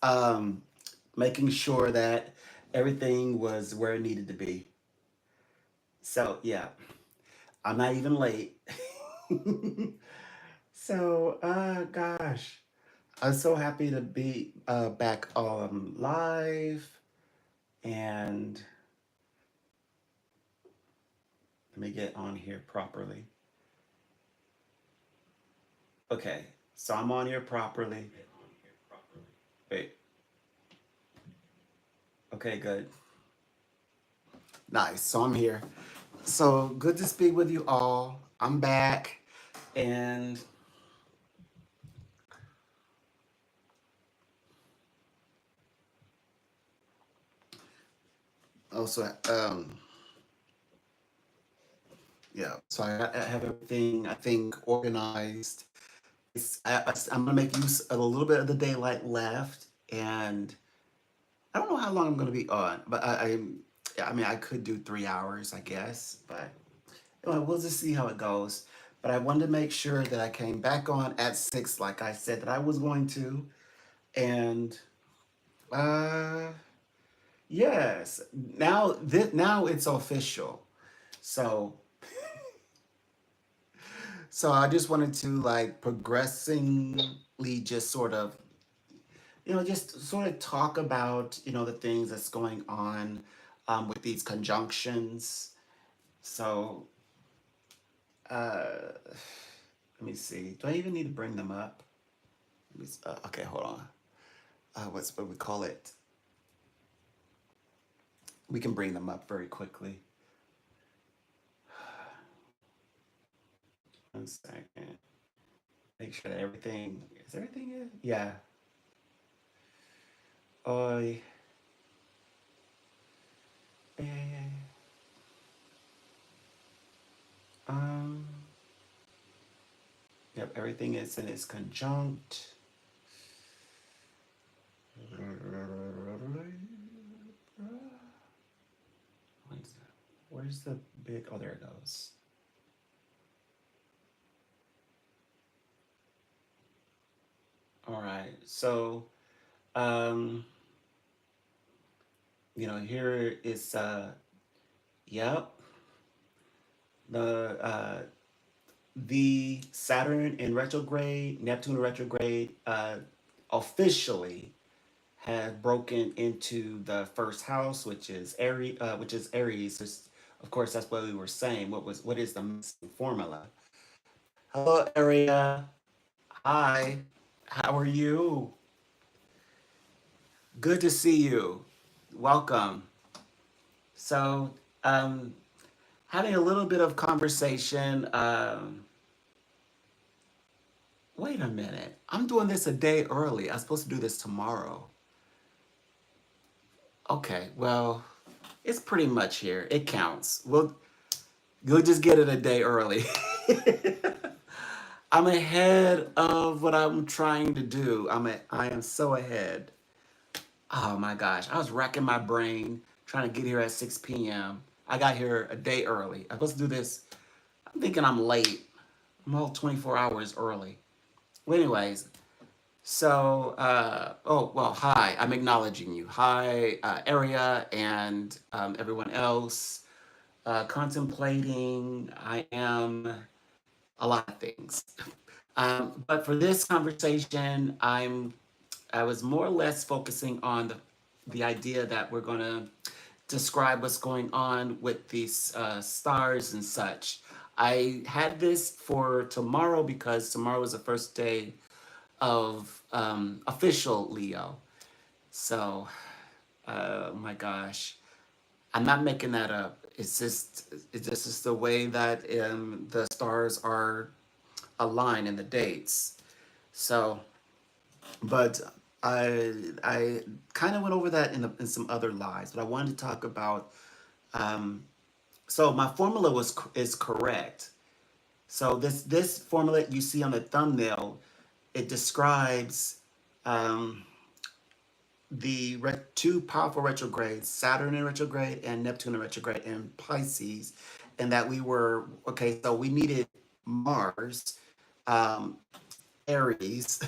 um, making sure that everything was where it needed to be. So yeah, I'm not even late. So, gosh, I'm so happy to be back on live. And let me get on here properly. Okay, so I'm on here properly. Wait, okay, good. Nice, so I'm here. So good to speak with you all. I'm back. And also, yeah, so I have everything, I think, organized. I'm gonna make use of a little bit of the daylight left, and I don't know how long I'm gonna be on, but I mean, I could do 3 hours, I guess, but we'll just see how it goes. But I wanted to make sure that I came back on at 6, like I said that I was going to, and uh, yes, now it's official. So so I just wanted to like progressively just sort of just sort of talk about, the things that's going on with these conjunctions. So, let me see. Do I even need to bring them up? Okay, hold on. What's what we call it? We can bring them up very quickly. One second. Make sure that everything is everything in. Yeah. Oh, yeah, yeah, yeah. Um. Yep. Everything is in its conjunct. Where's the big? Oh, there it goes. All right. So, um, here is yep, the the Saturn in retrograde, Neptune in retrograde, officially has broken into the first house, which is Aries. Of course, that's what we were saying. What is the missing formula? Hello, Area. Hi. How are you? Good to see you. Welcome. So, um, having a little bit of conversation. Wait a minute. I'm doing this a day early. I'm supposed to do this tomorrow. Okay, well, it's pretty much here. It counts. You'll just get it a day early. I'm ahead of what I'm trying to do. I am so ahead. Oh my gosh. I was racking my brain trying to get here at 6 p.m. I got here a day early. I'm supposed to do this. I'm thinking I'm late. I'm all 24 hours early. Well, anyways, so, oh, well, hi, I'm acknowledging you. Hi, Area and everyone else. Contemplating, I am a lot of things. But for this conversation, I was more or less focusing on the idea that we're going to describe what's going on with these stars and such. I had this for tomorrow because tomorrow is the first day of official Leo. So, oh my gosh, I'm not making that up. It's just the way that the stars are aligned in the dates. So, but I kind of went over that in some other lives, but I wanted to talk about. Um, so my formula is correct. So this formula you see on the thumbnail, it describes um, two powerful retrogrades, Saturn in retrograde and Neptune in retrograde in Pisces, and that we were okay. So we needed Mars, um, Aries,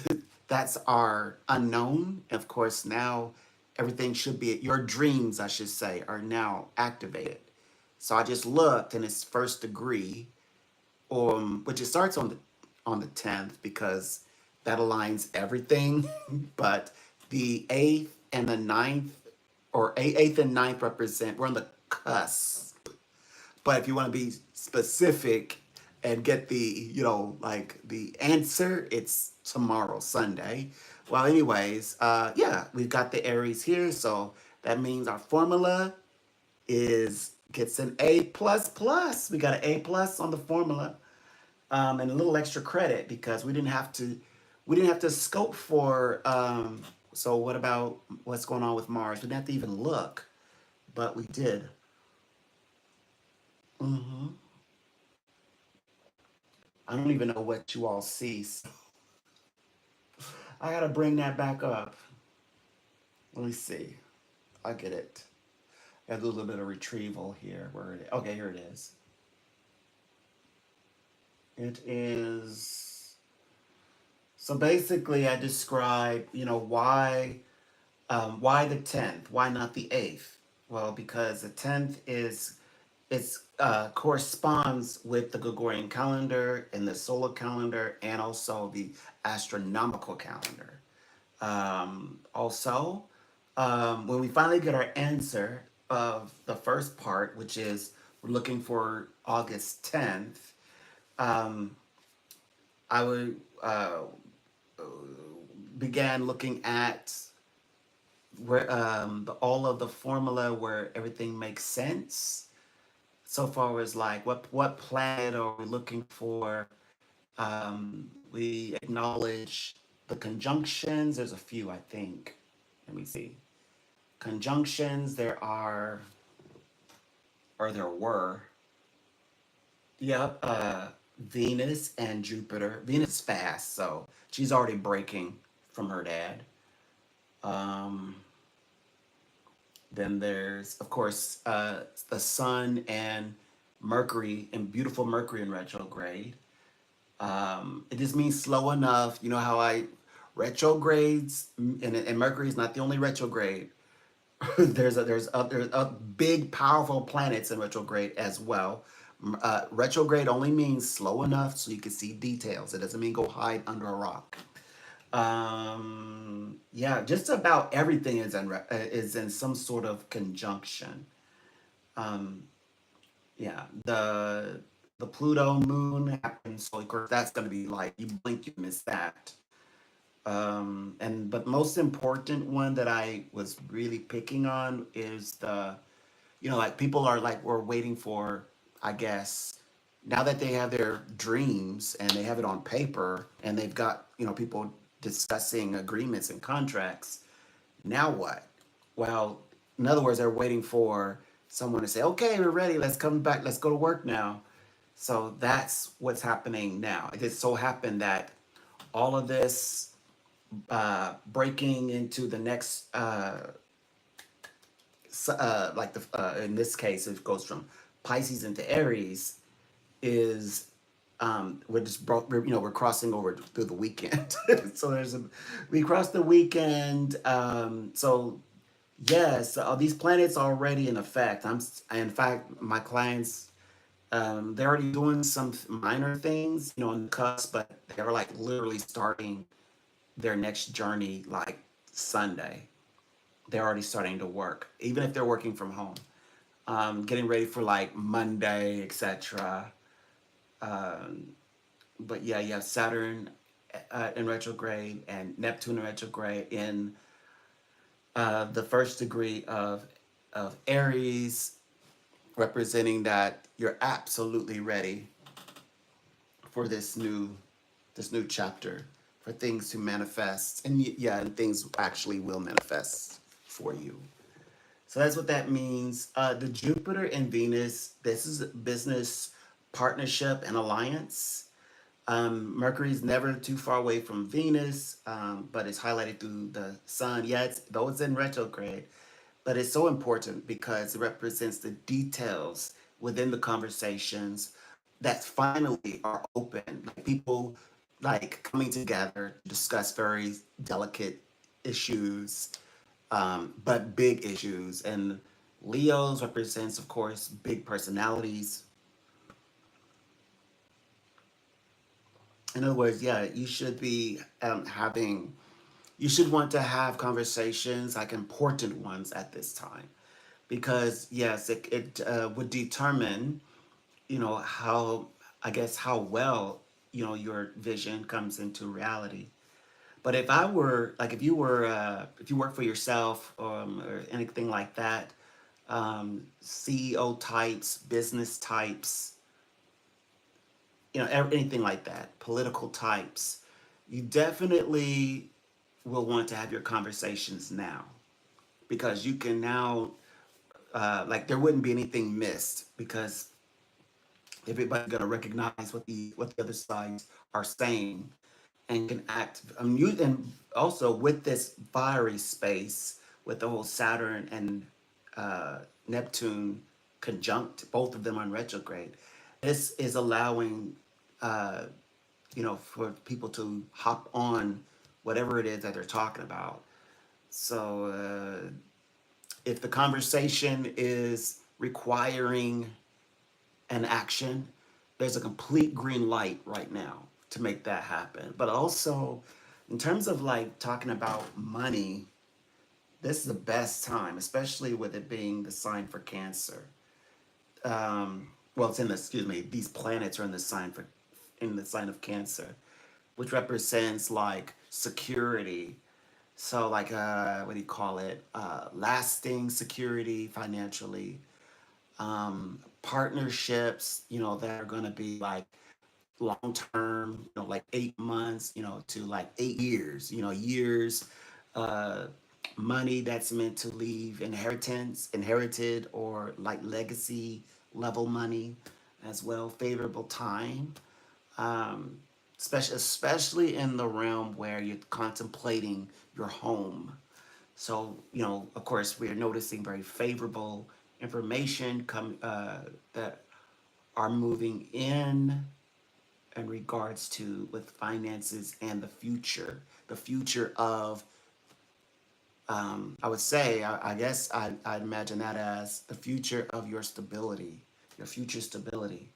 that's our unknown. Of course, now everything should be, your dreams, I should say, are now activated. So I just looked and it's first degree, which it starts on the 10th because that aligns everything. But the 8th and the ninth, or 8th and ninth represent, we're on the cusp. But if you want to be specific and get the, like the answer, it's tomorrow, Sunday. Well, anyways, yeah, we've got the Aries here. So that means our formula is gets an A plus plus. We got an A plus on the formula, and a little extra credit because we didn't have to scope for. So what about what's going on with Mars? We didn't have to even look, but we did. hmm I don't even know what you all see. So I gotta bring that back up. Let me see. I get it. I gotta do a little bit of retrieval here. Where it is. Okay, here it is. It is. So basically, I describe, why the 10th? Why not the 8th? Well, because the 10th it's corresponds with the Gregorian calendar and the solar calendar and also the astronomical calendar. Also, when we finally get our answer of the first part, which is we're looking for August 10th, um, I would began looking at where all of the formula where everything makes sense. So far as like what planet are we looking for? We acknowledge the conjunctions. There's a few, I think. Let me see. Conjunctions. There are, or there were. Yep. Venus and Jupiter. Venus is fast, so she's already breaking from her dad. Um, Then there's, of course, the Sun and Mercury, and beautiful Mercury in retrograde. It just means slow enough. You know how I retrogrades, and Mercury is not the only retrograde. There's big powerful planets in retrograde as well. Retrograde only means slow enough so you can see details. It doesn't mean go hide under a rock. Yeah, just about everything is in some sort of conjunction. Um, yeah, the Pluto moon happens, so of course that's going to be like you blink, you miss that. And but most important one that I was really picking on is like people are like we're waiting for, I guess, now that they have their dreams and they have it on paper and they've got people discussing agreements and contracts. Now what? Well, in other words, they're waiting for someone to say, okay, we're ready, let's come back, let's go to work now. So that's what's happening now. It just so happened that all of this breaking into the next like the in this case it goes from Pisces into Aries is we're just we're crossing over through the weekend. So we crossed the weekend. So yes, these planets are already in effect. In fact, my clients, they're already doing some minor things, on the cusp, but they're like literally starting their next journey like Sunday. They're already starting to work, even if they're working from home, getting ready for like Monday, etc. Um, but yeah, you have Saturn in retrograde and Neptune in retrograde in the first degree of Aries, representing that you're absolutely ready for this new chapter, for things to manifest, and yeah, and things actually will manifest for you. So that's what that means. The Jupiter and Venus, this is business partnership and alliance. Mercury is never too far away from Venus, but it's highlighted through the sun. Yeah, though it's in retrograde, but it's so important because it represents the details within the conversations that finally are open. Like people, like coming together to discuss very delicate issues, but big issues. And Leos represents, of course, big personalities. In other words, yeah, you should be having, you should want to have conversations, like important ones at this time. Because, yes, it would determine, how, I guess, how well, your vision comes into reality. But if I were, like, if you work for yourself, or anything like that, CEO types, business types, anything like that, political types, you definitely will want to have your conversations now, because you can now, like, there wouldn't be anything missed, because everybody's gonna recognize what the other sides are saying, and can act. And also with this fiery space, with the whole Saturn and Neptune conjunct, both of them on retrograde, this is allowing, uh, for people to hop on whatever it is that they're talking about. So if the conversation is requiring an action, there's a complete green light right now to make that happen. But also, in terms of like talking about money, this is the best time, especially with it being the sign for Cancer. Well, it's in the, excuse me, these planets are in the sign of Cancer, which represents like security. So like, what do you call it? Lasting security financially, partnerships, that are going to be like long term, like 8 months, to like 8 years, years, uh, money that's meant to leave inherited, or like legacy level money as well, favorable time, um, especially in the realm where you're contemplating your home. So, of course, we are noticing very favorable information that are moving in regards to with finances and the future of, I would say, I guess I'd imagine that as the future of your stability. Your future stability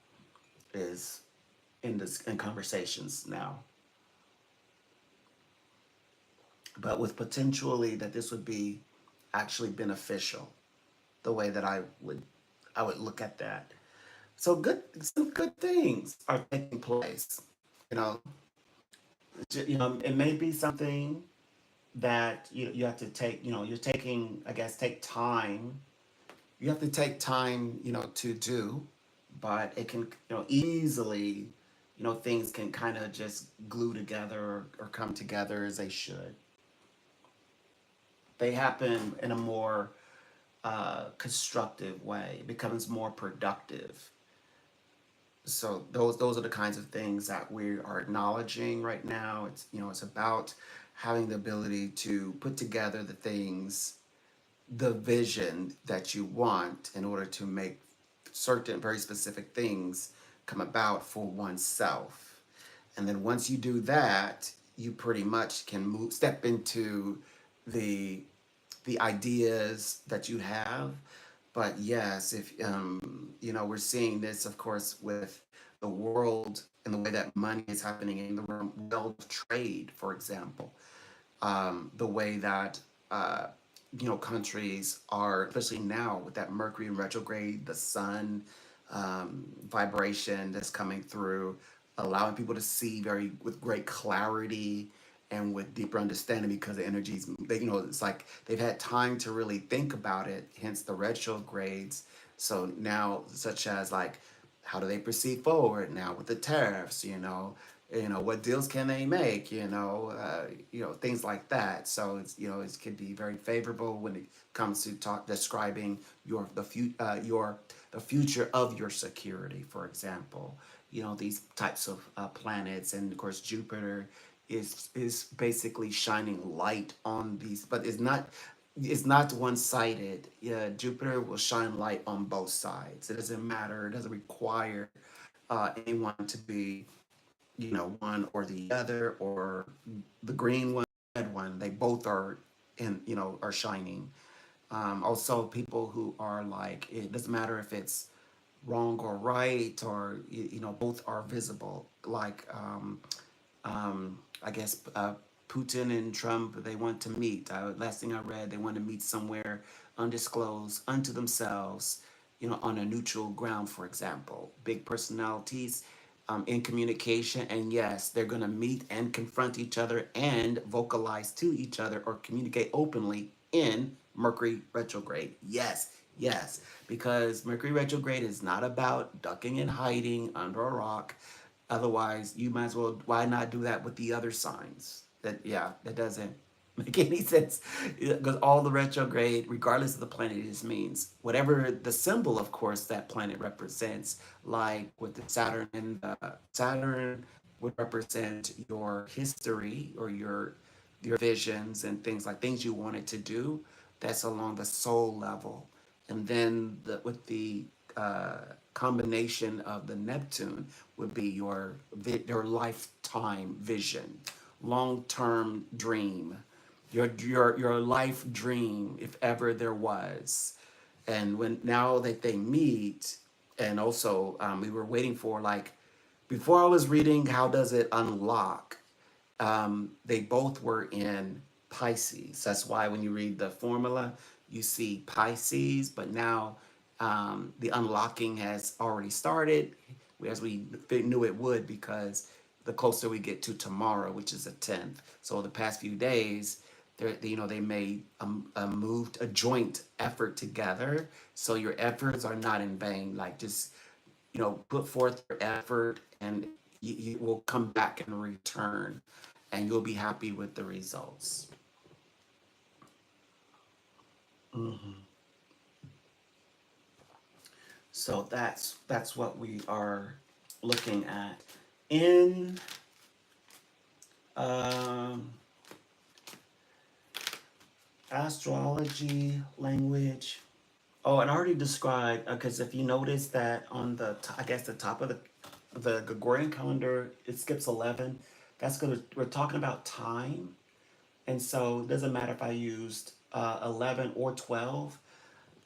is in conversations now, but with potentially that this would be actually beneficial, the way that I would look at that. So some good things are taking place. You know, it may be something that you have to take. You're taking, I guess, take time. You have to take time, to do, but it can, easily, things can kind of just glue together, or come together as they should. They happen in a more constructive way. It becomes more productive. So those are the kinds of things that we are acknowledging right now. It's about having the ability to put together the vision that you want, in order to make certain very specific things come about for oneself. And then once you do that, you pretty much can step into the the ideas that you have. But yes, if we're seeing this, of course, with the world and the way that money is happening in the world of trade, for example, the way that countries are, especially now with that Mercury in retrograde, the Sun vibration that's coming through, allowing people to see very with great clarity and with deeper understanding, because the energies, it's like they've had time to really think about it. Hence the retrogrades. So now, such as like, how do they proceed forward now with the tariffs? What deals can they make? Things like that. So it could be very favorable when it comes to describing the future of your security, for example. These types of planets, and of course Jupiter is basically shining light on these, but it's not one-sided. Yeah, Jupiter will shine light on both sides. It doesn't matter. It doesn't require anyone to be, one or the other, or the green one, red one. They both are are shining. Also, people who are like, it doesn't matter if it's wrong or right, or both are visible. Like I guess Putin and Trump, they want to meet. Last thing I read, they want to meet somewhere undisclosed unto themselves, on a neutral ground, for example. Big personalities in communication, and yes, they're going to meet and confront each other and vocalize to each other or communicate openly in Mercury retrograde. Yes, yes, because Mercury retrograde is not about ducking and hiding under a rock. Otherwise, you might as well, why not do that with the other signs? That doesn't make any sense. Because all the retrograde, regardless of the planet, it just means whatever the symbol, of course, that planet represents, like with the Saturn, and the Saturn would represent your history or your visions and things, like things you wanted to do. That's along the soul level. And then with the combination of the Neptune would be your lifetime vision, long term dream, your life dream, if ever there was. And when now that they meet, and also we were waiting for, like, before I was reading how does it unlock, they both were in Pisces. That's why when you read the formula, you see Pisces, but now the unlocking has already started, as we knew it would, because the closer we get to tomorrow, which is the 10th. So the past few days, they made a joint effort together. So your efforts are not in vain. Like, just put forth your effort, and you will come back and return, and you'll be happy with the results. Mhm. So that's what we are looking at in um, astrology language. Oh, and I already described, because if you notice that on I guess the top of the Gregorian calendar, it skips 11. That's because we're talking about time. And so it doesn't matter if I used 11 or 12.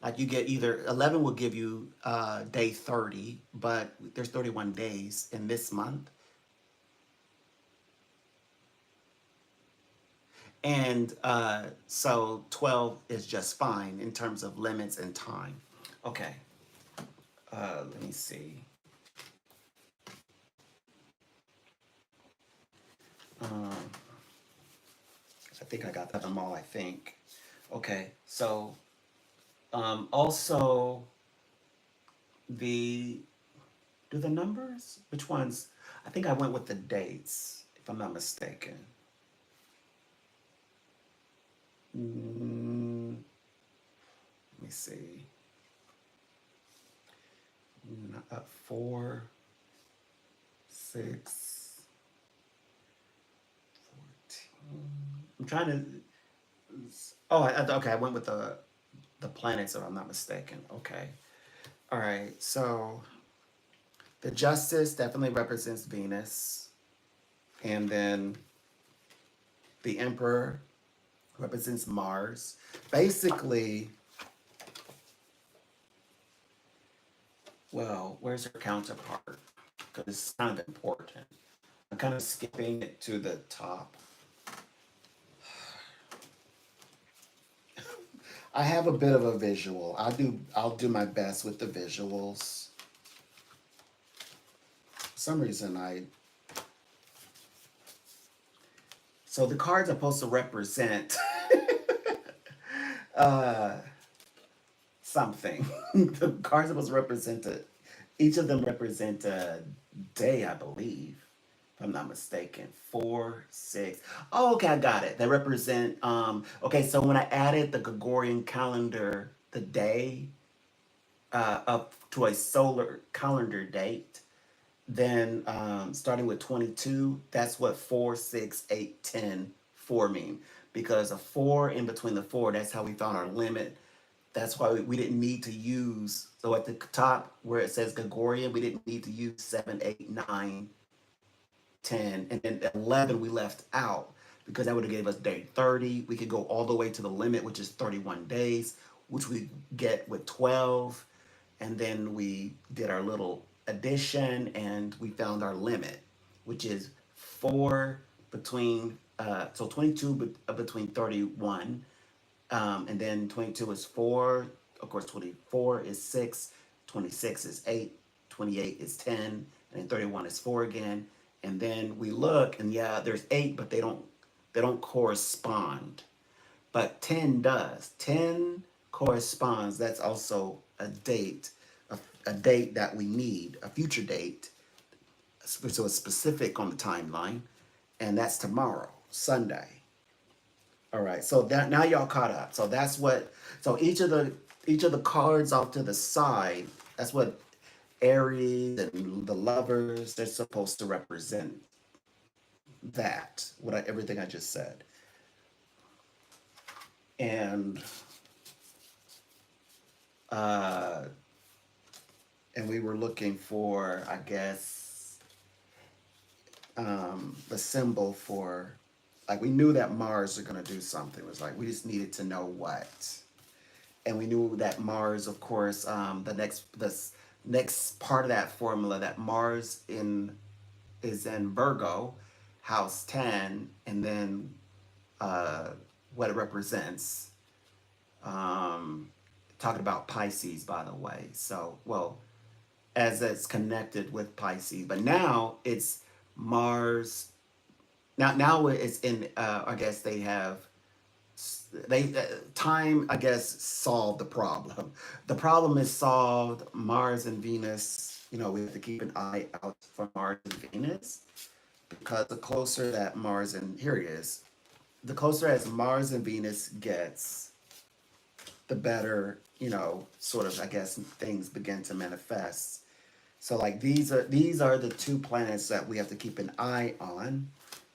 Like, you get either 11 will give you day 30, but there's 31 days in this month. And so 12 is just fine in terms of limits and time. Okay, let me see. Um, I think I got them all, I think. Okay, so also the do the numbers? Which ones? I think I went with the dates, if I'm not mistaken. Let me see. 4, 6, 14. I'm trying to. Oh, okay. I went with the planets, if I'm not mistaken. Okay. All right. So the Justice definitely represents Venus, and then the Emperor represents Mars. Basically, well, where's her counterpart? Because it's kind of important. I'm kind of skipping it to the top. I have a bit of a visual. I'll do my best with the visuals. For some reason so the cards are supposed to represent uh something. The cards are supposed to represent each of them represent a day, I believe, if I'm not mistaken. 4, 6. Oh, okay, I got it. They represent okay, so when I added the Gregorian calendar, the day up to a solar calendar date, then starting with 22, that's what 4, 6, 8, 10, 4 mean. Because a 4 in between the 4, that's how we found our limit. That's why we didn't need to use, so at the top where it says Gregorian, we didn't need to use 7, 8, 9, 10, and then 11 we left out because that would have gave us day 30. We could go all the way to the limit, which is 31 days, which we get with 12. And then we did our little addition and we found our limit, which is 4 between, so 22 between 31. And then 22 is 4. Of course, 24 is 6. 26 is 8. 28 is 10. And then 31 is 4 again. And then we look, and yeah, there's 8, but they don't correspond. But 10 does. 10 corresponds. That's also a date that we need, a future date. So it's specific on the timeline, and that's tomorrow, Sunday. All right, so that now y'all caught up. So that's what. So each of the cards off to the side. That's what Aries and the lovers. They're supposed to represent that. Everything I just said. And uh, and we were looking for, I guess, the symbol for, like, we knew that Mars was going to do something. It was like we just needed to know what. And we knew that Mars, of course, the next part of that formula, that Mars is in Virgo, house 10, and then what it represents. Um, Talking about Pisces, by the way. So, well, as it's connected with Pisces, but now it's Mars. Now it's in. I guess they time, I guess, solved the problem. The problem is solved. Mars and Venus. We have to keep an eye out for Mars and Venus because the closer that Mars and here he is, the closer as Mars and Venus gets, the better, sort of, I guess, things begin to manifest. So like these are the two planets that we have to keep an eye on,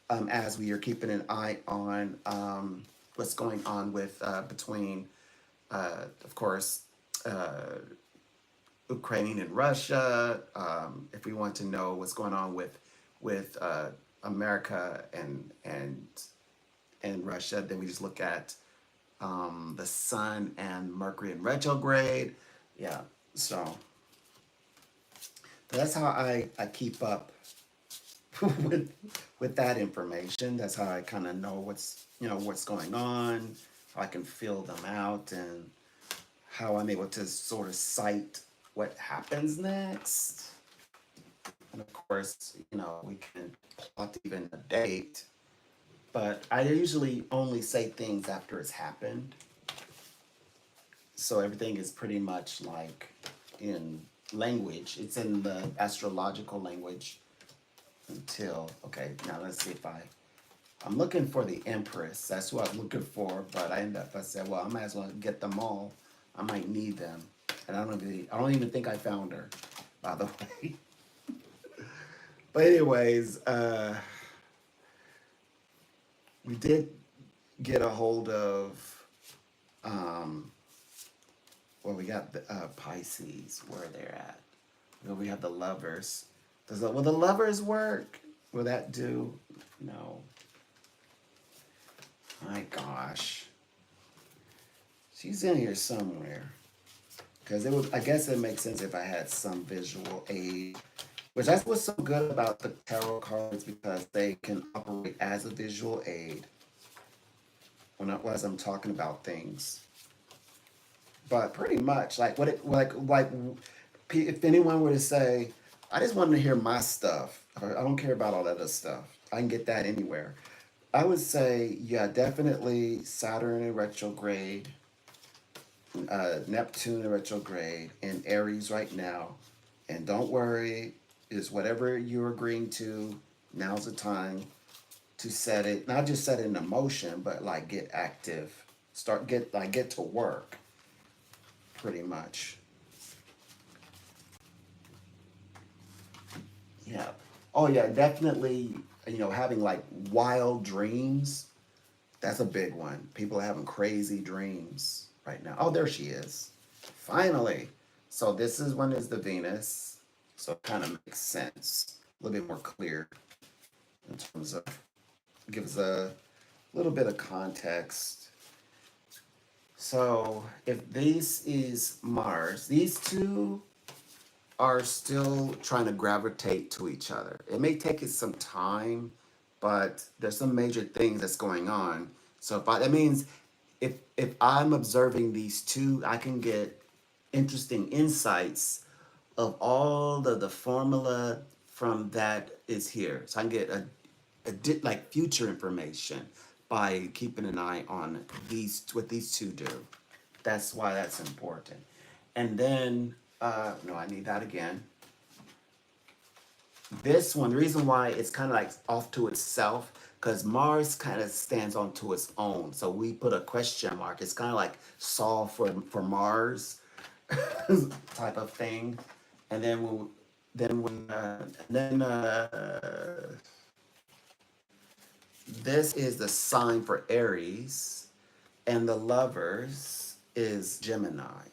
as we are keeping an eye on what's going on with between, of course, Ukraine and Russia. If we want to know what's going on with America and Russia, then we just look at the Sun and Mercury in retrograde. Yeah, so that's how I keep up with that information. That's how I kind of know what's going on, how I can feel them out, and how I'm able to sort of cite what happens next. And of course, we can plot even a date, but I usually only say things after it's happened. So everything is pretty much like in language. It's in the astrological language until, okay, now let's see if I'm looking for the Empress. That's what I'm looking for, but I said, well, I might as well get them all. I might need them. And I don't even think I found her, by the way. But anyways, we did get a hold of, well, we got the Pisces, where they're at. We have the lovers. Will the lovers work? Will that do? No. My gosh. She's in here somewhere. Because I guess it makes sense if I had some visual aid. Which that's what's so good about the tarot cards, because they can operate as a visual aid as I'm talking about things. But pretty much, like if anyone were to say, I just wanted to hear my stuff. I don't care about all that other stuff. I can get that anywhere. I would say, yeah, definitely Saturn in retrograde, Neptune in retrograde, and Aries right now. And don't worry, is whatever you're agreeing to, now's the time to set it, not just set it in motion, but like get active. Get to work, pretty much. Yeah. Oh yeah, definitely, having like wild dreams. That's a big one. People are having crazy dreams right now. Oh, there she is. Finally. So this is when is the Venus. So it kind of makes sense. A little bit more clear. in terms of gives a little bit of context. So if this is Mars, these two are still trying to gravitate to each other. It may take it some time, but there's some major things that's going on. So that means if I'm observing these two, I can get interesting insights of all of the formula from that is here. So I can get like future information by keeping an eye on these what these two do. That's why that's important. And then no, I need that again. This one, the reason why it's kind of like off to itself, because Mars kind of stands on to its own. So we put a question mark. It's kind of like Saul for Mars type of thing. And then this is the sign for Aries, and the lovers is Gemini.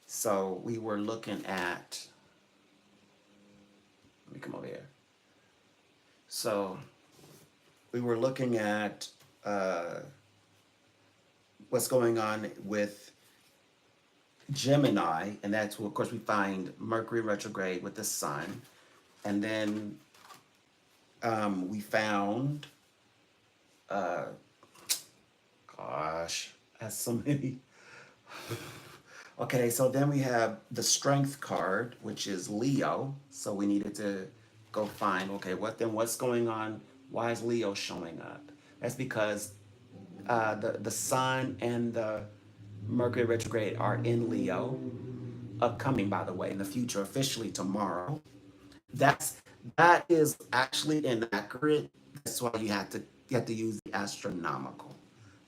So we were looking at, let me come over here. So we were looking at what's going on with Gemini, and that's of course we find Mercury retrograde with the sun, and then we found, uh, gosh, that's so many. Okay, so then we have the strength card, which is Leo. So we needed to go find, okay, what's going on? Why is Leo showing up? That's because the sun and the Mercury retrograde are in Leo, upcoming by the way, in the future, officially tomorrow. That's that is actually inaccurate. That's why you have to use the astronomical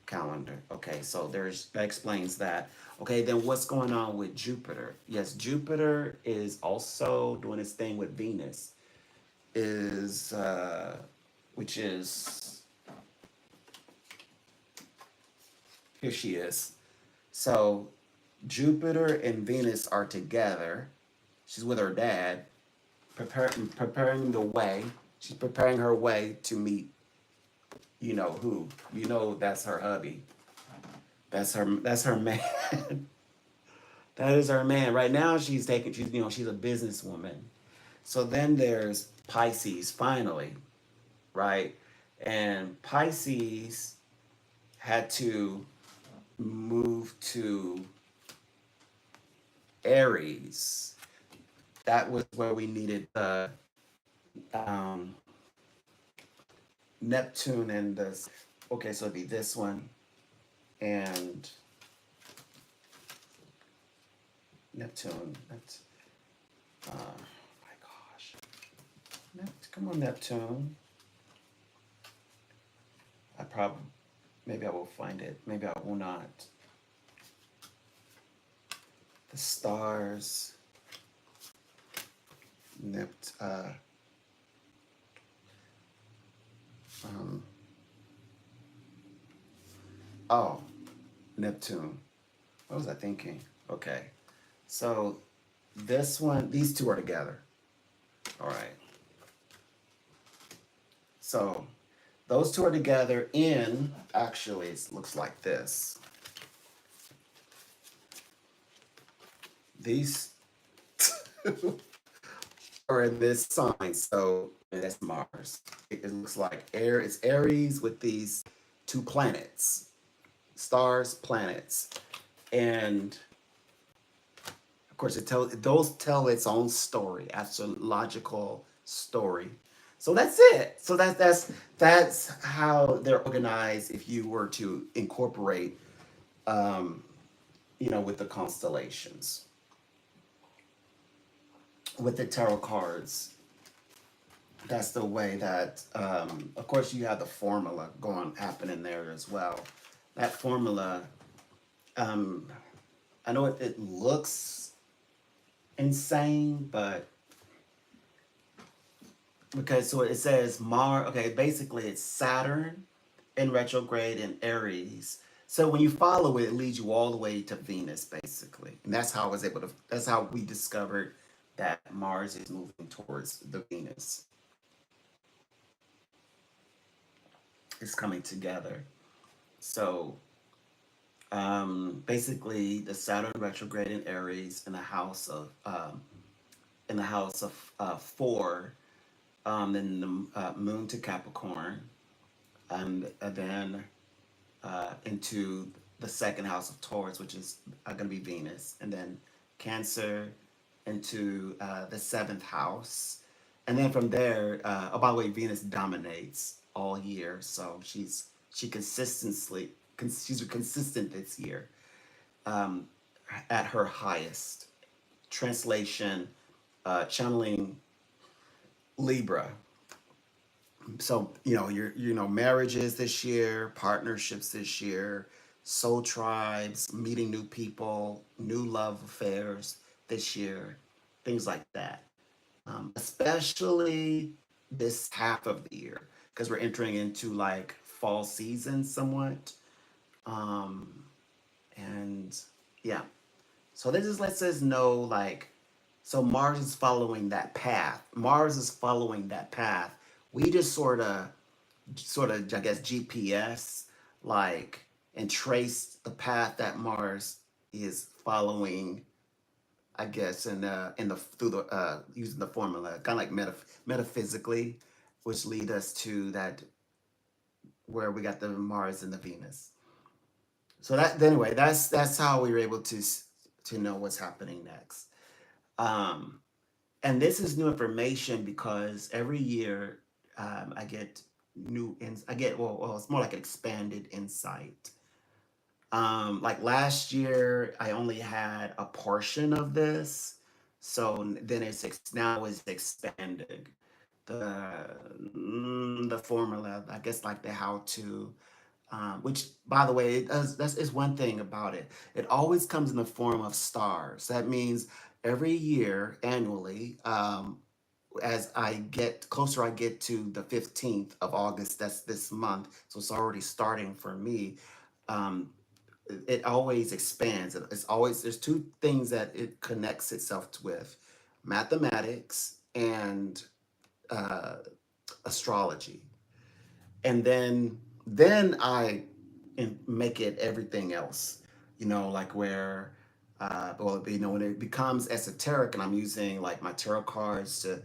calendar. Okay, so that explains that. Okay, then what's going on with Jupiter? Yes, Jupiter is also doing its thing with Venus, is which is here she is. So Jupiter and Venus are together. She's with her dad, preparing the way. She's preparing her way to meet you know who. You know that's her hubby. That's her man. That is her man. Right now she's a businesswoman. So then there's Pisces finally, right? And Pisces had to move to Aries. That was where we needed the um, Neptune and the. Okay, so it'd be this one and Neptune. That's my gosh. Come on, Neptune. I probably maybe I will find it. Maybe I will not. The stars. Nept. Um, oh, Neptune. What was I thinking? Okay. So these two are together. All right. So those two are together actually, it looks like this. These are in this sign. So that's Mars. It looks like it's Aries with these two planets, stars, planets. And of course, those tell its own story, astrological story. So that's it. So that's how they're organized. If you were to incorporate, um, with the constellations, with the tarot cards, that's the way that. Of course, you have the formula happening there as well. That formula, um, I know it looks insane, but so it says Mars. Okay, basically it's Saturn in retrograde in Aries. So when you follow it, it leads you all the way to Venus, basically, and that's how I was able to. That's how we discovered that Mars is moving towards the Venus. is coming together. So basically, the Saturn retrograde in Aries in the house of four, then the Moon to Capricorn, and then into the second house of Taurus, which is going to be Venus, and then Cancer into the seventh house, and then from there. Oh, by the way, Venus dominates all year, so she's consistent this year um, at her highest. Translation, channeling Libra. So marriages this year, partnerships this year, soul tribes, meeting new people, new love affairs this year, things like that. Especially this half of the year, because we're entering into like fall season somewhat. Um, and yeah, so this just lets us know like, so Mars is following that path. Mars is following that path. We just sort of, I guess, GPS, like, and trace the path that Mars is following, I guess, in the through the using the formula, kind of like metaphysically, which lead us to that where we got the Mars and the Venus. So that anyway, that's how we were able to know what's happening next. Um, and this is new information because every year I get I get well, it's more like an expanded insight. Like last year, I only had a portion of this, so then now is expanded. The formula, I guess, like the how to, which by the way, that's is one thing about it. It always comes in the form of stars. That means every year, annually, as I get closer, I get to the 15th of August. That's this month, so it's already starting for me. Um, it always expands. It's always there's two things that it connects itself with: mathematics and uh, astrology. And then I make it everything else. Like where well, when it becomes esoteric and I'm using like my tarot cards to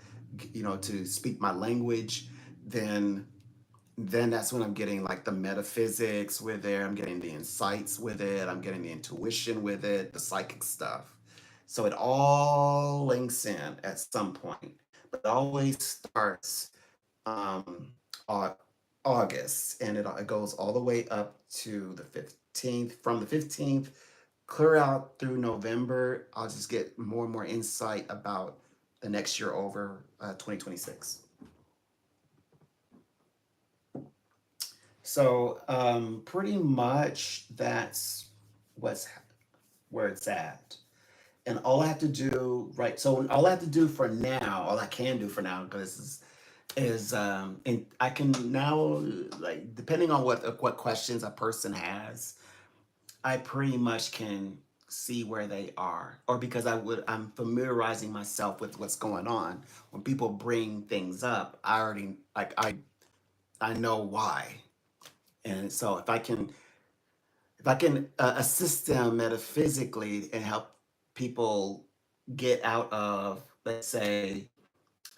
speak my language, then that's when I'm getting like the metaphysics with it. I'm getting the insights with it. I'm getting the intuition with it, the psychic stuff. So it all links in at some point, but it always starts um, Au- August, and it goes all the way up to the 15th. From the 15th, clear out through November, I'll just get more and more insight about the next year over 2026. So pretty much that's what's where it's at. And all I have to do, right? So all I have to do for now, all I can do for now, because is and I can now, like, depending on what questions a person has, I pretty much can see where they are, or because I'm familiarizing myself with what's going on. When people bring things up, I already like I know why. And so if I can assist them metaphysically and help people get out of, let's say,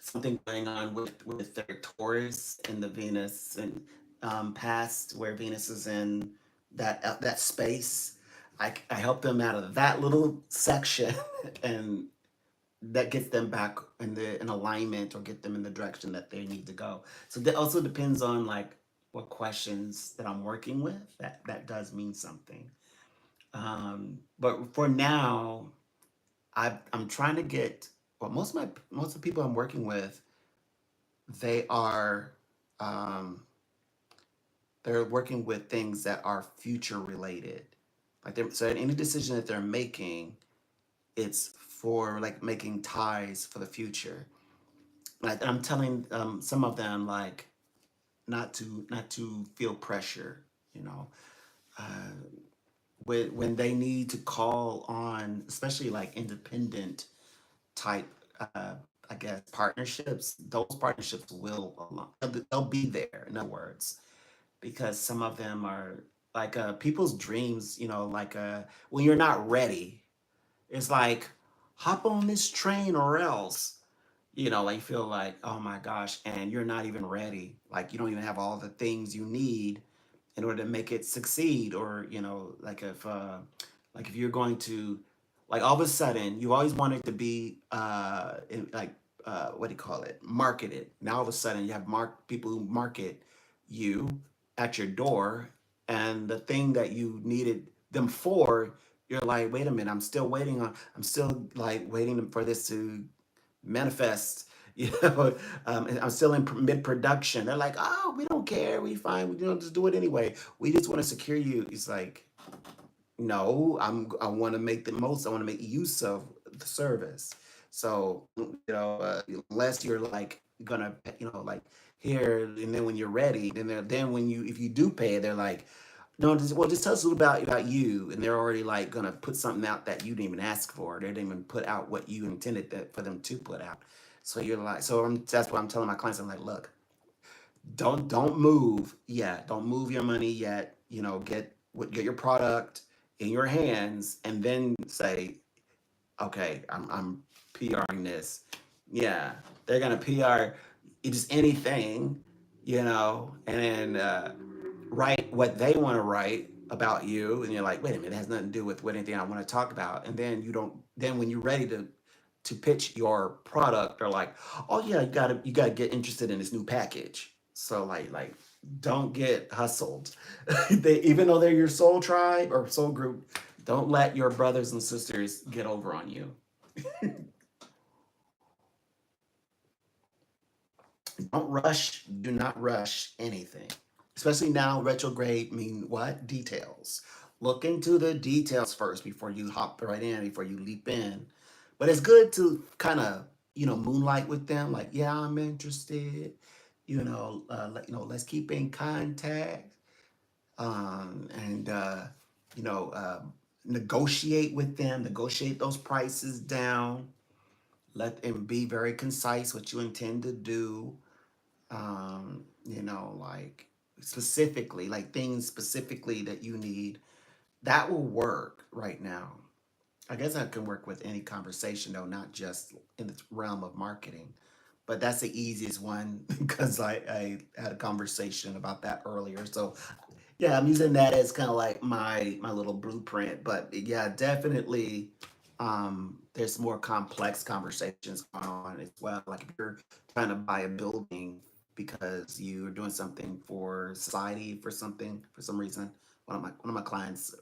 something going on with their Taurus and the Venus and past where Venus is in that space, I help them out of that little section, and that gets them back in alignment or get them in the direction that they need to go. So that also depends on like what questions that I'm working with. That does mean something. But for now, I'm trying to get, well, most of the people I'm working with, they are um, they're working with things that are future related. Like so any decision that they're making, it's for like making ties for the future. Like I'm telling some of them like not to feel pressure, you know, uh, when they need to call on, especially like independent type, I guess, partnerships. Those partnerships will they'll be there. In other words, because some of them are like people's dreams, like when you're not ready, it's like hop on this train or else, like you feel like, oh my gosh, and you're not even ready. Like you don't even have all the things you need in order to make it succeed. Or, like if you're going to, like all of a sudden, you always wanted to be like what do you call it? Marketed. Now all of a sudden you have people who market you at your door, and the thing that you needed them for, you're like, wait a minute, I'm still like waiting for this to manifest. And I'm still in mid production. They're like, oh, we don't care, we fine, we just do it anyway. We just want to secure you. It's like, no, I want to make the most. I want to make use of the service. So unless you're like gonna, like here, and then when you're ready, then when you if you do pay, they're like, no, just tell us a little about you, and they're already like gonna put something out that you didn't even ask for. They didn't even put out what you intended for them to put out. So you're like, that's what I'm telling my clients. I'm like, look, don't move yet. Don't move your money yet. Get your product in your hands, and then say, okay, I'm PRing this. Yeah, they're gonna PR just anything, and then write what they want to write about you, and you're like, wait a minute, it has nothing to do with what anything I want to talk about. And then you don't. Then when you're ready to pitch your product, they're like, oh yeah, you gotta get interested in this new package. So like don't get hustled. Even though they're your soul tribe or soul group, don't let your brothers and sisters get over on you. Don't rush. Do not rush anything. Especially now, retrograde mean what? Details. Look into the details first before you hop right in, before you leap in. But it's good to kind of, moonlight with them. Like, yeah, I'm interested. Let's keep in contact. And you know, uh, negotiate with them. Negotiate those prices down. Let them be very concise what you intend to do. Like specifically, like things specifically that you need, that will work right now. I guess that can work with any conversation though, not just in the realm of marketing. But that's the easiest one because I had a conversation about that earlier. So yeah, I'm using that as kind of like my little blueprint. But yeah, definitely there's more complex conversations going on as well. Like if you're trying to buy a building because you're doing something for society, for some reason, one of my clients,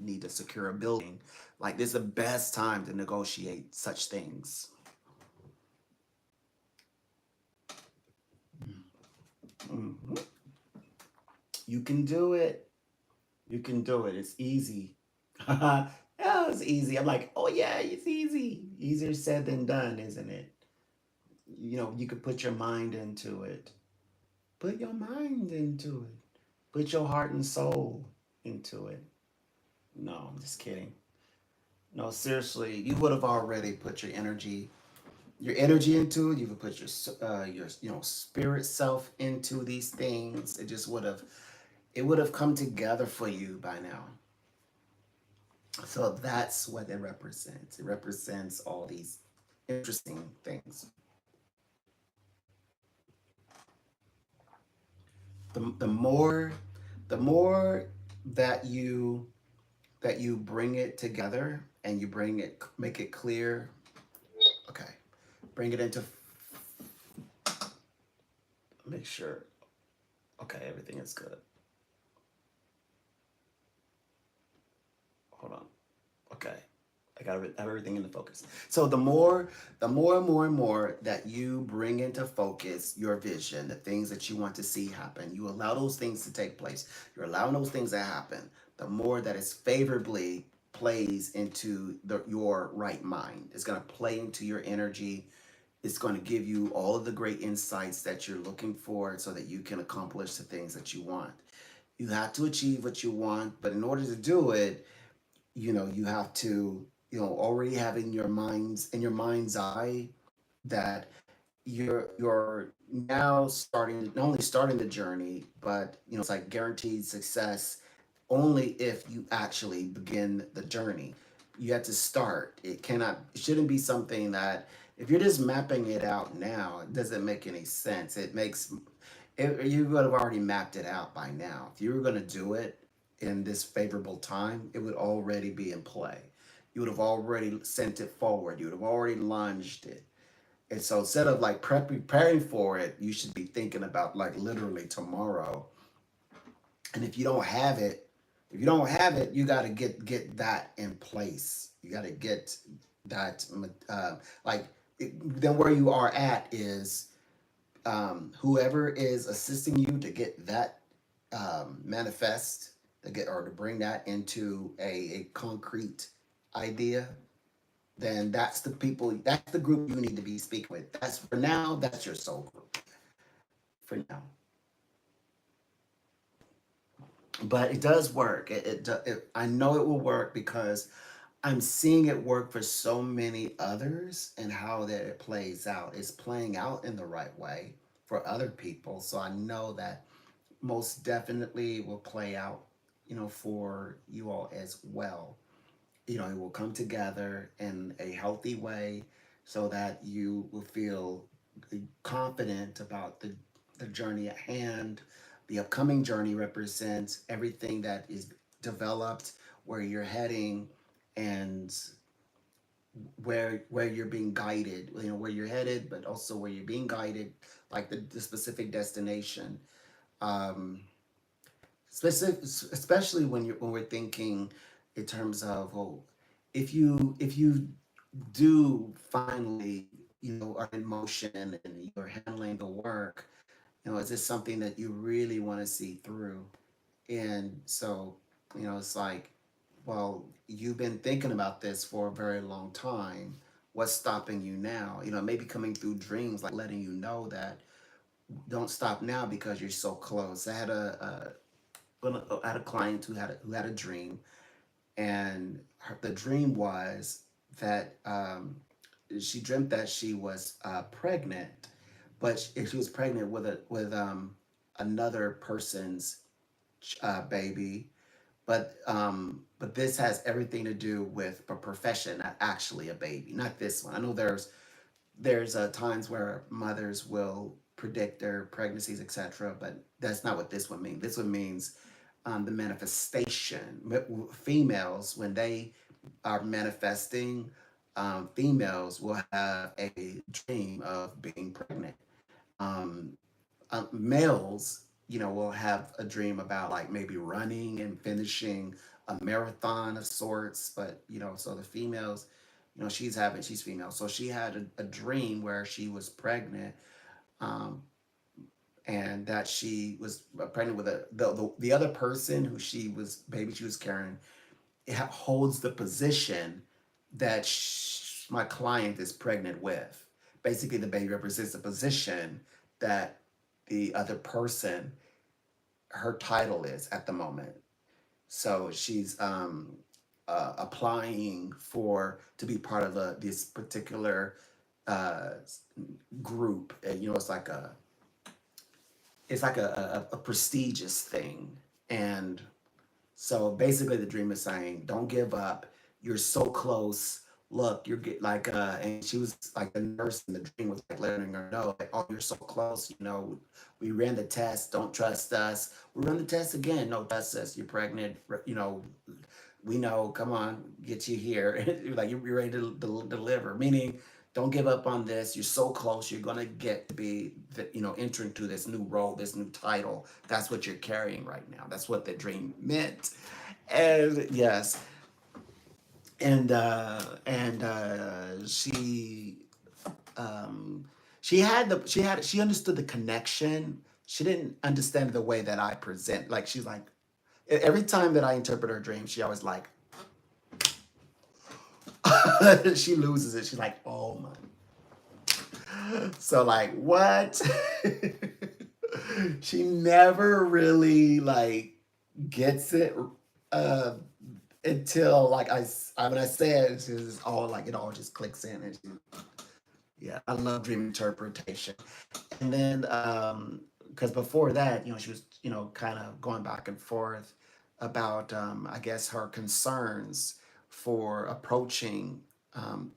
need to secure a building. Like this is the best time to negotiate such things. Mhm. You can do it. You can do it. It's easy. Yeah, it's easy. I'm like, oh yeah, it's easy. Easier said than done, isn't it? You could put your mind into it. Put your mind into it. Put your heart and soul into it. No, I'm just kidding. No, seriously, you would have already put your energy into it. You would put your spirit self into these things. It would have come together for you by now. So that's what it represents. It represents all these interesting things. The more that you bring it together and you make it clear. Okay, bring it into make sure. Okay, everything is good. Hold on. Okay. I have everything into focus. So the more and more and more that you bring into focus your vision, the things that you want to see happen, you allow those things to take place. You're allowing those things to happen. The more that it favorably plays into your right mind. It's going to play into your energy. It's going to give you all of the great insights that you're looking for so that you can accomplish the things that you want. You have to achieve what you want, but in order to do it, you have to already have in your mind's eye that you're now starting, not only starting the journey, but it's like guaranteed success only if you actually begin the journey. You have to start. It shouldn't be something that, if you're just mapping it out now, it doesn't make any sense. You would have already mapped it out by now. If you were going to do it in this favorable time, it would already be in play. You would have already sent it forward. You would have already lunged it. And so instead of like preparing for it, you should be thinking about like literally tomorrow. And if you don't have it, you got to get that in place. You got to get that like then where you are at is whoever is assisting you to get that manifest, to get or to bring that into a concrete idea, then that's the group you need to be speaking with. That's for now, that's your soul group for now. But it does work. I know it will work because I'm seeing it work for so many others, and how that it plays out. It's playing out in the right way for other people. So I know that most definitely will play out, for you all as well. It will come together in a healthy way so that you will feel confident about the journey at hand. The upcoming journey represents everything that is developed, where you're heading, and where you're being guided, where you're headed, but also where you're being guided, like the specific destination. Um, especially when we're thinking in terms of, well, if you do finally, are in motion and you're handling the work, is this something that you really want to see through? And so, it's like, well, you've been thinking about this for a very long time. What's stopping you now? Maybe coming through dreams, like letting you know that don't stop now because you're so close. I had a client who had a dream, and the dream was that she dreamt that she was pregnant, but she was pregnant with another person's baby. But this has everything to do with a profession, not actually a baby, not this one. I know there's times where mothers will predict their pregnancies, etc., but that's not what this one means. This one means the manifestation. Females, when they are manifesting, females will have a dream of being pregnant. Um, Males, will have a dream about like maybe running and finishing a marathon of sorts. But so the females, she's female, so she had a dream where she was pregnant, um, and that she was pregnant with the other person who she was carrying. It holds the position that my client is pregnant with. Basically, the baby represents the position that the other person, her title is at the moment. So she's applying for to be part of this particular uh, group. And, it's like a prestigious thing. And so basically, the dream is saying, "Don't give up. You're so close. Look, you're get like." And she was like, the nurse in the dream was like letting her know, like, "Oh, you're so close. We ran the test. Don't trust us. We run the test again. No, trust us. You're pregnant. We know. Come on, get you here. Like you're ready to deliver. Meaning, don't give up on this. You're so close. You're gonna get to be, entering to this new role, this new title. That's what you're carrying right now. That's what the dream meant." And yes, and um, she understood the connection. She didn't understand the way that I present. Like she's like, every time that I interpret her dream, she always like, she loses it. She's like, "Oh my." So like, what? She never really like gets it uh until like when I say it, it's just all like it all just clicks in, and Yeah, I love dream interpretation. And then, because before that, she was, kind of going back and forth about, I guess, her concerns for approaching um,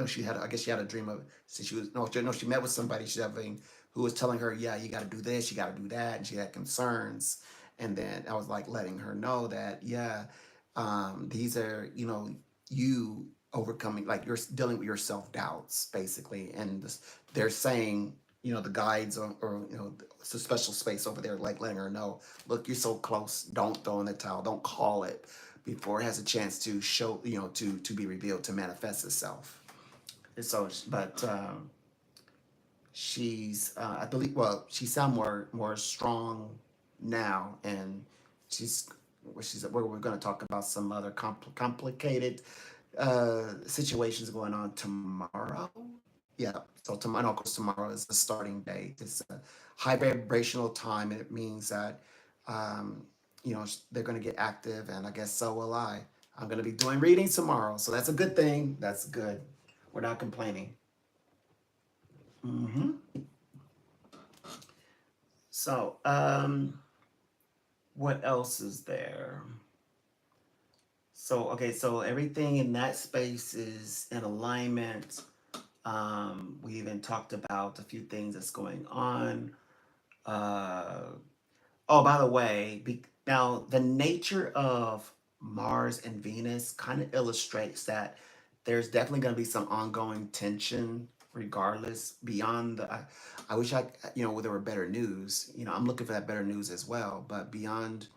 she had, I guess she had a dream of, since she was, no, she met with somebody she's having, who was telling her, yeah, you got to do this, you got to do that. And she had concerns. And then I was like letting her know that, yeah, these are, you overcoming, like you're dealing with your self doubts, basically. And they're saying, the guides or, it's a special space over there, like letting her know, look, you're so close. Don't throw in the towel. Don't call it before it has a chance to show, to be revealed, to manifest itself. So, but she's, I believe, well, she sounds more strong now, and she's, we're going to talk about some other complicated situations going on tomorrow. Yeah, so tomorrow, of course, tomorrow is the starting date. It's a high vibrational time, and it means that, um, they're going to get active, and I guess so will I. I'm going to be doing readings tomorrow, so that's a good thing. That's good. We're not complaining. Hmm. So, what else is there? So, okay, so everything in that space is in alignment. We even talked about a few things that's going on. Uh, oh, by the way, now the nature of Mars and Venus kind of illustrates that there's definitely going to be some ongoing tension, regardless. Beyond the, I wish I, there were better news. I'm looking for that better news as well. But beyond,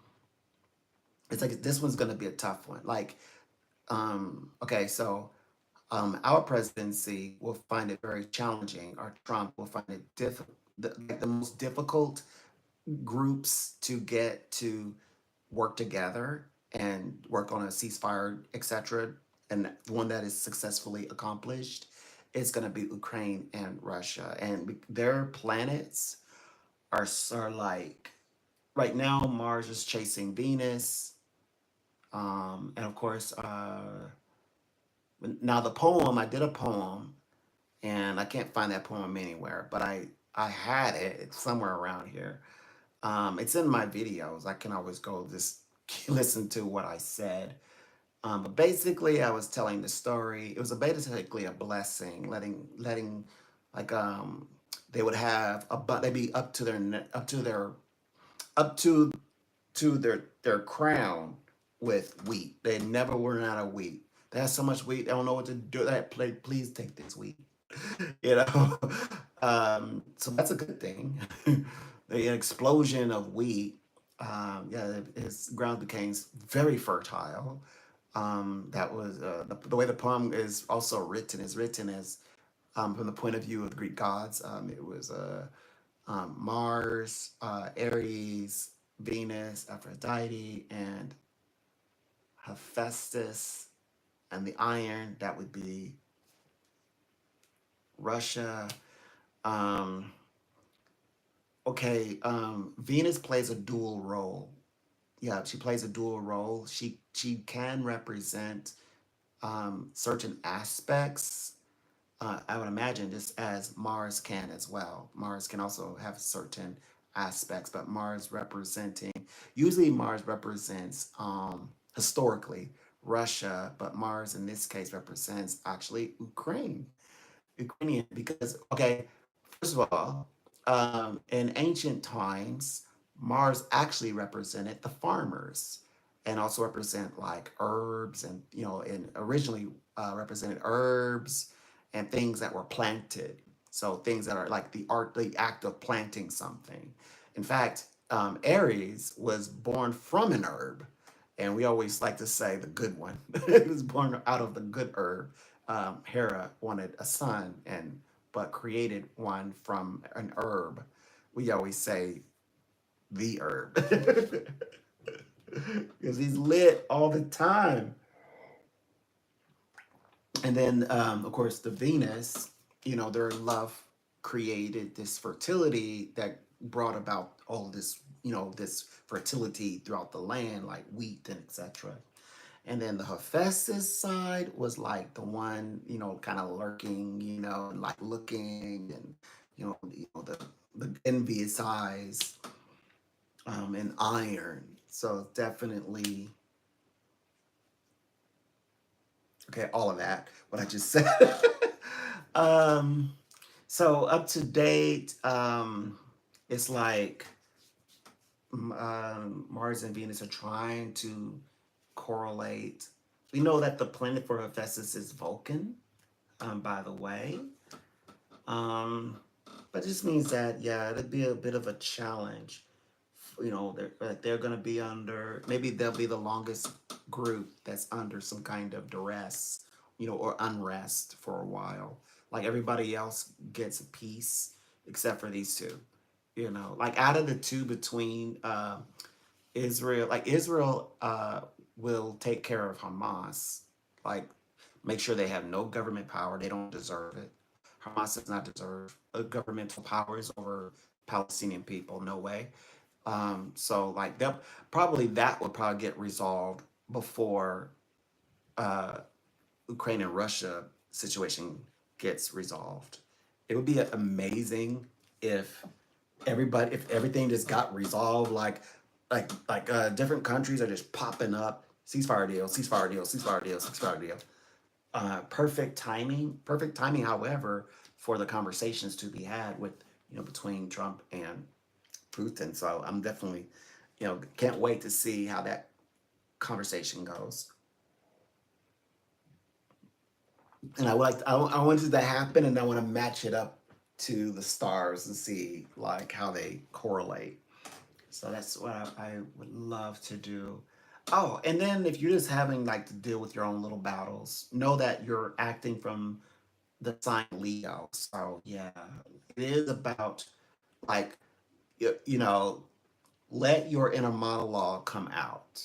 it's like this one's going to be a tough one. Like, okay, so our presidency will find it very challenging, or Trump will find it difficult. Like the most difficult groups to get to work together and work on a ceasefire, etc., and one that is successfully accomplished is going to be Ukraine and Russia, and their planets are like right now Mars is chasing Venus, and of course, now the poem, I did a poem, and I can't find that poem anywhere, but I had it. It's somewhere around here. It's in my videos. I can always go just listen to what I said. But basically, I was telling the story. It was basically a blessing, letting like they would have they'd be up to up to their crown with wheat. They never run out of wheat. They have so much wheat, they don't know what to do. That please take this wheat. you know, so that's a good thing. The explosion of wheat, yeah, his ground became very fertile. That was the way the poem is also written. Is written as from the point of view of the Greek gods. It was Mars, Aries, Venus, Aphrodite, and Hephaestus, and the iron. That would be Russia. Um, okay, Venus plays a dual role. Yeah, she plays a dual role. She can represent certain aspects. I would imagine just as Mars can as well. Mars can also have certain aspects, but Mars representing usually Mars represents historically Russia, but Mars in this case represents actually Ukrainian because okay, first of all, in ancient times, Mars actually represented the farmers and also represent like herbs and and originally represented herbs and things that were planted. So things that are like the act of planting something. In fact, Aries was born from an herb, and we always like to say the good one. It was born out of the good herb. Hera wanted a son, and but created one from an herb. We always say the herb because he's lit all the time. And then, of course, the Venus, their love created this fertility that brought about all this, this fertility throughout the land, like wheat and etc. And then the Hephaestus side was like the one, kind of lurking, and like looking, and the envious eyes, and iron. So definitely, okay, all of that, what I just said. um, so up to date, it's like Mars and Venus are trying to correlate. We know that the planet for Hephaestus is Vulcan, by the way. Um, but it just means that, yeah, it'd be a bit of a challenge. They're going to be under, maybe they'll be the longest group that's under some kind of duress, or unrest for a while. Like everybody else gets a peace except for these two. Like out of the two between Israel, like Israel will take care of Hamas, like make sure they have no government power. They don't deserve it. Hamas does not deserve governmental powers over Palestinian people. No way. So like that would probably get resolved before uh, Ukraine and Russia situation gets resolved. It would be amazing if if everything just got resolved, like different countries are just popping up, ceasefire deal, ceasefire deal, ceasefire deal, ceasefire deal. Perfect timing, however, for the conversations to be had with, between Trump and Putin. So I'm definitely, can't wait to see how that conversation goes. And I want it to happen, and I want to match it up to the stars and see like how they correlate. So that's what I would love to do. Oh, and then if you're just having like to deal with your own little battles, know that you're acting from the sign Leo. So yeah, it is about like you know let your inner monologue come out.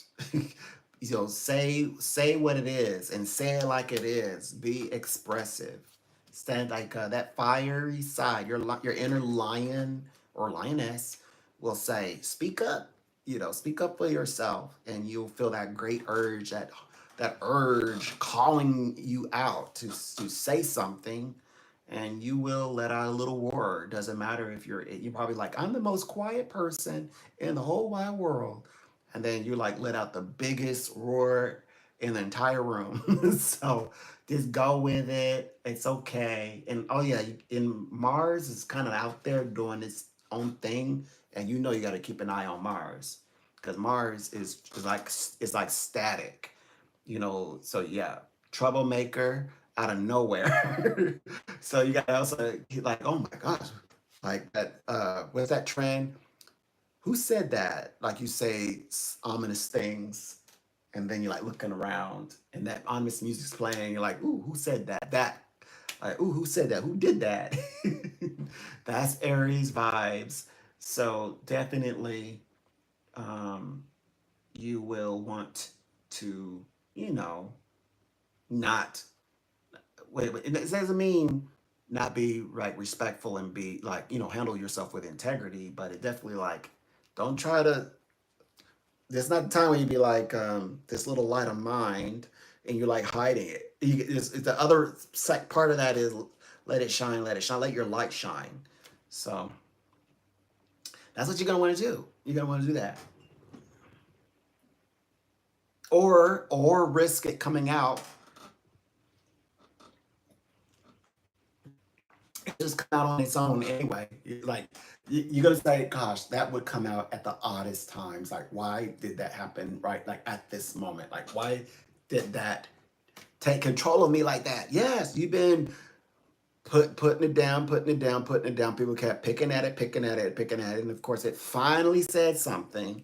Say what it is and say it like it is. Be expressive. Stand like that fiery side. Your inner lion or lioness will say, "Speak up." Speak up for yourself, and you'll feel that great urge, that urge calling you out to say something, and you will let out a little roar. Doesn't matter if you're probably like, I'm the most quiet person in the whole wide world, and then you like let out the biggest roar in the entire room. So just go with it. It's okay. And oh yeah, in Mars is kind of out there doing its own thing, and you got to keep an eye on Mars because Mars is like static. So yeah, troublemaker out of nowhere. So you got to also like, oh my gosh, like that. What's that trend? Who said that? Like you say ominous things, and then you're like looking around, and that ominous music's playing. You're like, ooh, who said that? Like, ooh, who said that? Who did that? That's Aries vibes. So definitely, um, you will want to, you know, not wait. It doesn't mean not be like respectful and be like, handle yourself with integrity, but it definitely like don't try to. There's not a time when you be like this little light of mind and you're like hiding it. It's the other part of that is let it shine, let your light shine. So that's what you're gonna want to do. You're gonna want to do that, or risk it coming out. It just come out on its own anyway. Like you're gonna say, "Gosh, that would come out at the oddest times. Like, why did that happen? Right? Like at this moment. Like, why did that take control of me like that?" Yes, you've been putting it down, putting it down, putting it down. People kept picking at it, picking at it, picking at it, and of course, it finally said something.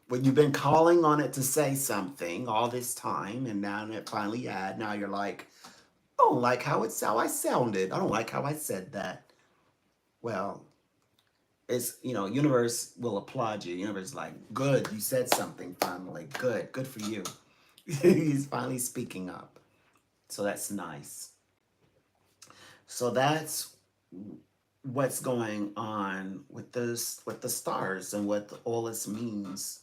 When you've been calling on it to say something all this time, and now it finally had. Now you're like, I don't like how I sounded. I don't like how I said that. Well, it's universe will applaud you. Universe is like, good, you said something finally. Good for you. He's finally speaking up. So that's nice. So that's what's going on with the stars and what all this means.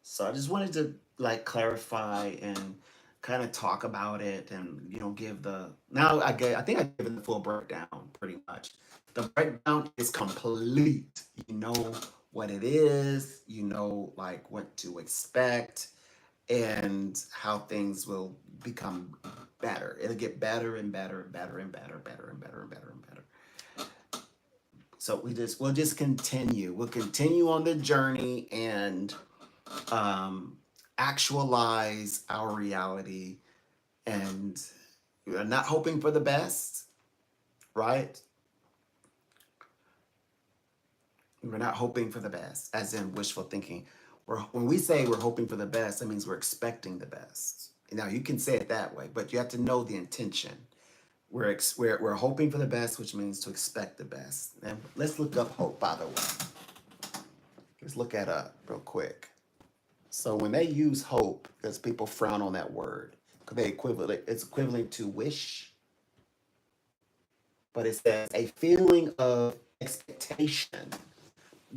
So I just wanted to like clarify and kind of talk about it, and give the now I think I've given the full breakdown pretty much. The breakdown is complete. You know what it is, like what to expect, and how things will become better. It'll get better and better and better and better, better and better and better and better. So we'll just continue. We'll continue on the journey and um, actualize our reality, and we're not hoping for the best, right? We're not hoping for the best, as in wishful thinking. When we say we're hoping for the best, that means we're expecting the best. Now you can say it that way, but you have to know the intention. We're hoping for the best, which means to expect the best. And let's look up hope, by the way. Let's look at up real quick. So when they use hope, because people frown on that word, because it's equivalent to wish, but it says a feeling of expectation,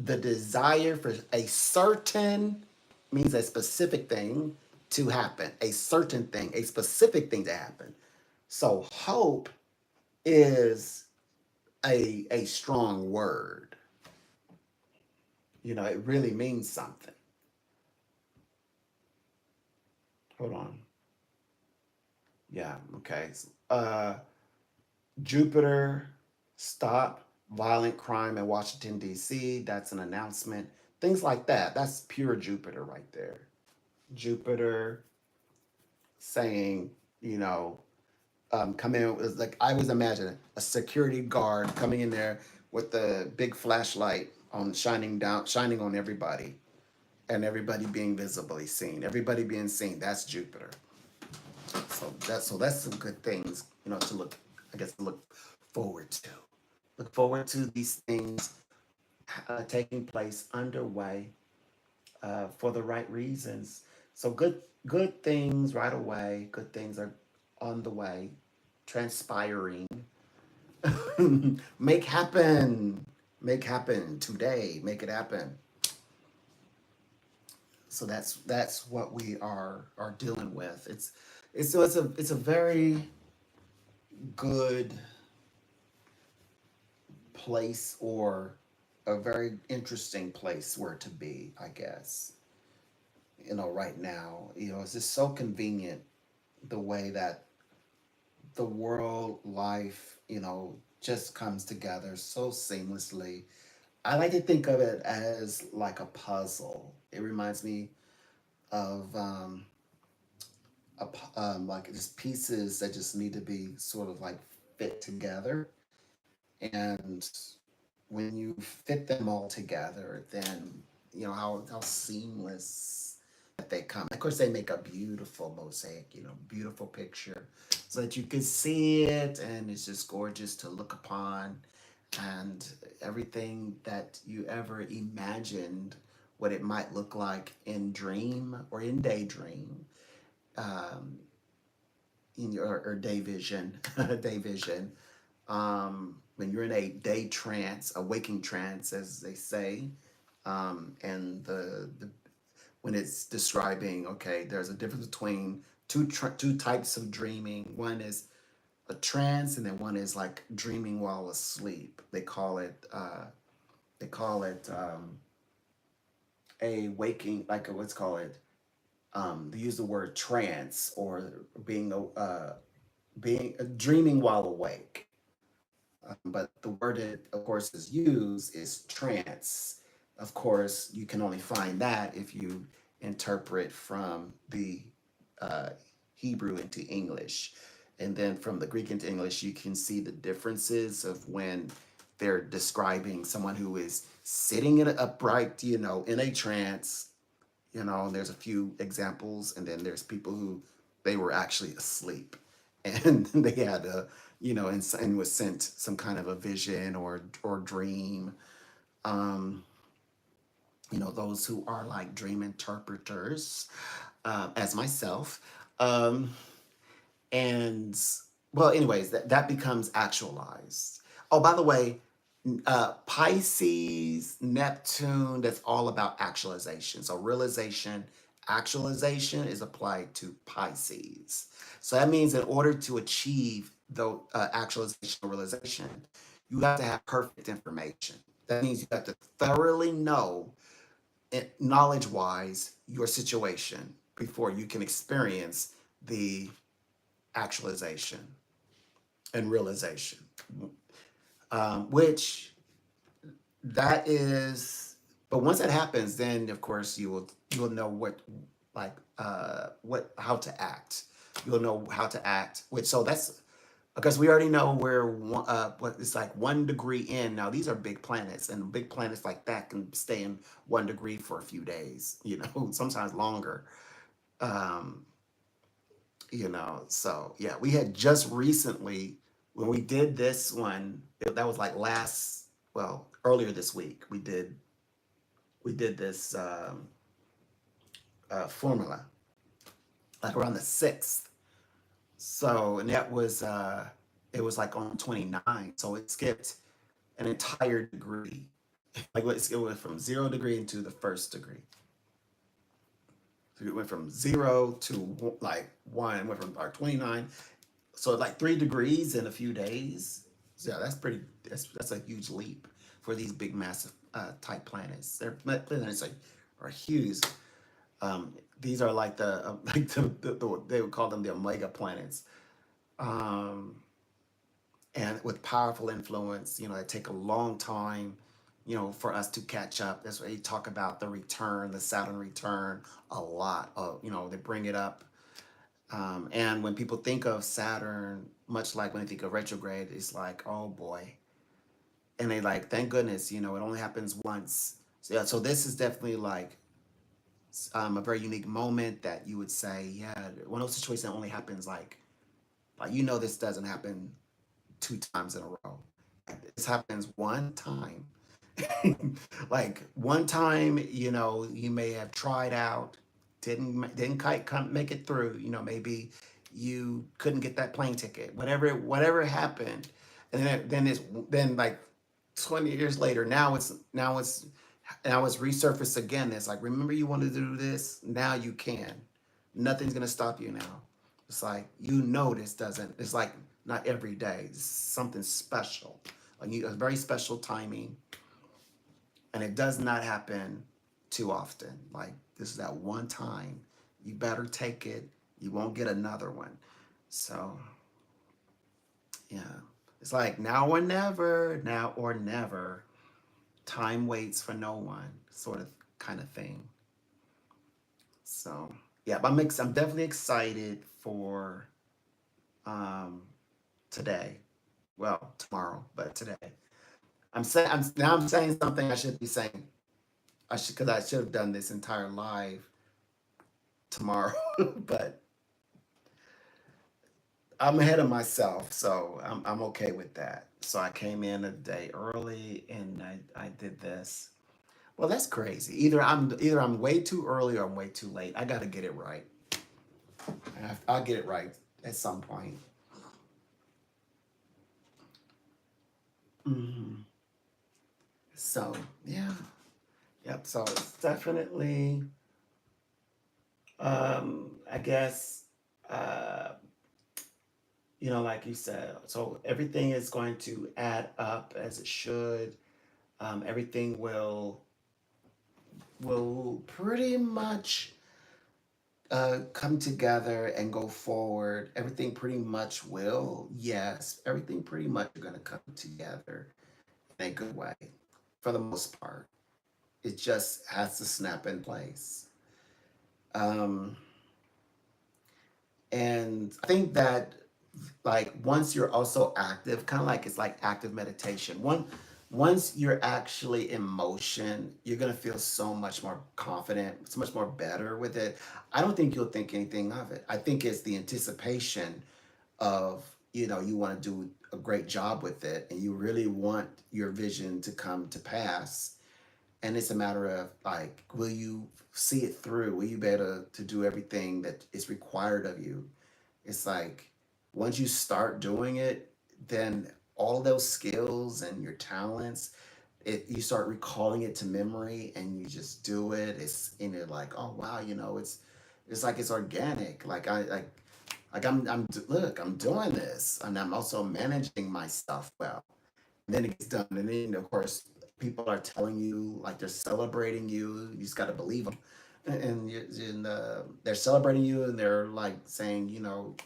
the desire for a certain, means a specific thing to happen, a certain thing, a specific thing to happen. So hope is a strong word. It really means something. Hold on. Yeah, okay. Jupiter, stop violent crime in Washington, D.C. That's an announcement. Things like that. That's pure Jupiter right there. Jupiter saying, you know, come in. It was like I was imagining a security guard coming in there with the big flashlight on, shining on everybody, and everybody being visibly seen. Everybody being seen. That's Jupiter. So that's some good things, to look. I guess to look forward to. Look forward to these things taking place underway for the right reasons. So good things right away. Good things are on the way, transpiring. Make happen. Make happen today. Make it happen. So that's what we are dealing with. It's a very good place, or a very interesting place where to be, I guess. Right now, it's just so convenient the way that the world life, just comes together so seamlessly. I like to think of it as like a puzzle. It reminds me of like just pieces that just need to be sort of like fit together. And when you fit them all together, then how seamless that they come. Of course, they make a beautiful mosaic, beautiful picture, so that you can see it, and it's just gorgeous to look upon, and everything that you ever imagined what it might look like in dream or in daydream, um, in your or day vision, day vision. When you're in a day trance, a waking trance, as they say, and the when it's describing, okay, there's a difference between two types of dreaming. One is a trance, and then one is like dreaming while asleep. They call it a waking, like a, let's call it. They use the word trance, or being dreaming while awake. But the word that, of course, is used is trance. Of course, you can only find that if you interpret from the uh, Hebrew into English. And then from the Greek into English, you can see the differences of when they're describing someone who is sitting in an upright, in a trance. There's a few examples, and then there's people who they were actually asleep, and they had and was sent some kind of a vision or dream. Um, those who are like dream interpreters, as myself, um, and well, anyways, that becomes actualized. Oh, by the way, Pisces, Neptune, that's all about actualization. So realization, Actualization is applied to Pisces. So that means in order to achieve the actualization or realization, you have to have perfect information. That means you have to thoroughly know, knowledge wise, your situation before you can experience the actualization and realization, which that is, but once that happens, then of course you will know what, like what, how to act. You'll know how to act, which, so that's because we already know where what it's like 1 degree in. Now these are big planets, and big planets like that can stay in 1 degree for a few days, sometimes longer. um so yeah, we had just recently, when we did this one, that was like earlier this week, we did this formula, like around the 6th. So, and that was, it was like on 29. So it skipped an entire degree. Like it went from 0 degree into the first degree. So it went from 0 to like 1, went from like 29. So like 3 degrees in a few days. So yeah, that's a huge leap for these big, massive type planets. Their planets are huge. These are like they would call them the omega planets, um, and with powerful influence. It take a long time, for us to catch up. That's why you talk about the return, the Saturn return, a lot. They bring it up, and when people think of Saturn, much like when they think of retrograde, it's like, oh boy, and they like, thank goodness, it only happens once. So yeah, so this is definitely like a very unique moment that you would say, yeah, one of those situations that only happens like this doesn't happen 2 times in a row. This happens one time. Like one time, you may have tried out, didn't quite come make it through. Maybe you couldn't get that plane ticket. Whatever happened, and then like 20 years later, now it's resurfaced again. It's like, remember you wanted to do this, now you can. Nothing's gonna stop you now. It's like, this doesn't. It's like not every day. It's something special. Like a very special timing, and it does not happen too often. Like this is that one time. You better take it. You won't get another one. So yeah, it's like now or never. Now or never. Time waits for no one, sort of kind of thing. So yeah, but I'm definitely excited for um today. Well, tomorrow, but today. I'm saying something I should be saying. Because I should have done this entire live tomorrow, but I'm ahead of myself, so I'm okay with that. So I came in a day early and I did this. Well, that's crazy. Either I'm way too early or I'm way too late. I got to get it right. I'll get it right at some point. Hmm. So yeah, yep. So it's definitely, I guess, uh, like you said. So everything is going to add up as it should. Everything will pretty much come together and go forward. Everything pretty much will. Yes, everything pretty much are going to come together in a good way for the most part. It just has to snap in place. Um, and I think that, like, once you're also active, kind of like it's like active meditation. Once you're actually in motion, you're gonna feel so much more confident, so much more better with it. I don't think you'll think anything of it. I think it's the anticipation of, you want to do a great job with it, and you really want your vision to come to pass. And it's a matter of like, will you see it through? Will you be able to do everything that is required of you? It's like, once you start doing it, then all those skills and your talents, you start recalling it to memory, and you just do it. It's and you're like, oh wow, it's like it's organic. Like look, I'm doing this, and I'm also managing my stuff well. And then it gets done, and then of course people are telling you, like, they're celebrating you. You just got to believe them, and they're celebrating you, and they're like saying, you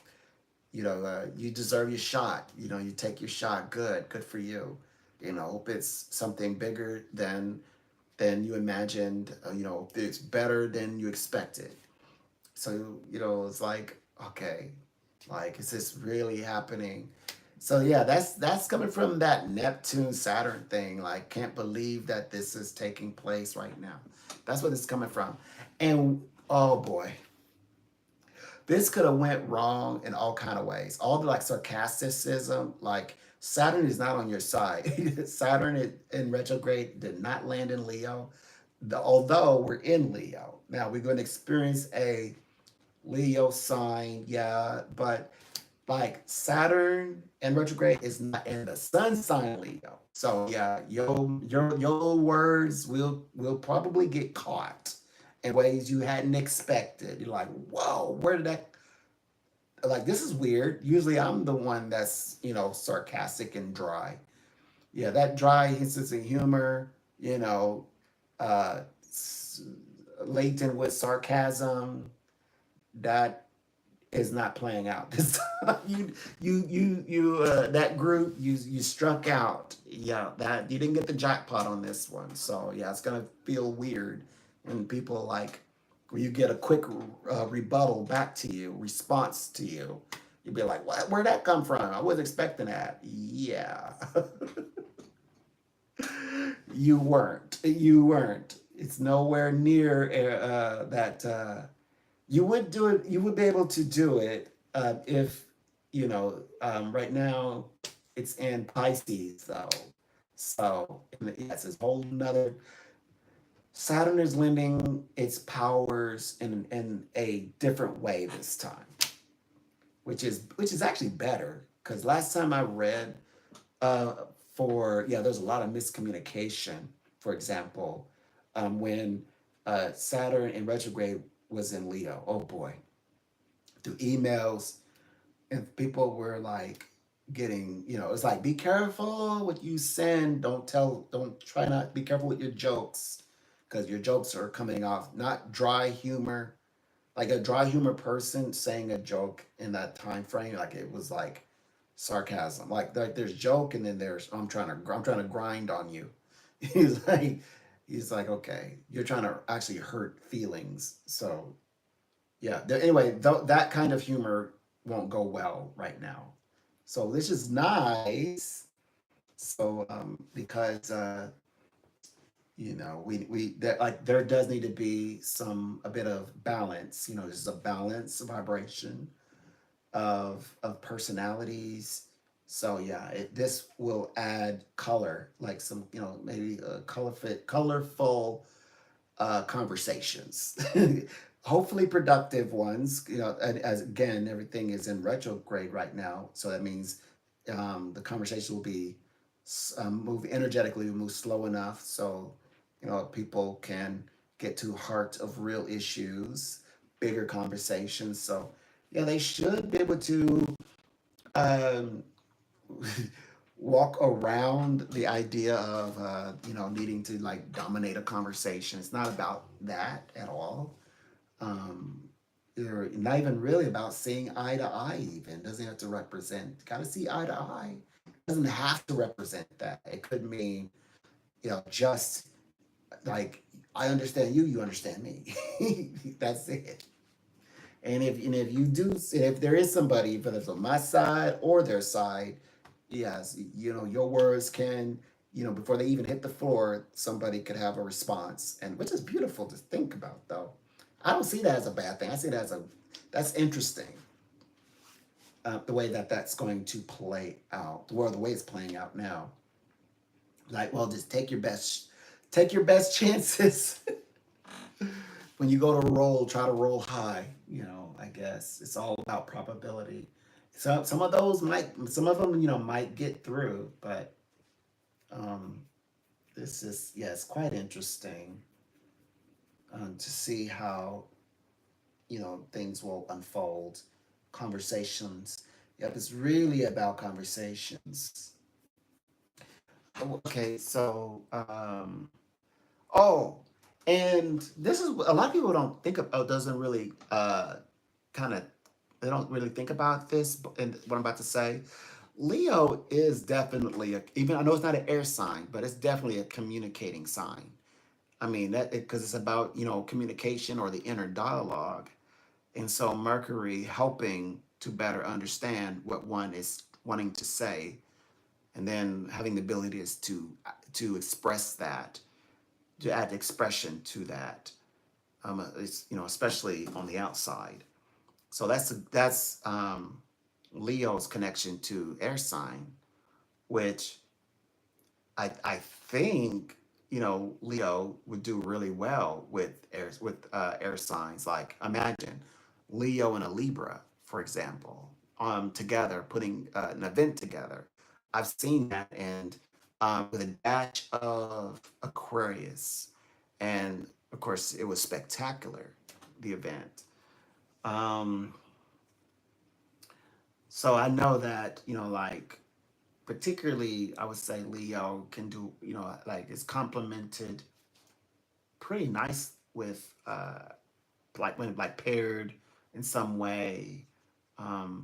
deserve your shot. You take your shot. Good for you. Hope it's something bigger than you imagined. It's better than you expected. So it's like, okay, like, is this really happening? So yeah, that's coming from that Neptune Saturn thing. Like, can't believe that this is taking place right now. That's what it's coming from. And oh boy, this could have went wrong in all kind of ways. All the, like, sarcasticism, like, Saturn is not on your side. Saturn in retrograde did not land in Leo. Although we're in Leo now, we're going to experience a Leo sign, yeah, but like, Saturn in retrograde is not in the sun sign Leo. So yeah, your words will probably get caught in ways you hadn't expected. You're like, whoa, where did that, like, this is weird. Usually I'm the one that's, sarcastic and dry. Yeah, that dry sense of humor, uh, latent with sarcasm, that is not playing out this time. That group, you struck out. Yeah, that you didn't get the jackpot on this one. So yeah, it's gonna feel weird when people, like, when you get a quick rebuttal back to you, response to you. You'd be like, what? Where'd that come from? I wasn't expecting that. Yeah, you weren't. You weren't. It's nowhere near that. You would do it. You would be able to do it if right now it's in Pisces though. So yes, it's a whole nother. Saturn is lending its powers in a different way this time, which is actually better, because last time I read, uh, for yeah, there's a lot of miscommunication. For example, when Saturn in retrograde was in Leo, oh boy, through emails, and people were like getting, it's like, be careful what you send. Don't try not be careful with your jokes, because your jokes are coming off not dry humor. Like, a dry humor person saying a joke in that time frame, like, it was like sarcasm. Like there's joke, and then there's, I'm trying to grind on you. he's like he's like, okay, you're trying to actually hurt feelings. So yeah, anyway, that kind of humor won't go well right now. So this is nice. So because we that, like, there does need to be a bit of balance. There's a balance vibration of personalities. So yeah, this will add color, like some, maybe colorful conversations. Hopefully productive ones. As again, everything is in retrograde right now, so that means the conversation will be move energetically, move slow enough so people can get to heart of real issues, bigger conversations. So yeah, they should be able to um, walk around the idea of needing to, like, dominate a conversation. It's not about that at all. um you're not even really about seeing eye to eye. Even doesn't have to represent, gotta see eye to eye. It doesn't have to represent that. It could mean, just like, I understand you, you understand me. That's it. And if you do, if there is somebody, whether it's on my side or their side, yes, your words can, before they even hit the floor, somebody could have a response, and which is beautiful to think about, though. I don't see that as a bad thing. I see that as that's interesting. The way that that's going to play out, the way it's playing out now. Like, well, just take your best chances. When you go to roll, try to roll high. I guess it's all about probability. So some of them, might get through, but um, This is, yeah, it's quite interesting to see how, things will unfold. Conversations. Yep, it's really about conversations. Okay, so oh, and this is a lot of people don't think of. Oh, doesn't really kind of they don't really think about this. And what I'm about to say, Leo is definitely even I know it's not an air sign, but it's definitely a communicating sign. I mean that because it's about communication or the inner dialogue, and so Mercury helping to better understand what one is wanting to say, and then having the ability is to express that, to add expression to that. It's, especially on the outside. So that's Leo's connection to air sign, which I think Leo would do really well with air signs. Like imagine Leo and a Libra, for example, together putting an event together. I've seen that, and with a dash of Aquarius, and of course it was spectacular, the event. Um, so I know that like particularly I would say Leo can do like it's complemented pretty nice with like when like paired in some way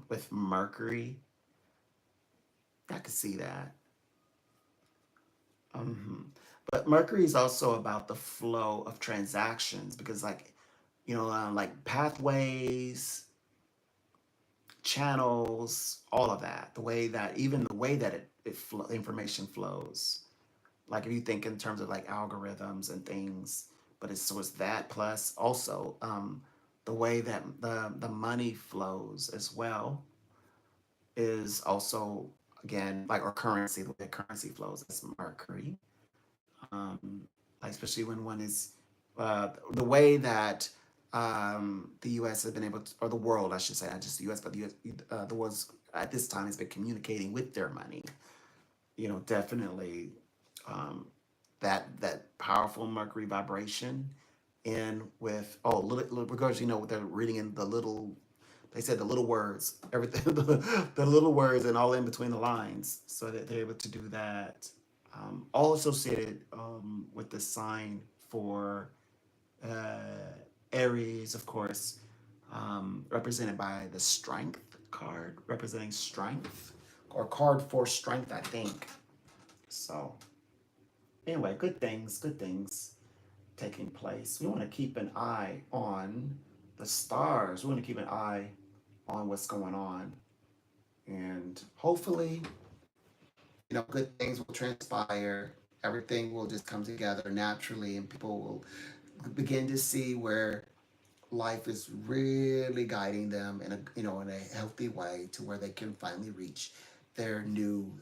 with Mercury. I could see that. um but Mercury is also about the flow of transactions because like like pathways, channels, all of that, the way that even the way that information flows. Like if you think in terms of like algorithms and things, but it's that plus also the way that the money flows as well is also again like or currency, the way currency flows, that's Mercury. um like especially when one is the way that the US has been able to, or the world I should say, not just the US but the US, the world's at this time has been communicating with their money, definitely um, that powerful Mercury vibration, and with because they're reading in the little, they said the little words, everything, the little words and all in between the lines, so that they're able to do that. All associated with the sign for Aries, of course, represented by the Strength card, representing strength, or card for strength, I think. So anyway, good things taking place. We want to keep an eye on the stars. We want to keep an eye on what's going on. And hopefully, good things will transpire. Everything will just come together naturally, and people will begin to see where life is really guiding them in a healthy way to where they can finally reach their new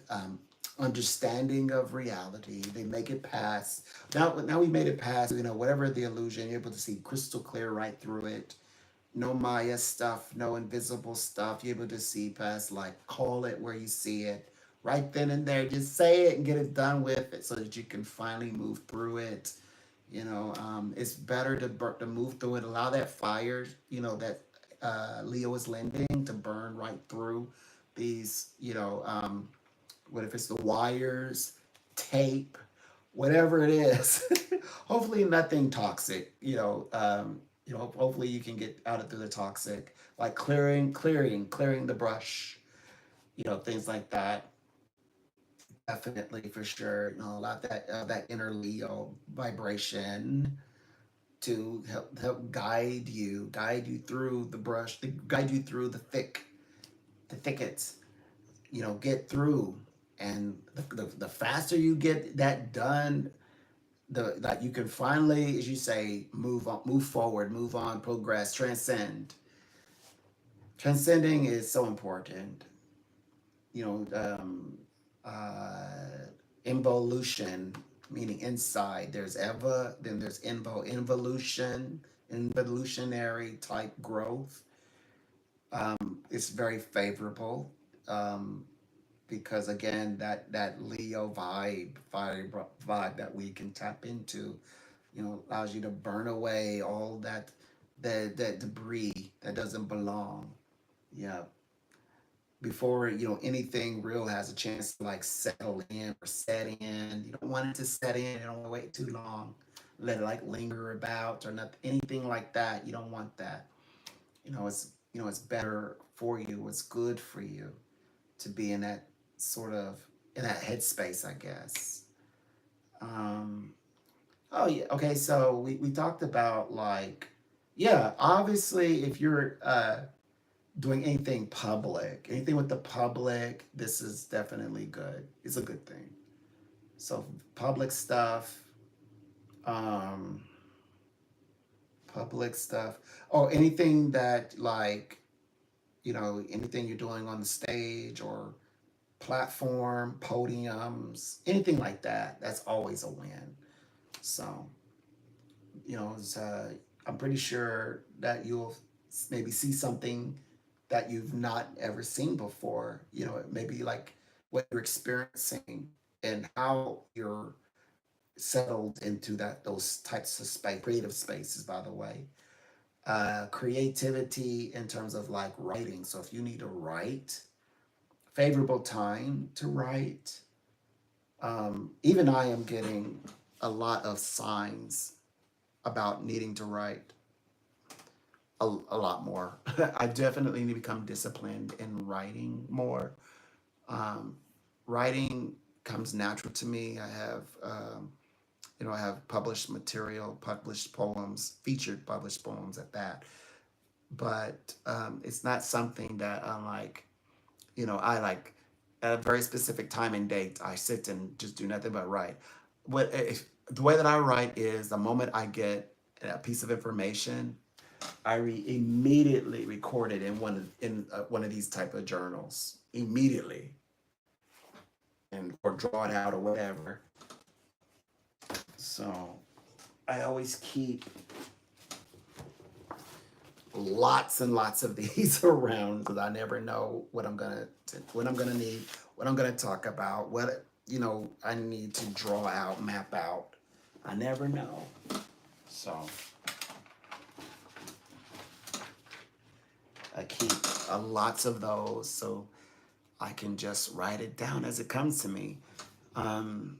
understanding of reality. They make it past now. We made it past whatever the illusion. You're able to see crystal clear right through it. No Maya stuff, no invisible stuff. You're able to see past, like, call it where you see it right then and there. Just say it and get it done with it so that you can finally move through it. It's better to move through it, allow that fire, that Leo is lending, to burn right through these, what if it's the wires, tape, whatever it is. Hopefully nothing toxic. Hopefully you can get out of through the toxic, like clearing the brush. Things like that. Definitely for sure. Allow that inner Leo vibration to help guide you through the brush, to guide you through the thickets. Get through, and the faster you get that done, the that you can finally, as you say, move on, move forward, move on, progress, transcend. Transcending is so important. You know, involution, meaning inside. There's Eva, then there's involution, involutionary type growth. It's very favorable. Um, because again, that Leo vibe that we can tap into, allows you to burn away all that debris that doesn't belong. Yeah, before anything real has a chance to like settle in or set in. You don't want it to set in. You don't want to wait too long. Let it like linger about or not anything like that. You don't want that. It's better for you. It's good for you to be in that sort of in that headspace, I guess. Um, oh yeah. Okay. So we talked about like, yeah. Obviously, if you're doing anything public, anything with the public, this is definitely good. It's a good thing. So public stuff, um, public stuff, or anything that like anything you're doing on the stage or platform, podiums, anything like that. That's always a win. So I'm pretty sure that you'll maybe see something that you've not ever seen before. Maybe like what you're experiencing and how you're settled into those types of space, creative spaces. By the way, creativity in terms of like writing. So if you need to write, favorable time to write. Even I am getting a lot of signs about needing to write a lot more. I definitely need to become disciplined in writing more. Um, Writing comes natural to me. I have published material, published poems, featured published poems at that. But it's not something that I'm like, I like at a very specific time and date. I sit and just do nothing but write. The way that I write is the moment I get a piece of information, immediately record it in one of these type of journals immediately, and or draw it out or whatever. So I always keep lots and lots of these around because I never know what I'm gonna need, what I'm gonna talk about, what I need to draw out, map out. I never know. So I keep lots of those so I can just write it down as it comes to me. Um,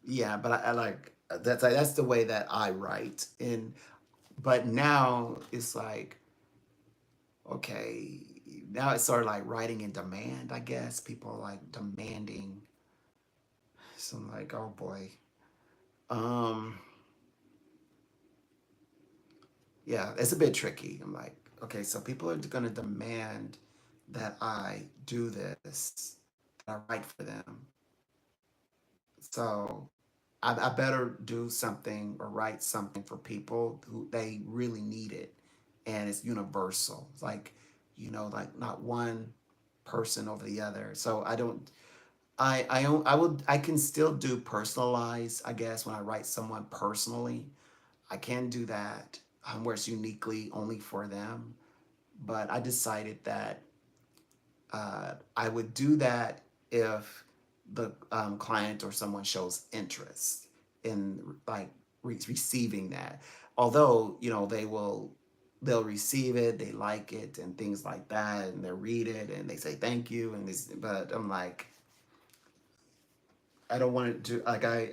yeah, but I like that's the way that I write. But now it's like, okay, now it's sort of like writing in demand. I guess people are like demanding. So I'm like, oh boy. Um, yeah, it's a bit tricky. I'm like, okay, so people are gonna demand that I do this, that I write for them. So I better do something or write something for people who they really need it, and it's universal. It's like, like not one person over the other. So I don't. I can still do personalized. I guess when I write someone personally, I can do that where it's uniquely only for them. But I decided that I would do that if the client or someone shows interest in like receiving that. Although they'll receive it, they like it, and things like that, and they read it and they say thank you, and this. But I'm like, I don't want to do like I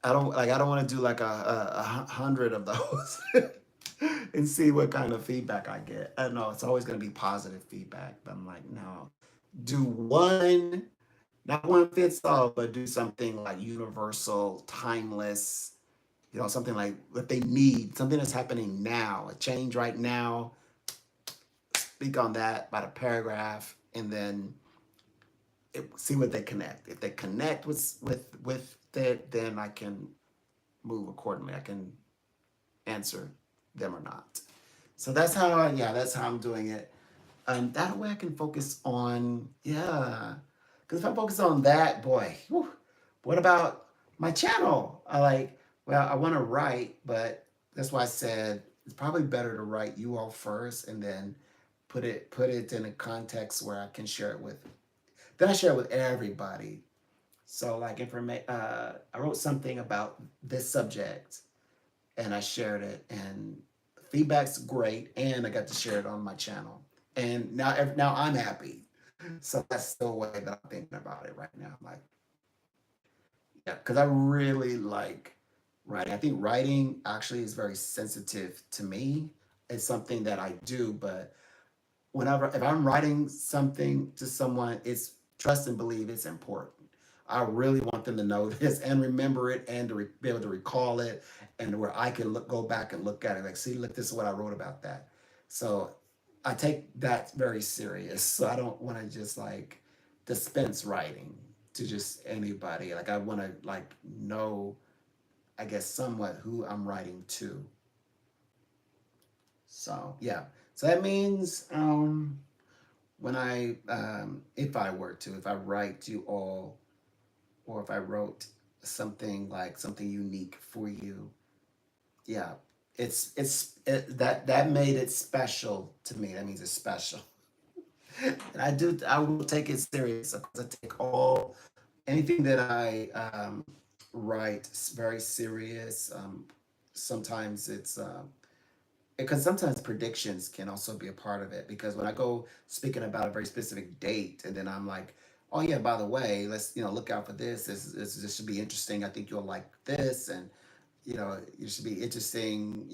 don't want to do like a hundred of those and see what kind of feedback I get. I don't know. It's always going to be positive feedback, but I'm like, no, do one, not one fits all, but do something like universal, timeless. Something like what they need, something that's happening now, a change right now. Speak on that about a paragraph, and then see what they connect. If they connect with it, then I can move accordingly. I can answer them or not. So that's how I'm doing it. That way I can focus on, yeah. Because if I focus on that, boy, whew, what about my channel? I want to write, but that's why I said it's probably better to write you all first and then put it in a context where I can share it with. Then I share it with everybody. So like I wrote something about this subject and I shared it, and feedback's great, and I got to share it on my channel, and now I'm happy. So that's the way that I'm thinking about it right now. Like, yeah, because I really like writing. I think writing actually is very sensitive to me. It's something that I do, but whenever if I'm writing something to someone, it's trust and believe it's important. I really want them to know this and remember it and to be able to recall it, and where I can go back and look at it like, see, look, this is what I wrote about that. So I take that very serious. So I don't want to just like dispense writing to just anybody. Like I want to like know, I guess, somewhat who I'm writing to. So yeah. So that means when if I were to, if I write you all, or if I wrote something like something unique for you, yeah, that made it special to me. That means it's special, and I will take it serious. Of course, I take all anything that I write very serious. Sometimes it's because sometimes predictions can also be a part of it, because when I go speaking about a very specific date and then I'm like, oh yeah, by the way, let's look out for this should be interesting, I think you'll like this, and it should be interesting,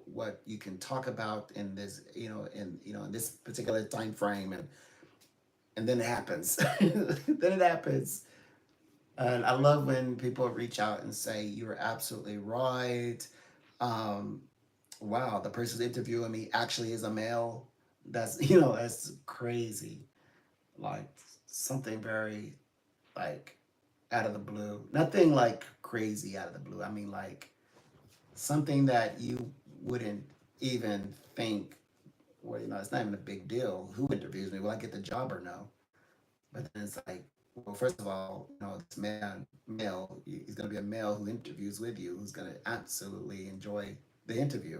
what you can talk about in this, in this particular time frame, and then it happens. Then it happens. And I love when people reach out and say you're absolutely right. um, wow, the person interviewing me actually is a male. That's that's crazy. Like something very like out of the blue. Nothing like crazy out of the blue. I mean like something that you wouldn't even think. Well, it's not even a big deal. Who interviews me? Will I get the job or no? But then it's like, well, first of all, this male, he's going to be a male who interviews with you, who's going to absolutely enjoy the interview.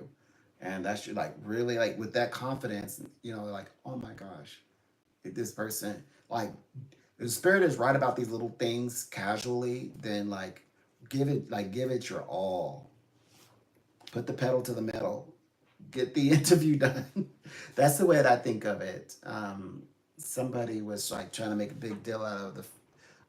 And that's like really like with that confidence, like, oh my gosh, this person, like, the spirit is right about these little things casually, then like give it your all. Put the pedal to the metal. Get the interview done. That's the way that I think of it. Somebody was like trying to make a big deal out of the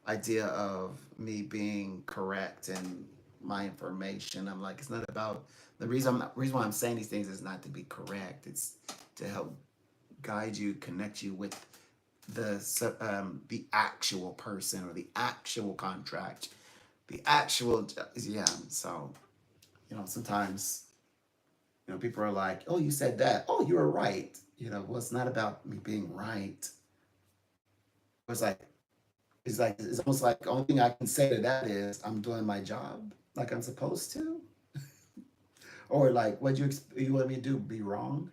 idea of me being correct in my information. I'm like, it's not about reason why I'm saying these things is not to be correct. It's to help guide you, connect you with the actual person or the actual contract, the actual yeah. So sometimes people are like, oh, you said that. Oh, you were right. Well, it's not about me being right. It's like it's almost like the only thing I can say to that is I'm doing my job like I'm supposed to, or like what you want me to do? Be wrong?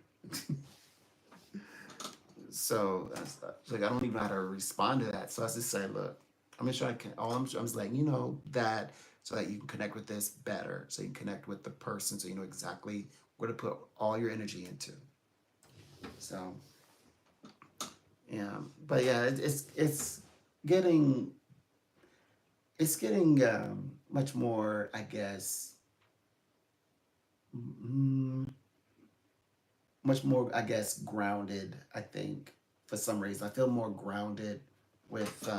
So it's like I don't even know how to respond to that. So I just say, look, I'm gonna try. I'm just like that so that you can connect with this better, so you can connect with the person, so you know exactly where to put all your energy into. So yeah, but yeah, getting getting much more, I guess, mm, much more, I guess, grounded. I think for some reason I feel more grounded with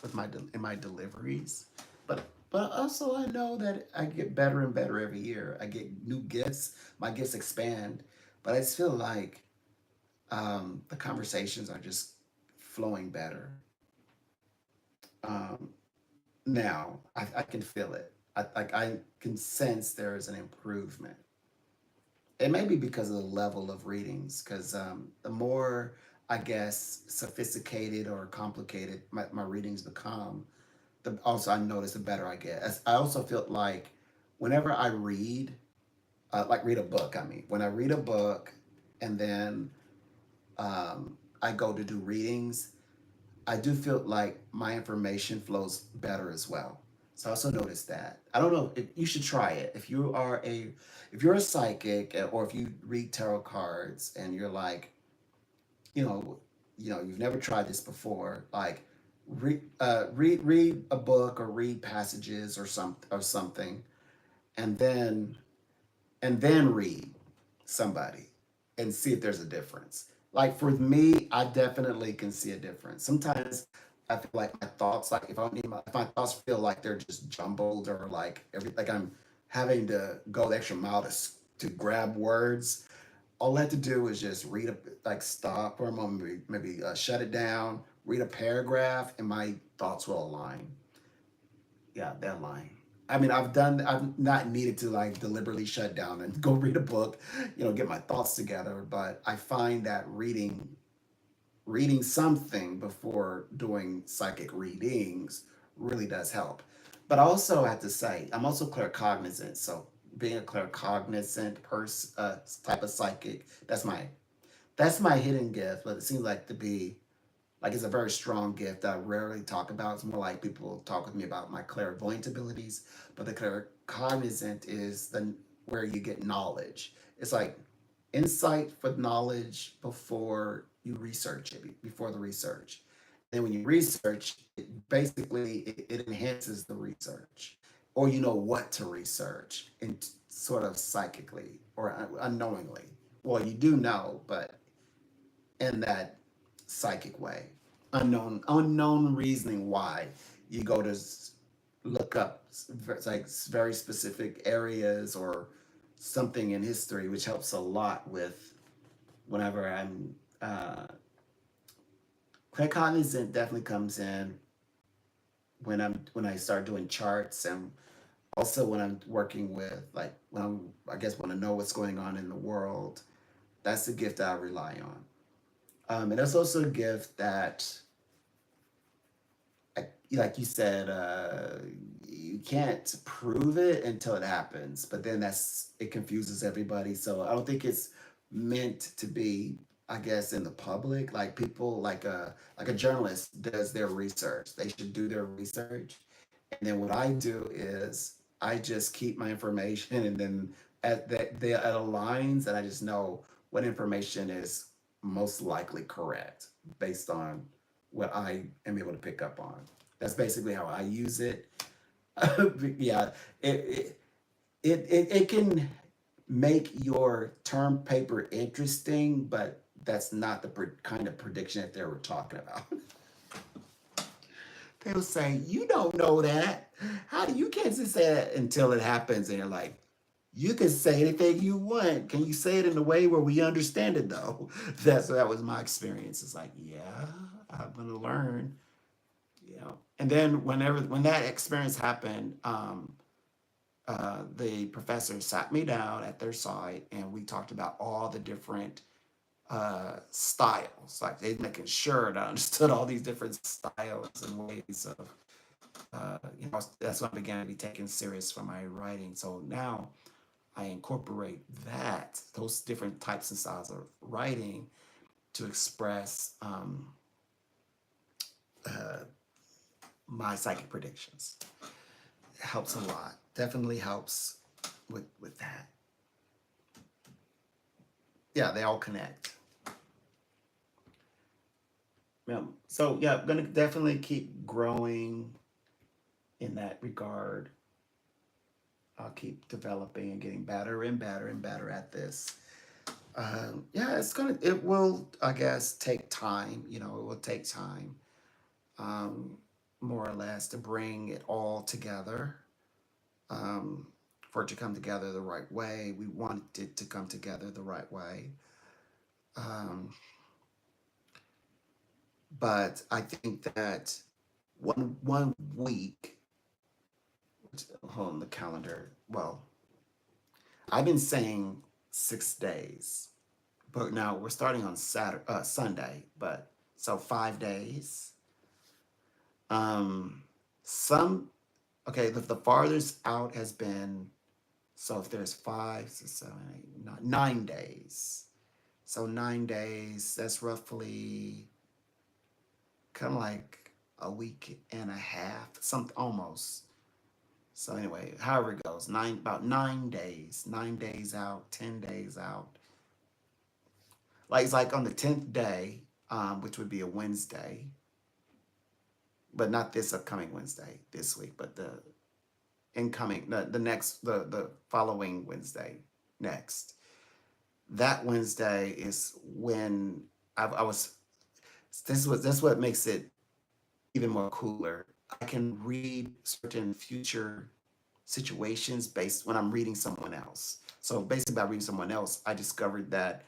in my deliveries, but also I know that I get better and better every year. I get new gifts. My gifts expand, but I just feel like the conversations are just flowing better. Um, Now I can feel it. I can sense there is an improvement. It may be because of the level of readings, because the more, I guess, sophisticated or complicated my readings become, the also I notice the better I get. I also feel like whenever I read, like read a book. I mean, when I read a book, and then I go to do readings, I do feel like my information flows better as well. So I also noticed that. I don't know if you should try it. If you're a psychic, or if you read tarot cards and you're like, you know, you've never tried this before, like read a book or read passages or something, and then read somebody and see if there's a difference. Like for me, I definitely can see a difference. Sometimes I feel like my thoughts, like if my thoughts feel like they're just jumbled or like I'm having to go the extra mile to grab words. All I have to do is just stop for a moment, maybe shut it down, read a paragraph, and my thoughts will align. Yeah, that line. I mean, I've not needed to like deliberately shut down and go read a book, get my thoughts together. But I find that reading something before doing psychic readings really does help. But I also have to say, I'm also claircognizant. So being a claircognizant person, type of psychic, that's my hidden gift. But it seems like to be like it's a very strong gift that I rarely talk about. It's more like people talk with me about my clairvoyant abilities, but the claircognizant is the where you get knowledge. It's like insight for knowledge before you research it, before the research. Then when you research, it enhances the research, or you know what to research, and sort of psychically or unknowingly. Well, you do know, but in that psychic way, unknown reasoning why you go to look up like very specific areas or something in history, which helps a lot with whenever I'm claircognizant definitely comes in when I start doing charts, and also when I'm working with like when I guess when I know what's going on in the world. That's the gift that I rely on. And that's also a gift that, like you said, you can't prove it until it happens. But then it confuses everybody. So I don't think it's meant to be, I guess, in the public. Like people, like a journalist does their research. They should do their research. And then what I do is I just keep my information, and then at aligns, and I just know what information is most likely correct based on what I am able to pick up on. That's basically how I use it. Yeah, it, it can make your term paper interesting, but that's not the kind of prediction that they were talking about. They'll say, "You don't know that. How do you can't just say that until it happens?" And you're like, "You can say anything you want. Can you say it in a way where we understand it, though?" That was my experience. It's like, yeah, I'm gonna learn. And then when that experience happened, the professor sat me down at their side, and we talked about all the different styles. Like they making sure that I understood all these different styles and ways of, that's when I began to be taken serious for my writing. So now I incorporate those different types and styles of writing to express uh, my psychic predictions. It helps a lot. Definitely helps with that. Yeah, they all connect. Yeah. So yeah, I'm gonna definitely keep growing in that regard. I'll keep developing and getting better and better and better at this. Yeah, it will, I guess, take time. It will take time, um, more or less, to bring it all together, um, for it to come together the right way. We want it to come together the right way. Um, but I think that one week, hold on the calendar. Well, I've been saying 6 days, but now we're starting on Sunday. But so 5 days. Um, some okay. The farthest out has been, so if there's 5, 6, 7, 8, 9 days. So 9 days. That's roughly kind of like a week and a half, some almost. So anyway, however it goes, about 9 days, 9 days out, 10 days out. Like it's like on the 10th day, which would be a Wednesday, but not this upcoming Wednesday this week, but the incoming the next the following Wednesday next. That Wednesday is when I was. This what makes it even more cooler. I can read certain future situations based when I'm reading someone else. So basically, by reading someone else, I discovered that.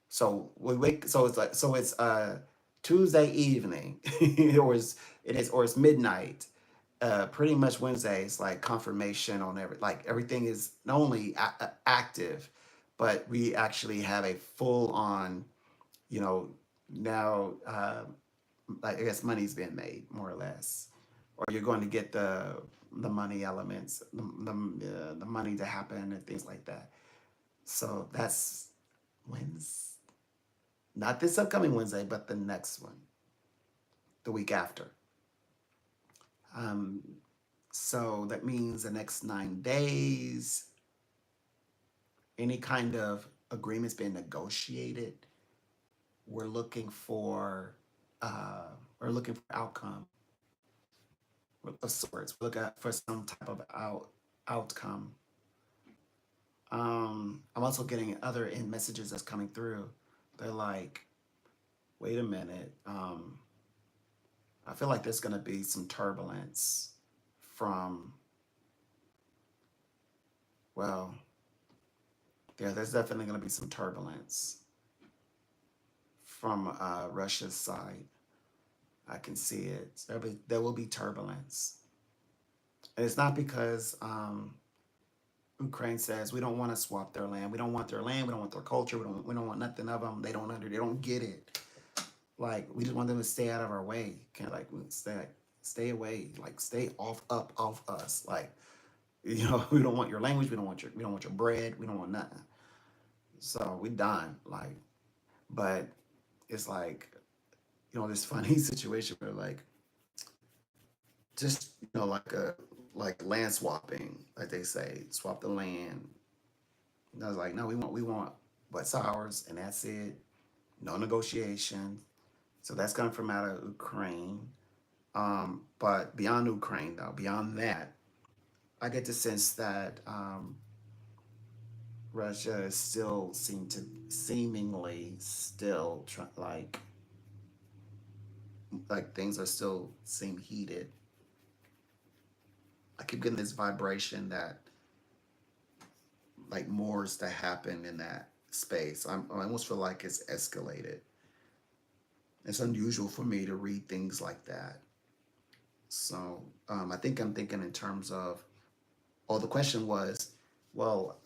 So we wake. So it's like it's Tuesday evening, or it's midnight. Pretty much Wednesday is like confirmation on everything is not only active, but we actually have a full on, you know, now like I guess money's being made more or less, or you're going to get the money elements, the money to happen and things like that. So that's when's not this upcoming Wednesday, but the next one, the week after. Um, so that means the next 9 days, any kind of agreements being negotiated, we're looking for uh, we're looking for outcome of sorts. We're looking for some type of outcome. I'm also getting other in messages that's coming through. They're like, wait a minute. I feel like there's going to be some turbulence from, well, yeah, there's definitely going to be some turbulence from Russia's side. I can see it. There will be turbulence. And it's not because Ukraine says we don't want to swap their land. We don't want their land. We don't want their culture. We don't want nothing of them. They don't get it. Like we just want them to stay out of our way. Kind of like stay away. Like stay off us. Like we don't want your language. We don't want your bread. We don't want nothing. So we done. Like, but it's like this funny situation where like just like land swapping, like they say, swap the land. And I was like, no, we want what's ours, and that's it. No negotiation. So that's coming from out of Ukraine. But beyond Ukraine, though, beyond that, I get the sense that Russia is still seemingly still like things are still seem heated. I keep getting this vibration that like more is to happen in that space. I almost feel like it's escalated. It's unusual for me to read things like that. So I think I'm thinking in terms of, oh, the question was, well,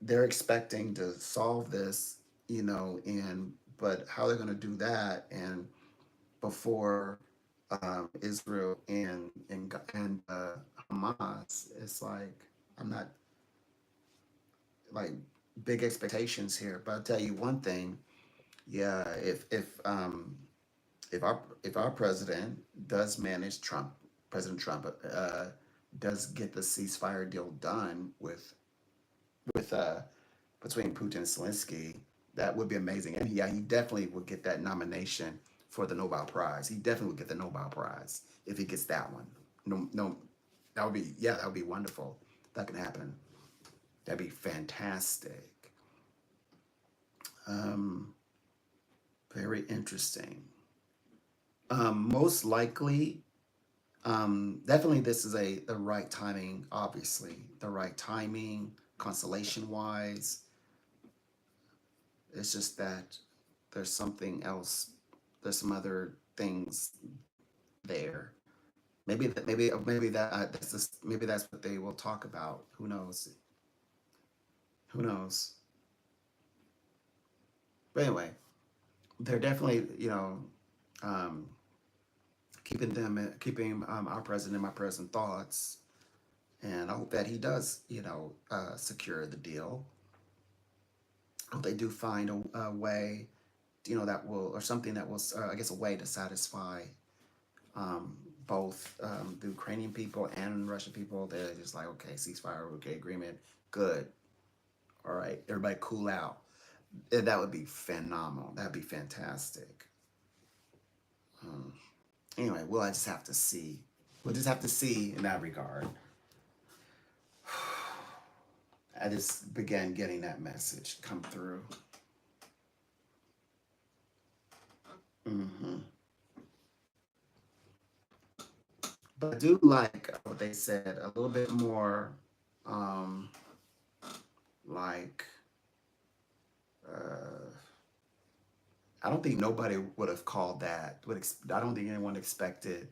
they're expecting to solve this, and but how they're going to do that, and before Israel and Hamas, it's like I'm not like big expectations here, but I'll tell you one thing. Yeah, if our president does manage President Trump does get the ceasefire deal done with between Putin and Zelensky, that would be amazing. And yeah, he definitely would get that nomination for the Nobel Prize. He definitely would get the Nobel Prize if he gets that one. No, no, that would be wonderful. That can happen. That'd be fantastic. Um, Very interesting. Most likely, definitely this is the right timing. Obviously, the right timing, constellation wise. It's just that there's something else. There's some other things there. Maybe that's what they will talk about. Who knows? Who knows? But anyway, they're definitely um, keeping our president in my present thoughts, and I hope that he does secure the deal. I hope they do find a way, that will or something that will I guess a way to satisfy um, both the Ukrainian people and Russian people. They're just like, okay, ceasefire, okay, agreement, good, all right, everybody cool out. that would be phenomenal. That'd be fantastic. Um, anyway, we'll just have to see. We'll just have to see in that regard. I just began getting that message come through. Hmm. But I do like what they said a little bit more, um, like, uh, I don't think nobody would have called that. I don't think anyone expected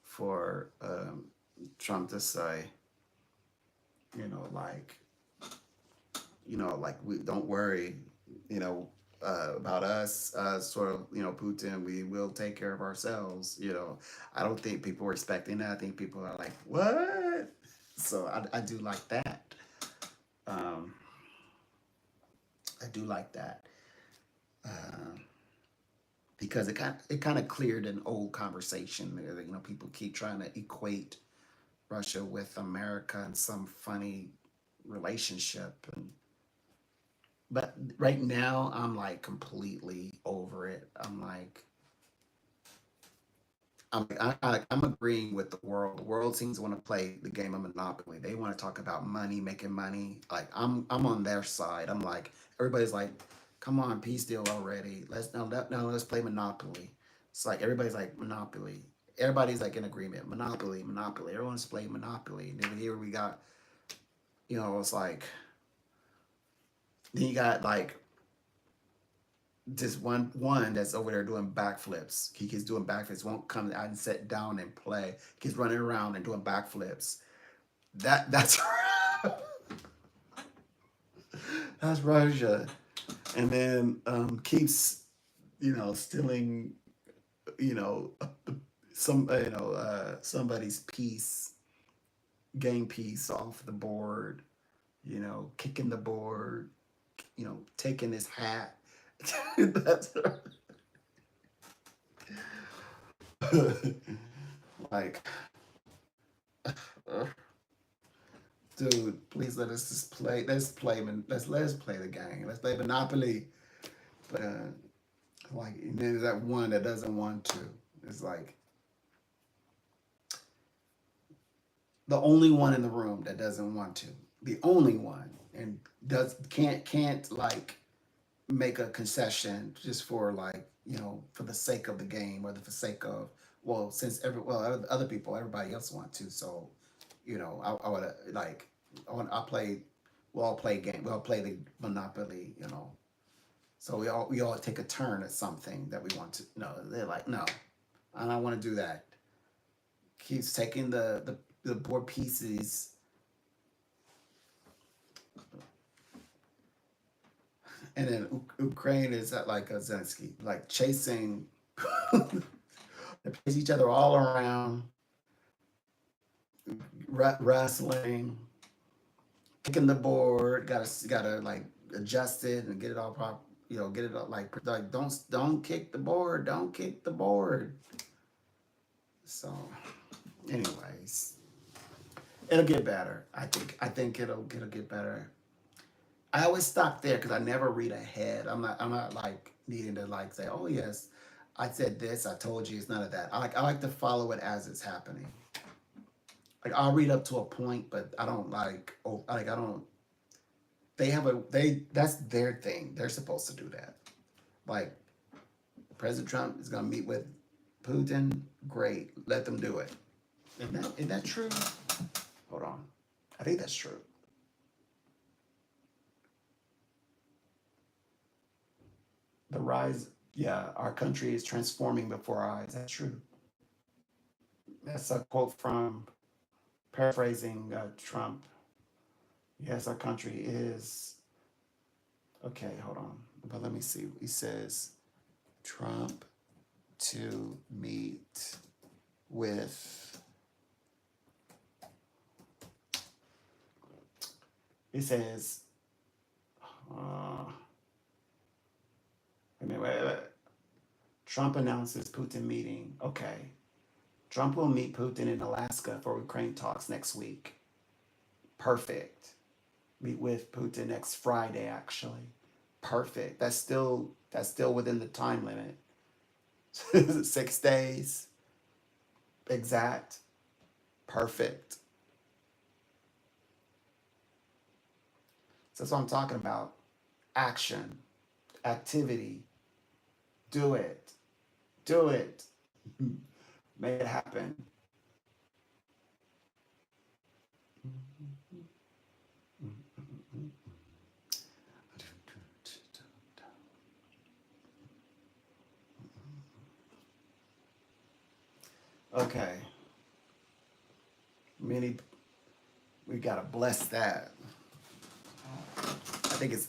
for Trump to say, you know, like, like we don't worry, you know, about us, sort of, Putin. We will take care of ourselves. I don't think people were expecting that. I think people are like, what? So I do like that. Um, I do like that. Um, because it kind of cleared an old conversation there. People keep trying to equate Russia with America in some funny relationship, but right now I'm like completely over it. I'm agreeing with the world. The world seems to want to play the game of Monopoly. They want to talk about money, making money. Like I'm on their side. I'm like everybody's like, come on, peace deal already. Let's no, let's play Monopoly. It's like everybody's like Monopoly. Everybody's like in agreement. Monopoly, Monopoly. Everyone's playing Monopoly. And then here we got, it's like then you got like just one that's over there doing backflips. He keeps doing backflips. Won't come out and sit down and play. Keeps running around and doing backflips. That's that's Russia. And then keeps stealing you know somebody's piece, game piece off the board. Kicking the board. Taking his hat. That's like, uh, dude, please let us just play. Let's play the game. Let's play Monopoly. But like, and then there's that one that doesn't want to. It's like the only one in the room that doesn't want to. The only one, and can't like make a concession just for like for the sake of the game or for the sake of, well, since other people, everybody else want to. So I would like I play. We all play game. We all play the Monopoly. So we all take a turn at something that we want to. No, they're like, no, I don't want to do that. Keeps taking the board pieces, and then Ukraine is at like a Zelensky, like chasing. They chase each other all around, wrestling, kicking the board. Gotta like adjust it and get it all proper. Get it all like don't kick the board. Don't kick the board. So, anyways, it'll get better. I think it'll get better. I always stop there because I never read ahead. I'm not like needing to like say, oh yes, I said this. I told you. It's none of that. I like to follow it as it's happening. Like I'll read up to a point, but I don't like. Oh, like I don't. That's their thing. They're supposed to do that. Like President Trump is gonna meet with Putin. Great, let them do it. Isn't that true? Hold on. I think that's true. The rise, yeah, our country is transforming before our eyes. That's true. That's a quote from paraphrasing Trump. Yes, our country is. Okay, hold on. But let me see. He says Trump to meet with. He says, uh, wait. Trump announces Putin meeting. Okay. Trump will meet Putin in Alaska for Ukraine talks next week. Perfect. Meet with Putin next Friday, actually. perfect. That's still within the time limit. 6 days, exact, perfect. So that's what I'm talking about. Action, activity, do it, do it, make it happen. Okay, many we gotta bless that.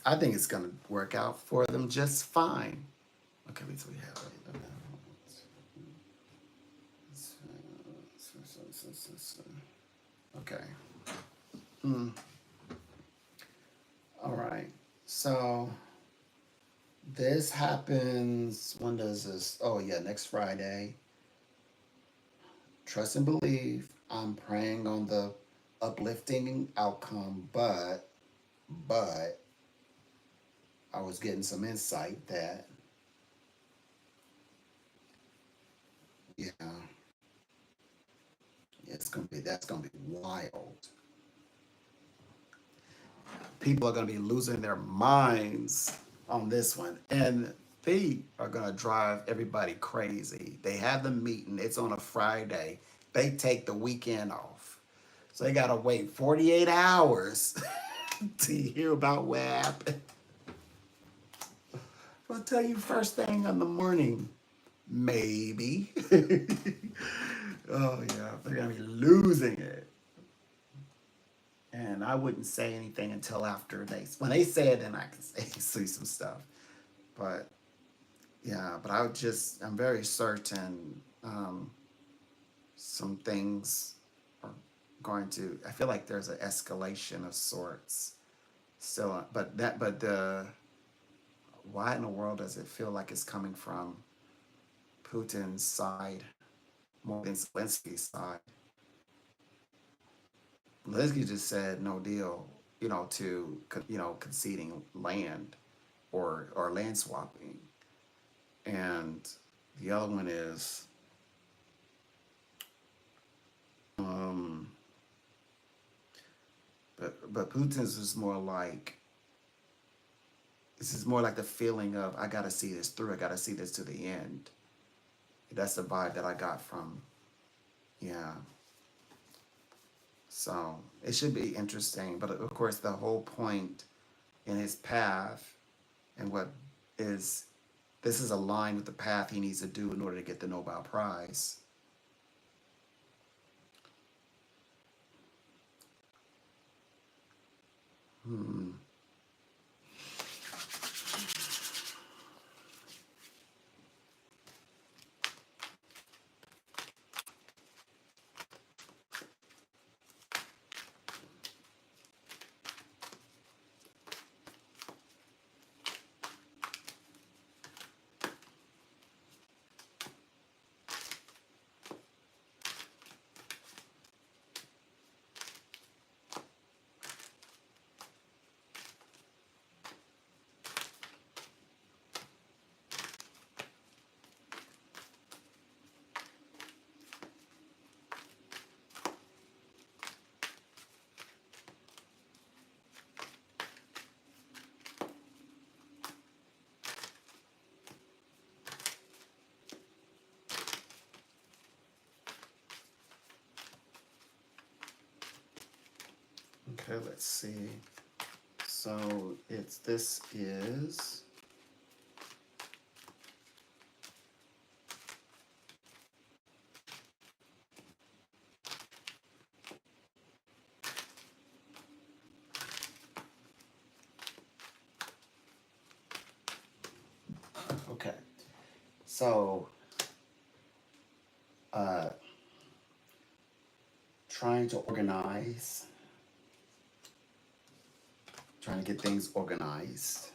I think it's gonna work out for them just fine. Okay, so we have okay. Hmm. All right. So this happens. When does this? Oh yeah, next Friday. Trust and believe. I'm praying on the uplifting outcome, but I was getting some insight that yeah, that's gonna be wild. People are gonna be losing their minds on this one, and they are gonna drive everybody crazy. They have the meeting. It's on a Friday. They take the weekend off, so they gotta wait 48 hours to hear about what happened. I'll tell you first thing in the morning. Maybe. Oh yeah, they're gonna be losing it. And I wouldn't say anything until after when they say it, then I can say some stuff. But yeah, but I'm very certain some things are I feel like there's an escalation of sorts. So, but why in the world does it feel like it's coming from Putin's side more than Zelensky's side? Zelensky just said no deal, to conceding land or land swapping, and the other one is um, but Putin's is more like this is more like the feeling of I gotta see this through. I gotta see this to the end. That's the vibe that I got from yeah. So it should be interesting, but of course the whole point in his path and what is this is aligned with the path he needs to do in order to get the Nobel Prize. Hmm. Okay, let's see. So this is okay. So uh, trying to organize, trying to get things organized,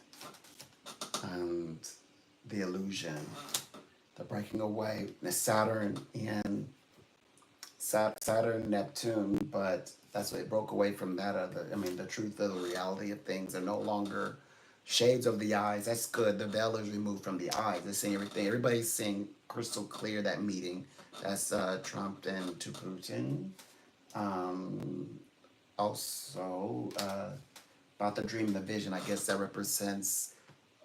and the illusion, the breaking away, the Saturn in Saturn, Neptune, but that's what it broke away from that other. I mean, the truth of the reality of things are no longer Shades of the eyes. That's good. The veil is removed from the eyes. They're seeing everything. Everybody's seeing crystal clear that meeting. That's Trump and to Putin. Um, Also, about the dream and the vision. I guess that represents,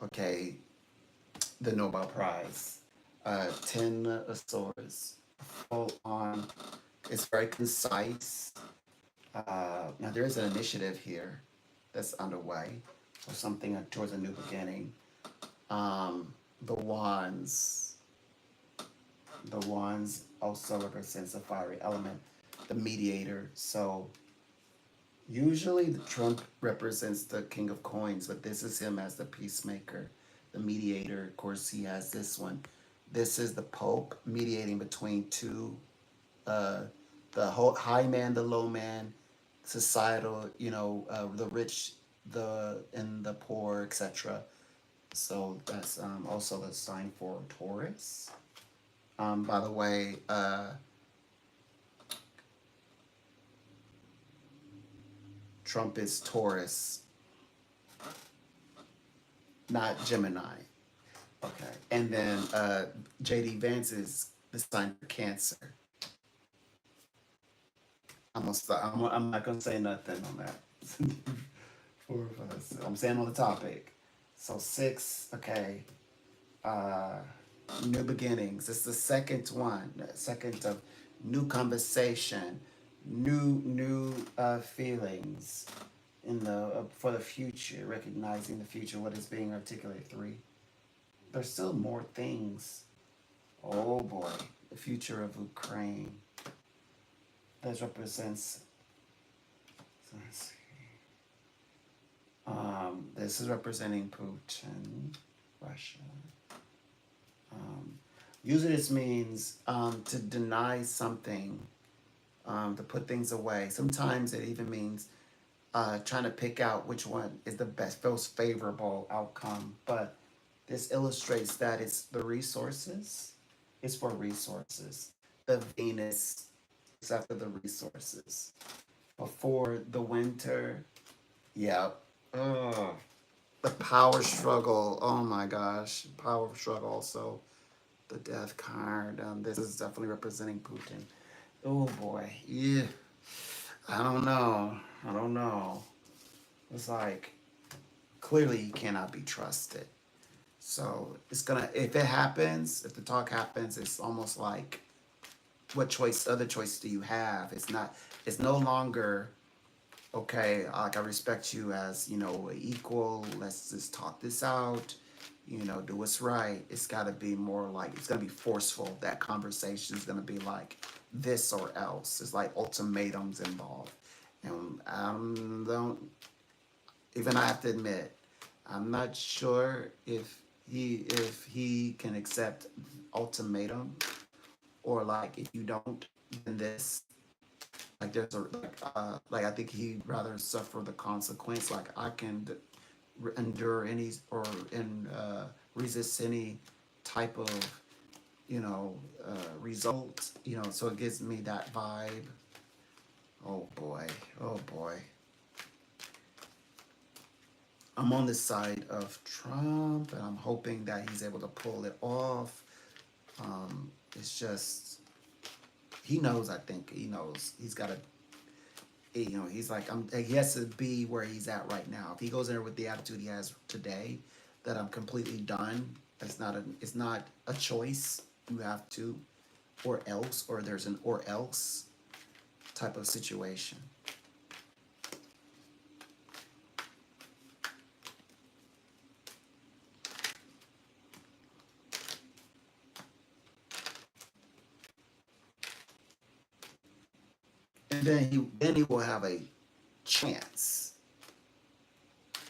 okay, the Nobel Prize. 10 Swords. Full on. It's very concise. Now, there is an initiative here that's underway, or something towards a new beginning. The wands. The wands also represents the fiery element, the mediator. So usually the Trump represents the king of coins, but this is him as the peacemaker, the mediator. Of course, he has this one. This is the Pope mediating between two, uh, the whole high man, the low man, societal, the rich, the and the poor, etc. So that's also the sign for Taurus. By the way, Trump is Taurus, not Gemini. Okay. And then JD Vance is the sign for Cancer. I'm not gonna say nothing on that. Four of us. I'm saying on the topic. So six. Okay. Uh, New beginnings. It's the second one. Second of new conversation, new feelings in the for the future. Recognizing the future. What is being articulated. Three. There's still more things. Oh boy, the future of Ukraine. That represents. Let's see. This is representing Putin, Russia. Um, Usually this means to deny something, to put things away. Sometimes it even means trying to pick out which one is the best, most favorable outcome. But this illustrates that it's the resources. It's for resources. The Venus is after the resources. Before the winter, yeah. Ugh. The power struggle. Oh my gosh, power struggle. Also, the death card. This is definitely representing Putin. Oh boy, yeah. I don't know. I don't know. It's like clearly he cannot be trusted. So it's gonna if it happens, if the talk happens, it's almost like what choice other choice do you have? It's not it's no longer okay, like I respect you as, equal, let's just talk this out, do what's right. It's gotta be more like it's gonna be forceful. That conversation is gonna be like this or else. It's like ultimatums involved. And don't even I have to admit, I'm not sure if he can accept ultimatum or like if you don't then this like there's a like I think he'd rather suffer the consequence like I can endure any or and resist any type of result so it gives me that vibe. Oh boy, oh boy. I'm on the side of Trump and I'm hoping that he's able to pull it off. It's just he knows. I think he knows he's got to. He's like he has to be where he's at right now. If he goes in there with the attitude he has today, that I'm completely done. It's not a choice. You have to, or else, or there's an or else type of situation. And then he will have a chance.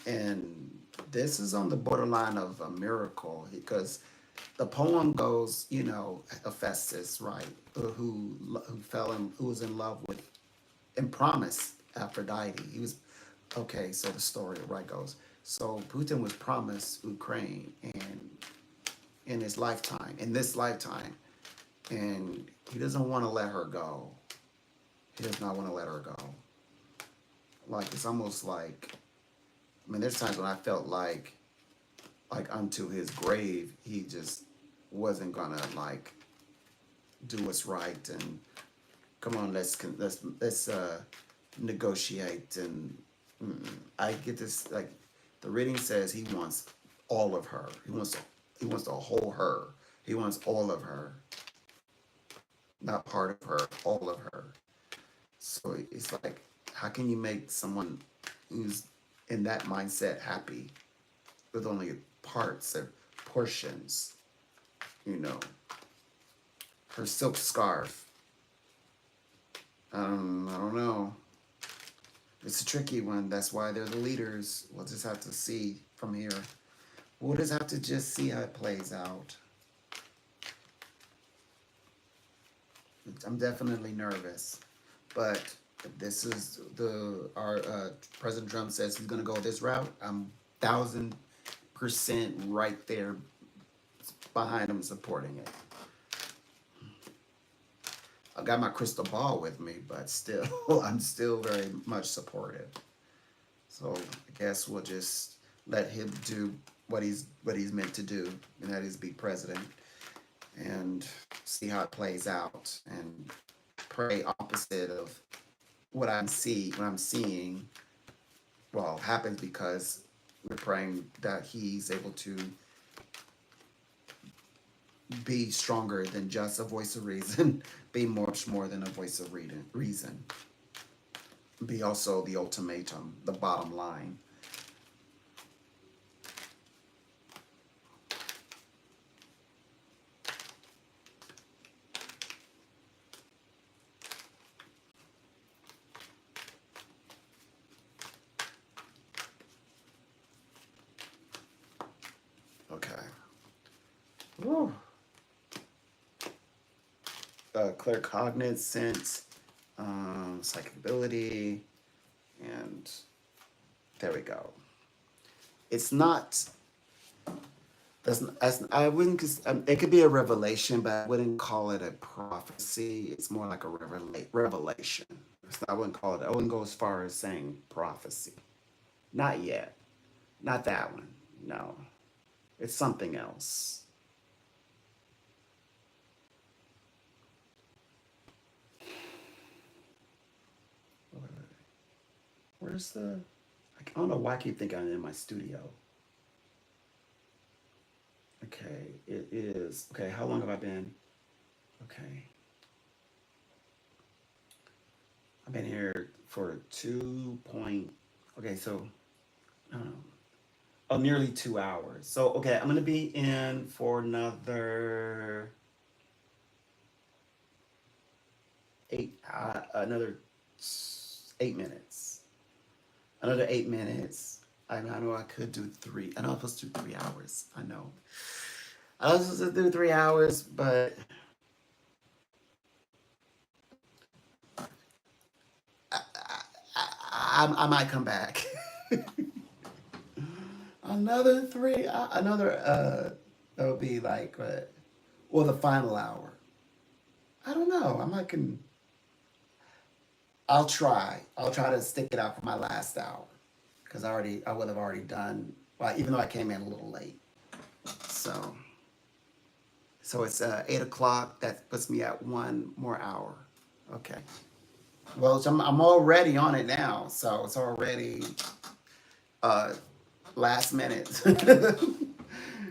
And this is on the borderline of a miracle because the poem goes, Hephaestus, right, who was in love with and promised Aphrodite. He was okay. So the story right goes. So Putin was promised Ukraine and in this lifetime, and he doesn't want to let her go. He does not want to let her go. Like it's almost like, I mean, there's times when I felt like like unto his grave, he just wasn't gonna like do what's right and come on, let's negotiate and I get this like the reading says he wants all of her. He wants the whole her. He wants all of her, not part of her, all of her. So it's like, how can you make someone who's in that mindset happy with only parts or portions? You know, her silk scarf. I don't know. It's a tricky one. That's why they're the leaders. We'll just have to see from here. We'll just have to just see how it plays out. I'm definitely nervous, but if this is the our President Trump says he's going to go this route, I'm 1,000% right there behind him supporting it. I got my crystal ball with me, but still, I'm still very much supportive. So I guess we'll just let him do what he's meant to do, and that is be president, and see how it plays out, and pray opposite of what I'm seeing. Well, happens because we're praying that he's able to be stronger than just a voice of reason, be much more than a voice of reason, be also the ultimatum, the bottom line. Okay. Woo. Claircognizance, psychic ability, and there we go. It's not. That's I wouldn't. It could be a revelation, but I wouldn't call it a prophecy. It's more like a revelation. I wouldn't call it. I wouldn't go as far as saying prophecy. Not yet. Not that one. No, it's something else. Where's the? I don't know why I keep thinking I'm in my studio. Okay, it is. Okay, how long have I been? Okay, I've been here for 2 point. Okay, so I don't know. Oh, nearly 2 hours. So okay, I'm gonna be in for another 8 minutes. Another 8 minutes. I know I could do three. I know I'm supposed to do 3 hours. I know. I was supposed to do 3 hours, but I might come back. Another three. Another. That would be like, well, the final hour. I don't know. I might can. I'll try. I'll try to stick it out for my last hour, because I would have already done. Well, even though I came in a little late. So. So it's 8 o'clock. That puts me at 1 more hour. Okay. Well, I'm already on it now, so it's already uh, last minute.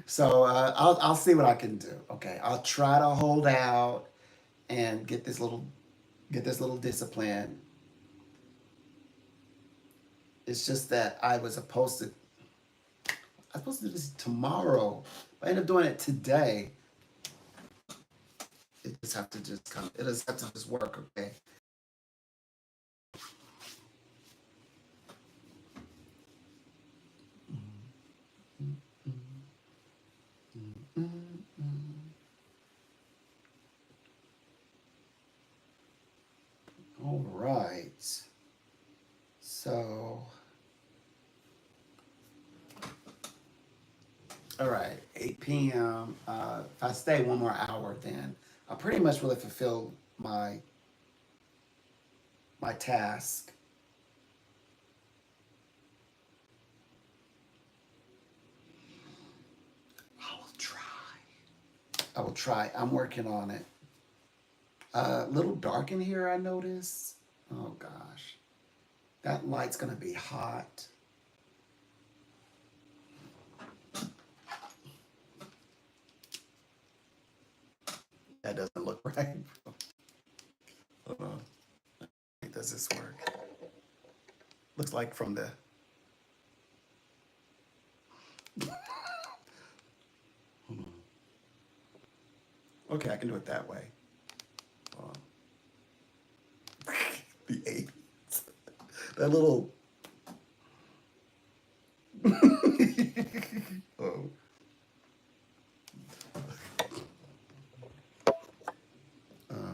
So I'll see what I can do. Okay, I'll try to hold out and get this little discipline. It's just that I was supposed to do this tomorrow. I end up doing it today. It just have to just come. It just have to just work. Okay. All right. So, all right, 8 p.m. If I stay 1 more hour, then I'll pretty much really fulfill my task. I will try. I'm working on it. A little dark in here, I notice. Oh gosh. That light's gonna be hot. That doesn't look right. Hold on. Does this work? Looks like from the. Okay, I can do it that way. Hold on. The eight. That little. Oh.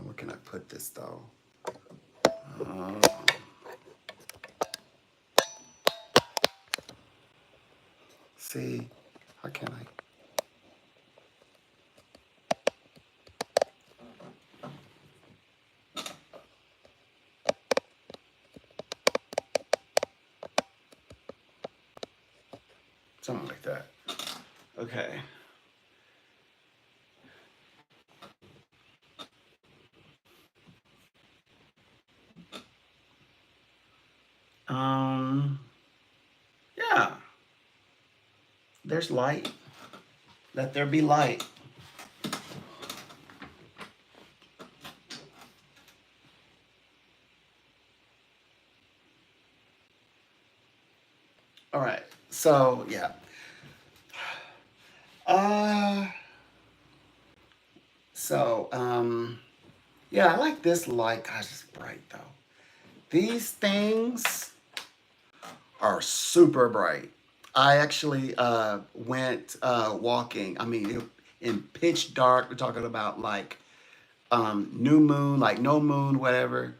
Where can I put this though? Uh, see, how can I? Something like that. Okay. Um. Yeah. There's light. Let there be light. All right. So yeah. Uh. So. Yeah, I like this light. Gosh, it's bright though. These things are super bright. I actually went walking. I mean, in pitch dark. We're talking about like new moon, like no moon, whatever.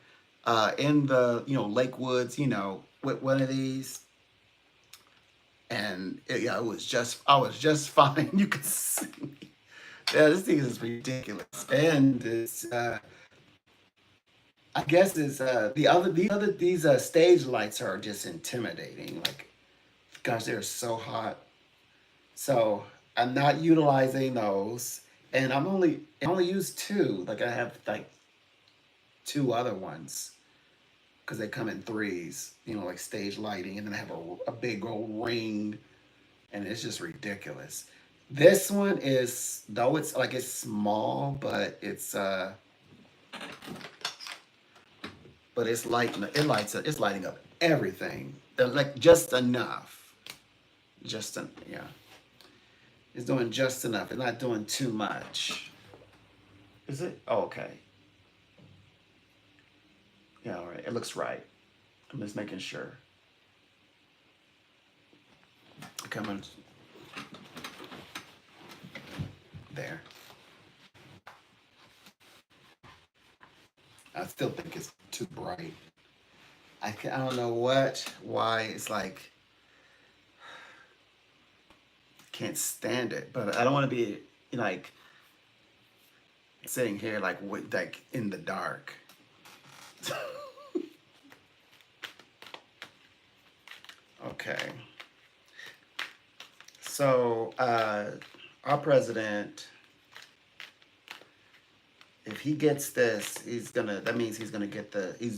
In the lake woods, with one of these, and yeah, it was just I was just fine. You could see. Yeah, this thing is ridiculous, and it's I guess it's these stage lights are just intimidating. Like, gosh, they're so hot. So I'm not utilizing those, and I only use two. Like I have like two other ones because they come in threes. Like stage lighting, and then I have a big old ring, and it's just ridiculous. This one is though it's small, but it's lighting up everything. Like just enough. Yeah. It's doing just enough. It's not doing too much. Is it? Oh, okay. Yeah, all right. It looks right. I'm just making sure. Come on. There. I still think it's too bright. I don't know why it's like can't stand it, but I don't want to be like sitting here like in the dark. Okay. So our president, if he gets this, that means he's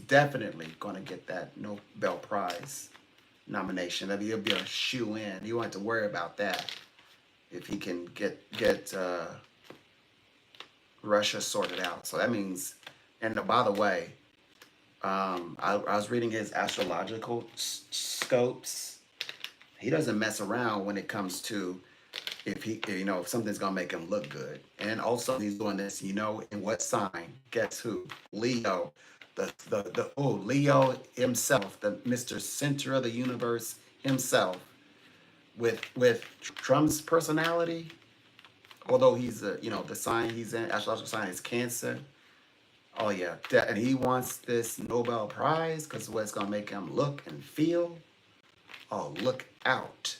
definitely gonna get that Nobel Prize nomination. That he'll be a shoe in. You won't have to worry about that if he can get Russia sorted out. So that means, and by the way, I was reading his astrological scopes. He doesn't mess around when it comes to if something's gonna make him look good. And also he's doing this, in what sign? Guess who? Leo. Leo himself, the Mr. Center of the universe himself, with Trump's personality, although he's the sign he's in, astrological sign is Cancer. Oh yeah, and he wants this Nobel Prize because what's gonna make him look and feel. Oh, look out,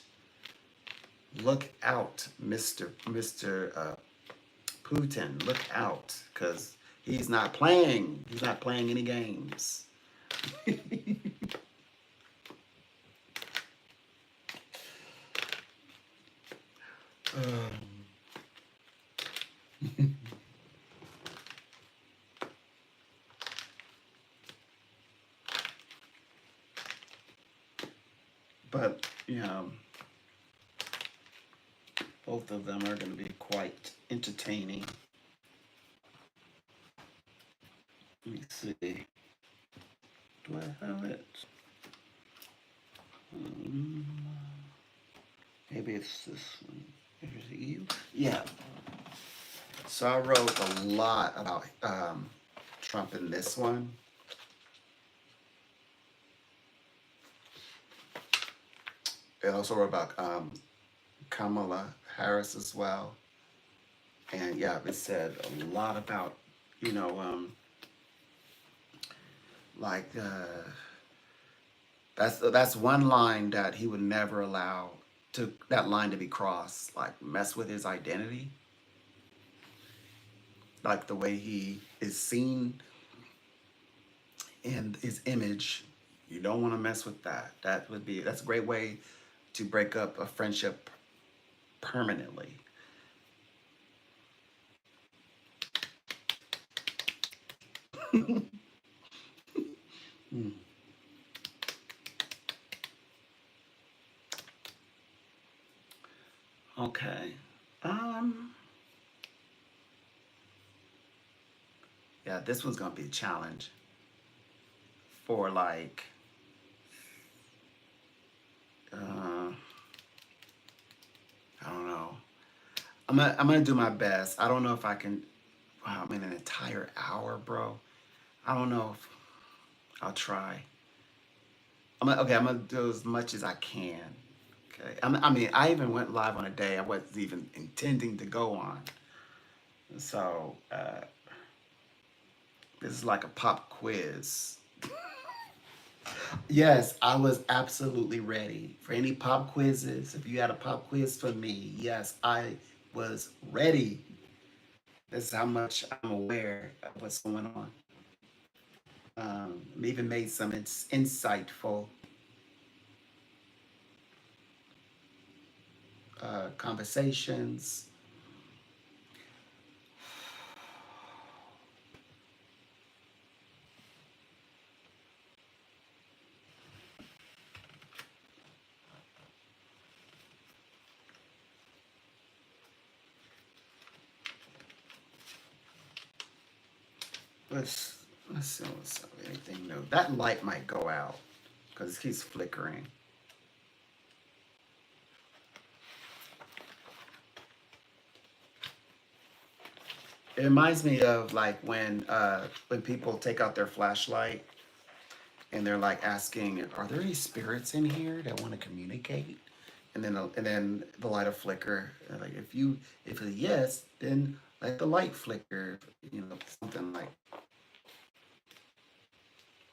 Mister Putin, look out, because he's not playing. He's not playing any games. um, But, both of them are going to be quite entertaining. Let me see. Do I have it? Um, Maybe it's this one. Is it you? Yeah. So I wrote a lot about Trump in this one. I also wrote about Kamala Harris as well. And yeah, it said a lot about, you know, like that's one line that he would never allow to that line to be crossed. Like mess with his identity, like the way he is seen in his image. You don't want to mess with that. That's a great way to break up a friendship permanently. Mm. Okay. Um. Yeah, this one's gonna be a challenge for like. Uh, I don't know. I'm gonna do my best. I don't know if I can. Wow, I'm in an entire hour, bro. I don't know if I'll try. Okay. I'm gonna do as much as I can. Okay. I mean, I even went live on a day I wasn't even intending to go on. So this is like a pop quiz. Yes, I was absolutely ready for any pop quizzes. If you had a pop quiz for me, yes, I was ready. This is how much I'm aware of what's going on. Even made some insightful conversations. Let's see what's up. Anything new? That light might go out because it keeps flickering. It reminds me of like when people take out their flashlight and they're like asking, "Are there any spirits in here that want to communicate?" And then the light will flicker. Like if it's yes, then let the light flicker. Something like.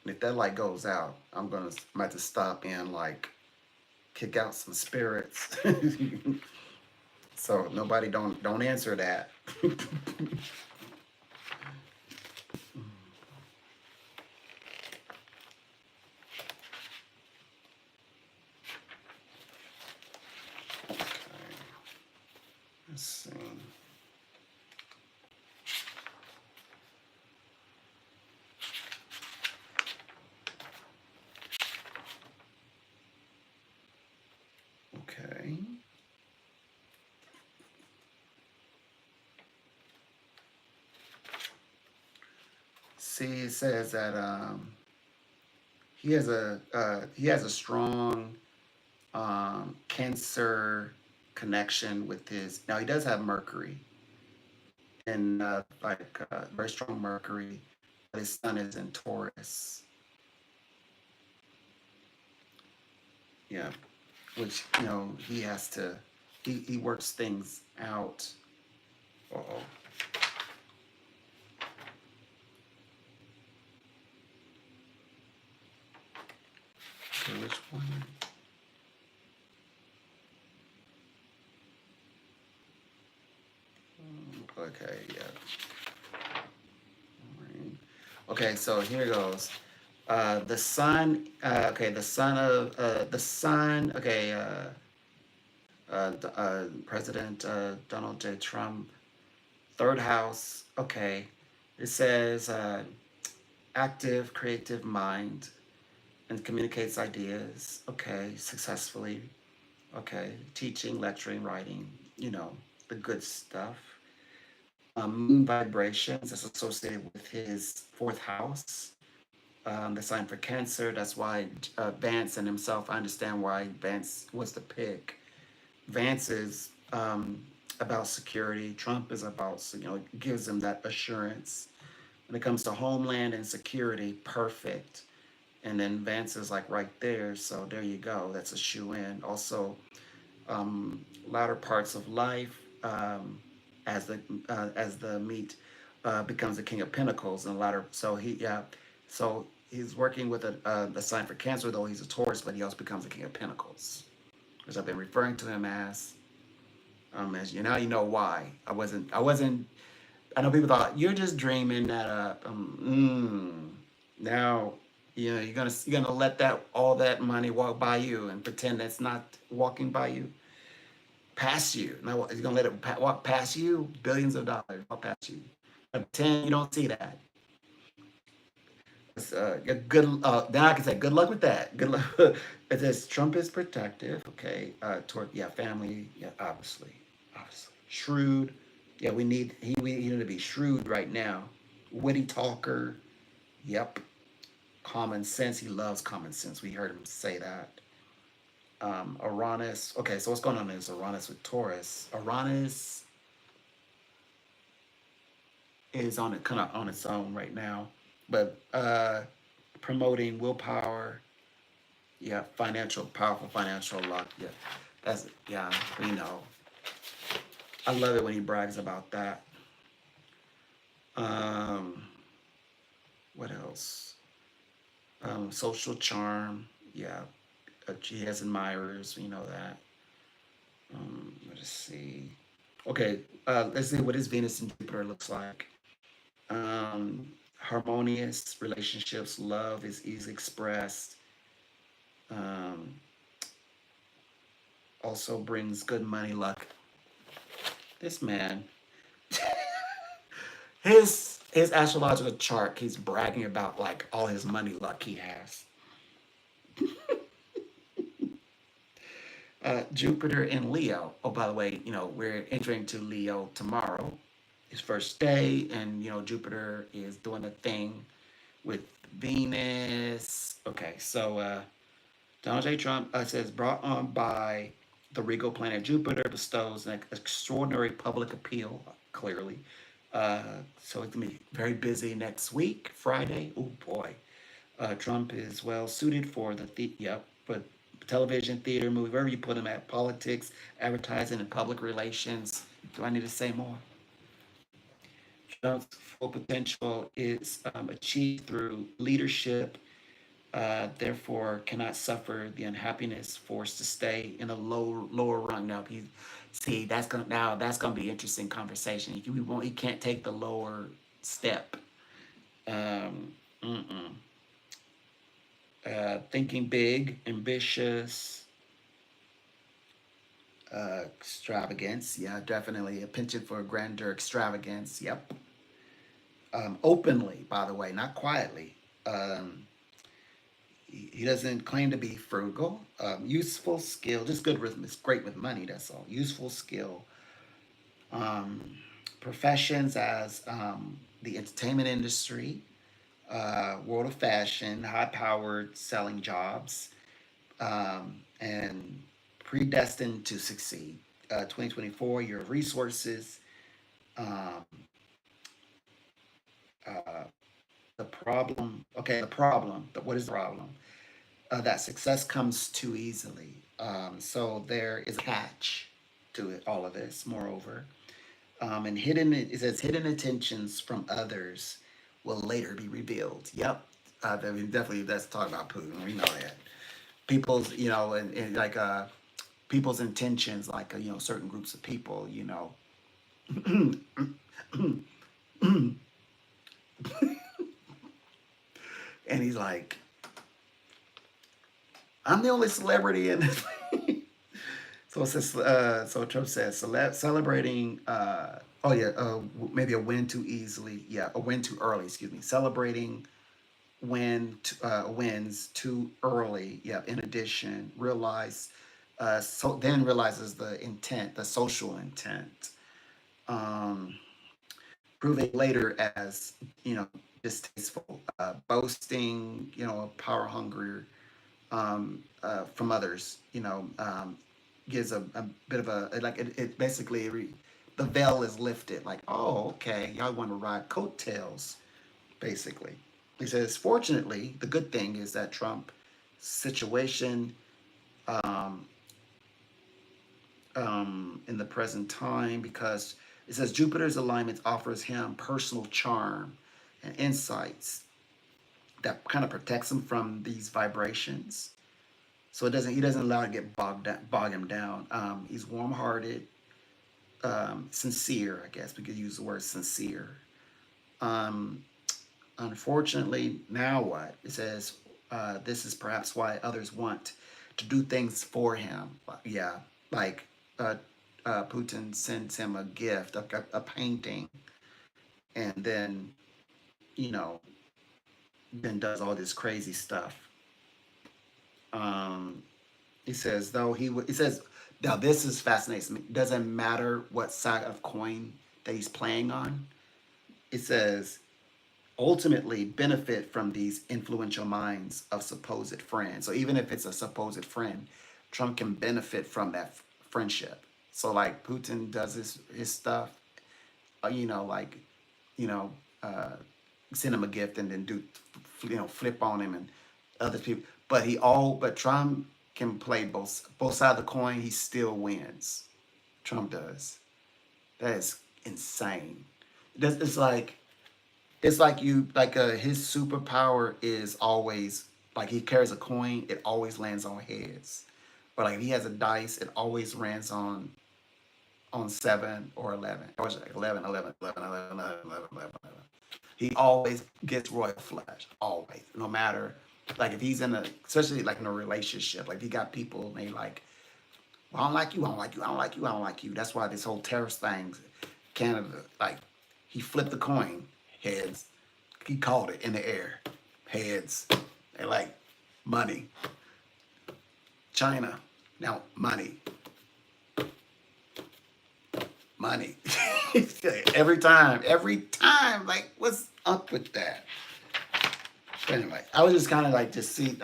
And if that light goes out, I'm about to stop and like kick out some spirits. So nobody don't answer that. Okay, let's see. Okay. See, it says that he has a strong Cancer connection with his. Now he does have Mercury and like very strong Mercury, but his sun is in Taurus. Yeah, which he has to. He works things out. Oh, okay, which one? Okay, yeah. Okay, so here goes. The sun. Okay, the sun. Okay. President Donald J. Trump Third house, okay. It says active, creative mind and communicates ideas, okay, successfully, okay. Teaching, lecturing, writing, you know, the good stuff. Moon vibrations is associated with his fourth house. The sign for Cancer. That's why Vance and himself, I understand why Vance was the pick. Vance is about security. Trump is about, gives him that assurance. When it comes to homeland and security, perfect. And then Vance is like right there. So there you go. That's a shoe in. Also, latter parts of life, as the meat becomes the King of Pentacles and latter. So so he's working with a sign for Cancer, though he's a Taurus, but he also becomes the King of Pentacles, which I've been referring to him as you now you know why. I wasn't. I know people thought you're just dreaming that up. Now you're gonna let that all that money walk by you and pretend that's not walking by you, past you. Now you're gonna let it walk past you, billions of dollars walk past you. Pretend you don't see that. Good. Now I can say good luck with that. Good luck. It says Trump is protective. Okay. Toward family. Yeah, obviously shrewd. Yeah, we need to be shrewd right now. Witty talker. Yep. Common sense. He loves common sense. We heard him say that. Uranus. Okay, so what's going on is Uranus with Taurus. Uranus is on it kind of on its own right now, but promoting willpower. Yeah, powerful financial luck. Yeah, we know. I love it when he brags about that. Um, what else? Social charm. Yeah, he has admirers. We know that. Let's see. Okay, let's see what his Venus and Jupiter looks like. Harmonious relationships, love is easily expressed. Um, Also brings good money luck. This man, his astrological chart, he's bragging about like all his money luck he has. Jupiter in Leo. Oh, by the way, we're entering to Leo tomorrow, his first day, and Jupiter is doing a thing with Venus. Okay, so Donald J. Trump says brought on by the regal planet Jupiter bestows an extraordinary public appeal. Clearly, so it's gonna be very busy next week, Friday. Oh boy, Trump is well suited for but television, theater, movie, wherever you put him at, politics, advertising, and public relations. Do I need to say more? Trump's full potential is achieved through leadership, therefore cannot suffer the unhappiness forced to stay in a lower rung. Now, that's gonna be interesting conversation. He can't take the lower step. Um, mm-mm. Thinking big, ambitious, extravagance. Yeah, definitely a penchant for grandeur, extravagance. Yep. Openly, by the way, not quietly. Um, he doesn't claim to be frugal. Useful skill, just good rhythm. It's great with money. That's all. Useful skill. Um, Professions as the entertainment industry, world of fashion, high-powered selling jobs, and predestined to succeed. 2024, year of resources. Um, uh, the problem. Okay, the problem. What is the problem? That success comes too easily. So there is a catch to it, all of this, moreover. And it says hidden intentions from others will later be revealed. Yep. I mean, definitely that's talking about Putin. We know that. People's, and like people's intentions, like, certain groups of people, and he's like, I'm the only celebrity in this. So it says, so Trump says, celebrating. Oh yeah, maybe a win too easily. Yeah, a win too early. Excuse me. Celebrating wins too early. Yeah. In addition, then realizes the intent, the social intent. Um, Proving later as distasteful, boasting, power hungry from others. Gives a bit of a like it basically the veil is lifted. Like, oh, okay, y'all want to ride coattails, basically. He says, fortunately, the good thing is that Trump situation um, in the present time, because it says Jupiter's alignment offers him personal charm and insights that kind of protects him from these vibrations. So he doesn't allow it to get bog him down. He's warm-hearted, sincere. I guess we could use the word sincere. Um, Unfortunately, now what? It says this is perhaps why others want to do things for him. Yeah, like uh, Putin sends him a gift, a painting, and you know, then does all this crazy stuff. Um, he says though he says now this is fascinating me. Doesn't matter what side of coin that he's playing on. It says ultimately benefit from these influential minds of supposed friends. So even if it's a supposed friend, Trump can benefit from that friendship. So like Putin does his stuff, like you know, uh, send him a gift and then flip on him and other people. But Trump can play both sides of the coin. He still wins. Trump does. That is insane. It's like his superpower is always like he carries a coin, it always lands on heads. Or like if he has a dice, it always lands on 7 or 11. Or it's like 11, 11, 11, 11, 11, 11, 11, 11. He always gets royal flush. Always. No matter like if he's especially like in a relationship, like he got people and they like, well, I don't like you, I don't like you, I don't like you, I don't like you. That's why this whole terrorist thing, Canada, like he flipped the coin, heads. He called it in the air, heads. They like money. China, now money, money. every time. Like, what's up with that? Anyway, I was just kind of like just see.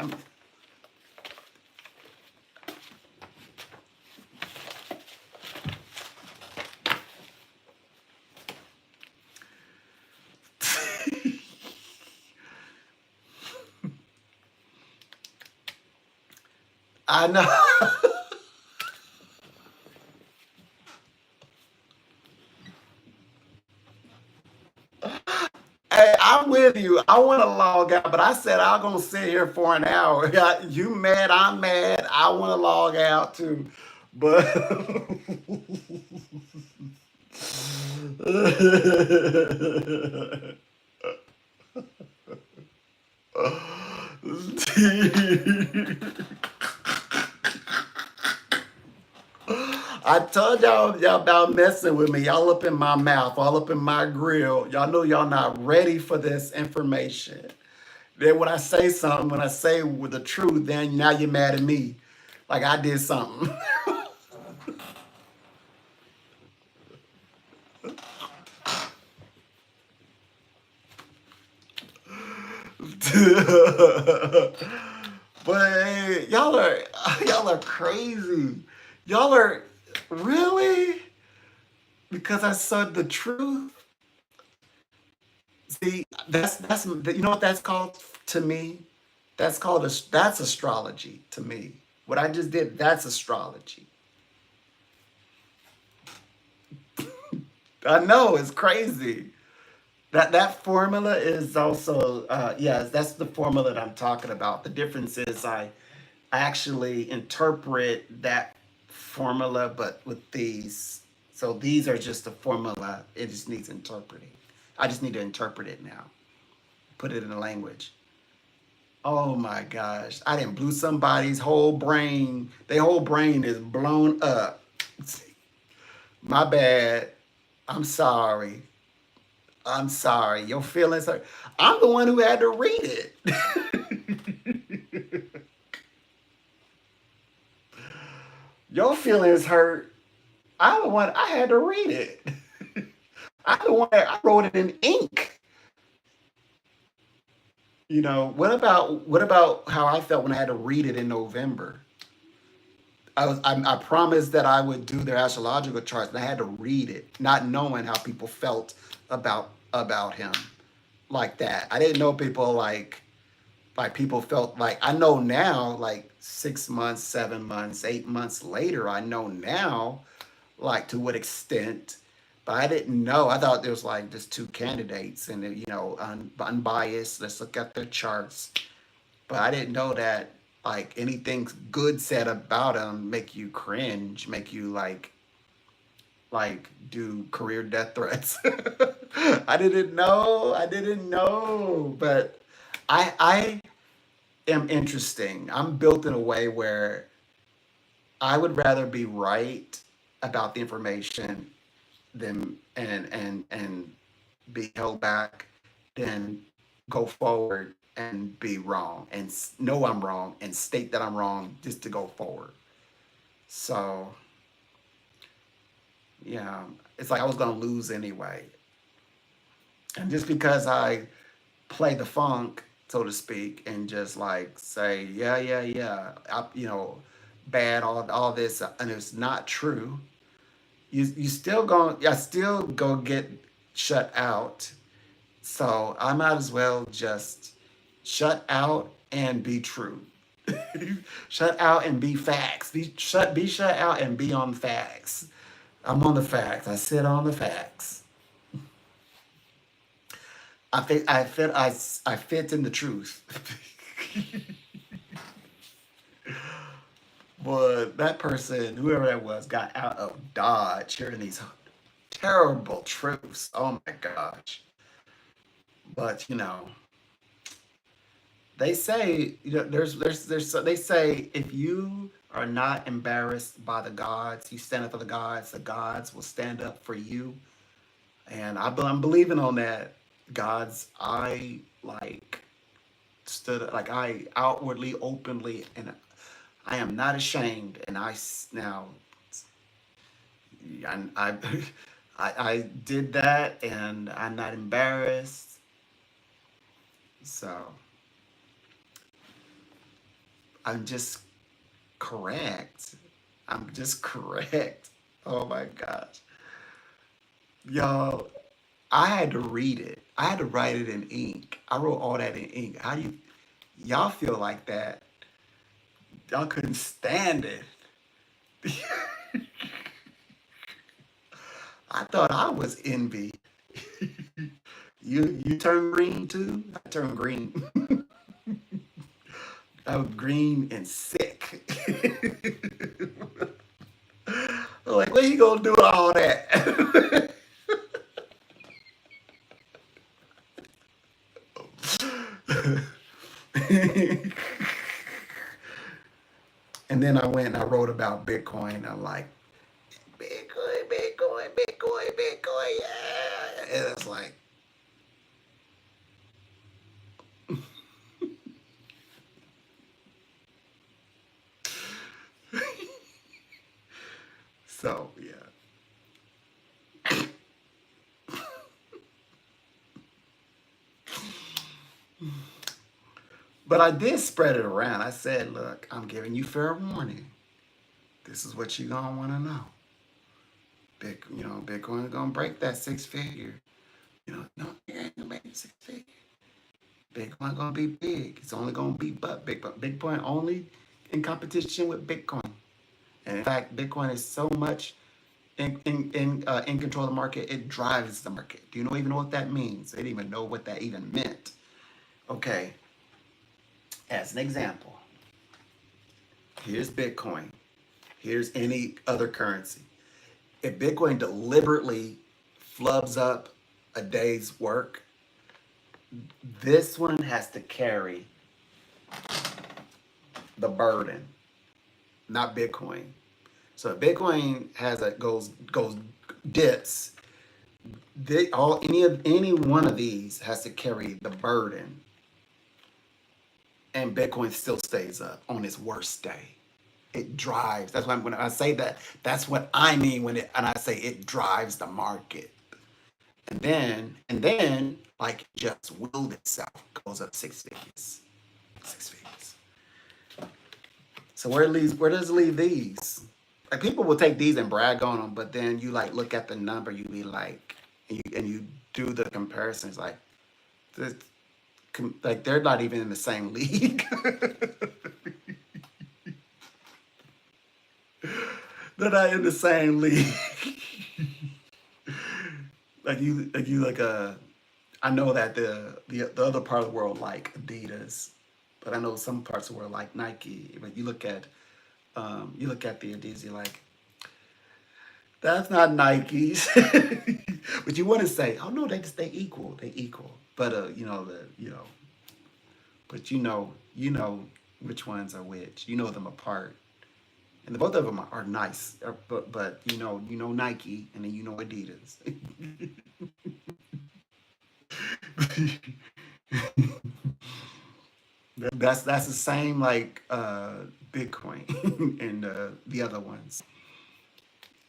I know. Hey, I'm with you. I want to log out, but I said I'm gonna sit here for an hour. You mad? I'm mad. I want to log out too, but I told y'all about messing with me. Y'all up in my mouth, all up in my grill. Y'all know y'all not ready for this information. Then when I say something, when I say with the truth, then now you're mad at me, like I did something. But hey, y'all are crazy. Y'all are really because I said the truth. See, that's you know what that's called to me. That's astrology to me. What I just did, that's astrology. I know it's crazy. That formula is also yes, that's the formula that I'm talking about. The difference is I actually interpret that formula, but with these. So these are just a formula. It just needs interpreting. I just need to interpret it now. Put it in a language. Oh my gosh. I didn't blew somebody's whole brain. Their whole brain is blown up. My bad. I'm sorry. I'm sorry. Your feelings hurt. I'm the one who had to read it. Your feelings hurt. I'm the one. I had to read it. I'm the one that I wrote it in ink. What about how I felt when I had to read it in November? I promised that I would do their astrological charts, and I had to read it, not knowing how people felt about him like that. I didn't know people like people felt like I know now, like 6 months, 7 months, 8 months later, I know now, like to what extent. But I didn't know. I thought there was like just two candidates, and unbiased. Let's look at their charts. But I didn't know that like anything good said about them make you cringe, make you like do career death threats. I didn't know. I didn't know. But I am interesting. I'm built in a way where I would rather be right about the information than and be held back than go forward and be wrong and know I'm wrong and state that I'm wrong just to go forward. So yeah, it's like I was gonna lose anyway, and just because I play the funk, so to speak, and just like say yeah, yeah, yeah, bad all this, and it's not true. You still going I still go get shut out. So I might as well just shut out and be true. Shut out and be facts. Be shut out and be on facts. I'm on the facts. I sit on the facts. I fit in the truth. But that person, whoever that was, got out of Dodge hearing these terrible truths. Oh my gosh. But they say, they say if you are not embarrassed by the gods, you stand up for the gods will stand up for you. And I'm believing on that. Gods, I like stood like I outwardly, openly, and I am not ashamed. And now I I did that, and I'm not embarrassed. So I'm just correct. I'm just correct. Oh my gosh. Y'all, I had to read it. I had to write it in ink. I wrote all that in ink. How do y'all feel like that? Y'all couldn't stand it. I thought I was envy. You turn green too? I turn green. I was green and sick. Like, what you gonna do all that? And then I went and I wrote about Bitcoin. I'm like, Bitcoin, Bitcoin, Bitcoin, Bitcoin, yeah. And it's like, so yeah. But I did spread it around. I said, look, I'm giving you fair warning. This is what you're gonna wanna know. Bitcoin is gonna break that six figure. No, it ain't gonna make it six figure. Bitcoin gonna be big. It's only gonna be but big. But Bitcoin only in competition with Bitcoin. And in fact, Bitcoin is so much in control of the market, it drives the market. Do you even know what that means? They didn't even know what that even meant. Okay, as an example, here's Bitcoin. Here's any other currency. If Bitcoin deliberately flubs up a day's work, this one has to carry the burden, not Bitcoin. So if Bitcoin has a goes dips, They all any one of these has to carry the burden, and Bitcoin still stays up on its worst day. It drives. That's why when I say that, that's what I mean and I say it drives the market. And then like just willed itself goes up 6 figures. 6 figures. So where does it leave these? Like people will take these and brag on them, but then you like look at the number, you be like, and you do the comparisons, like the, like they're not even in the same league. They're not in the same league. I know that the other part of the world like Adidas, but I know some parts of the world like Nike. But you look at the Adidas, you're like, that's not Nikes. But you want to say, oh no, they equal, they equal. But but you know which ones are which. You know them apart, and the both of them are nice. But you know Nike, and then you know Adidas. That's the same like Bitcoin and the other ones.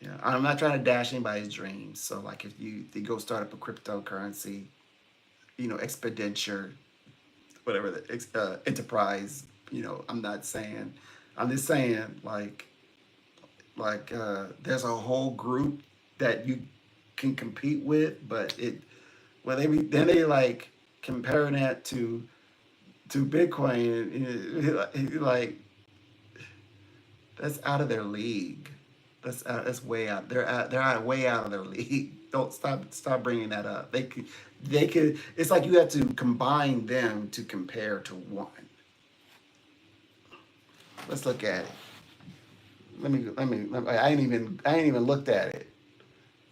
Yeah, I'm not trying to dash anybody's dreams. So like if you go start up a cryptocurrency, expenditure, whatever the enterprise, I'm not saying. I'm just saying there's a whole group that you can compete with, but then they like comparing that to Bitcoin, like that's out of their league. That's way out. They're way out of their league. Don't stop bringing that up. They could. It's like you have to combine them to compare to one. Let's look at it. I ain't even looked at it.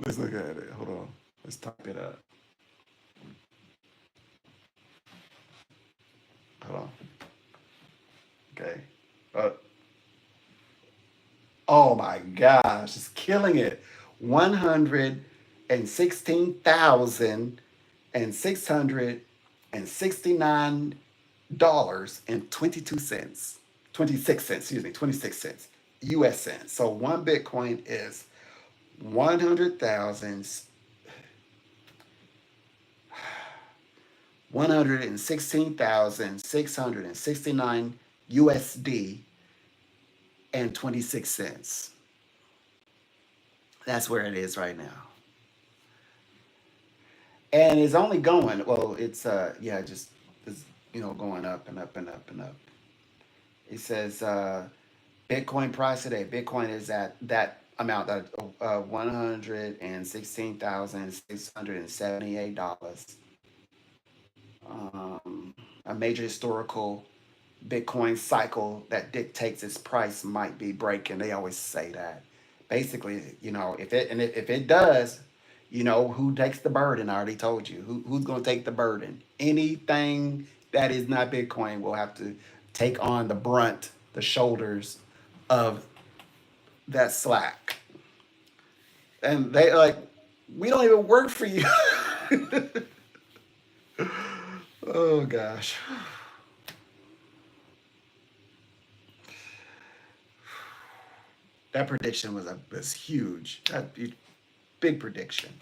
Let's look at it. Hold on. Let's type it up. Hold on. Okay. Uh, oh my gosh, it's killing it. 116,669 dollars and 26 cents. 26 cents. US cents. So one Bitcoin is 100,000 116,669 USD and 26 cents. That's where it is right now. And it's only going, well, it's yeah, just it's, going up and up and up and up. It says Bitcoin price today. Bitcoin is at that amount, that $116,678. A major historical Bitcoin cycle that dictates its price might be breaking. They always say that. Basically, if it does, who takes the burden? I already told you. Who's going to take the burden? Anything that is not Bitcoin will have to take on the brunt, the shoulders of that slack. And they like, we don't even work for you. Oh gosh. That prediction was huge. That big prediction.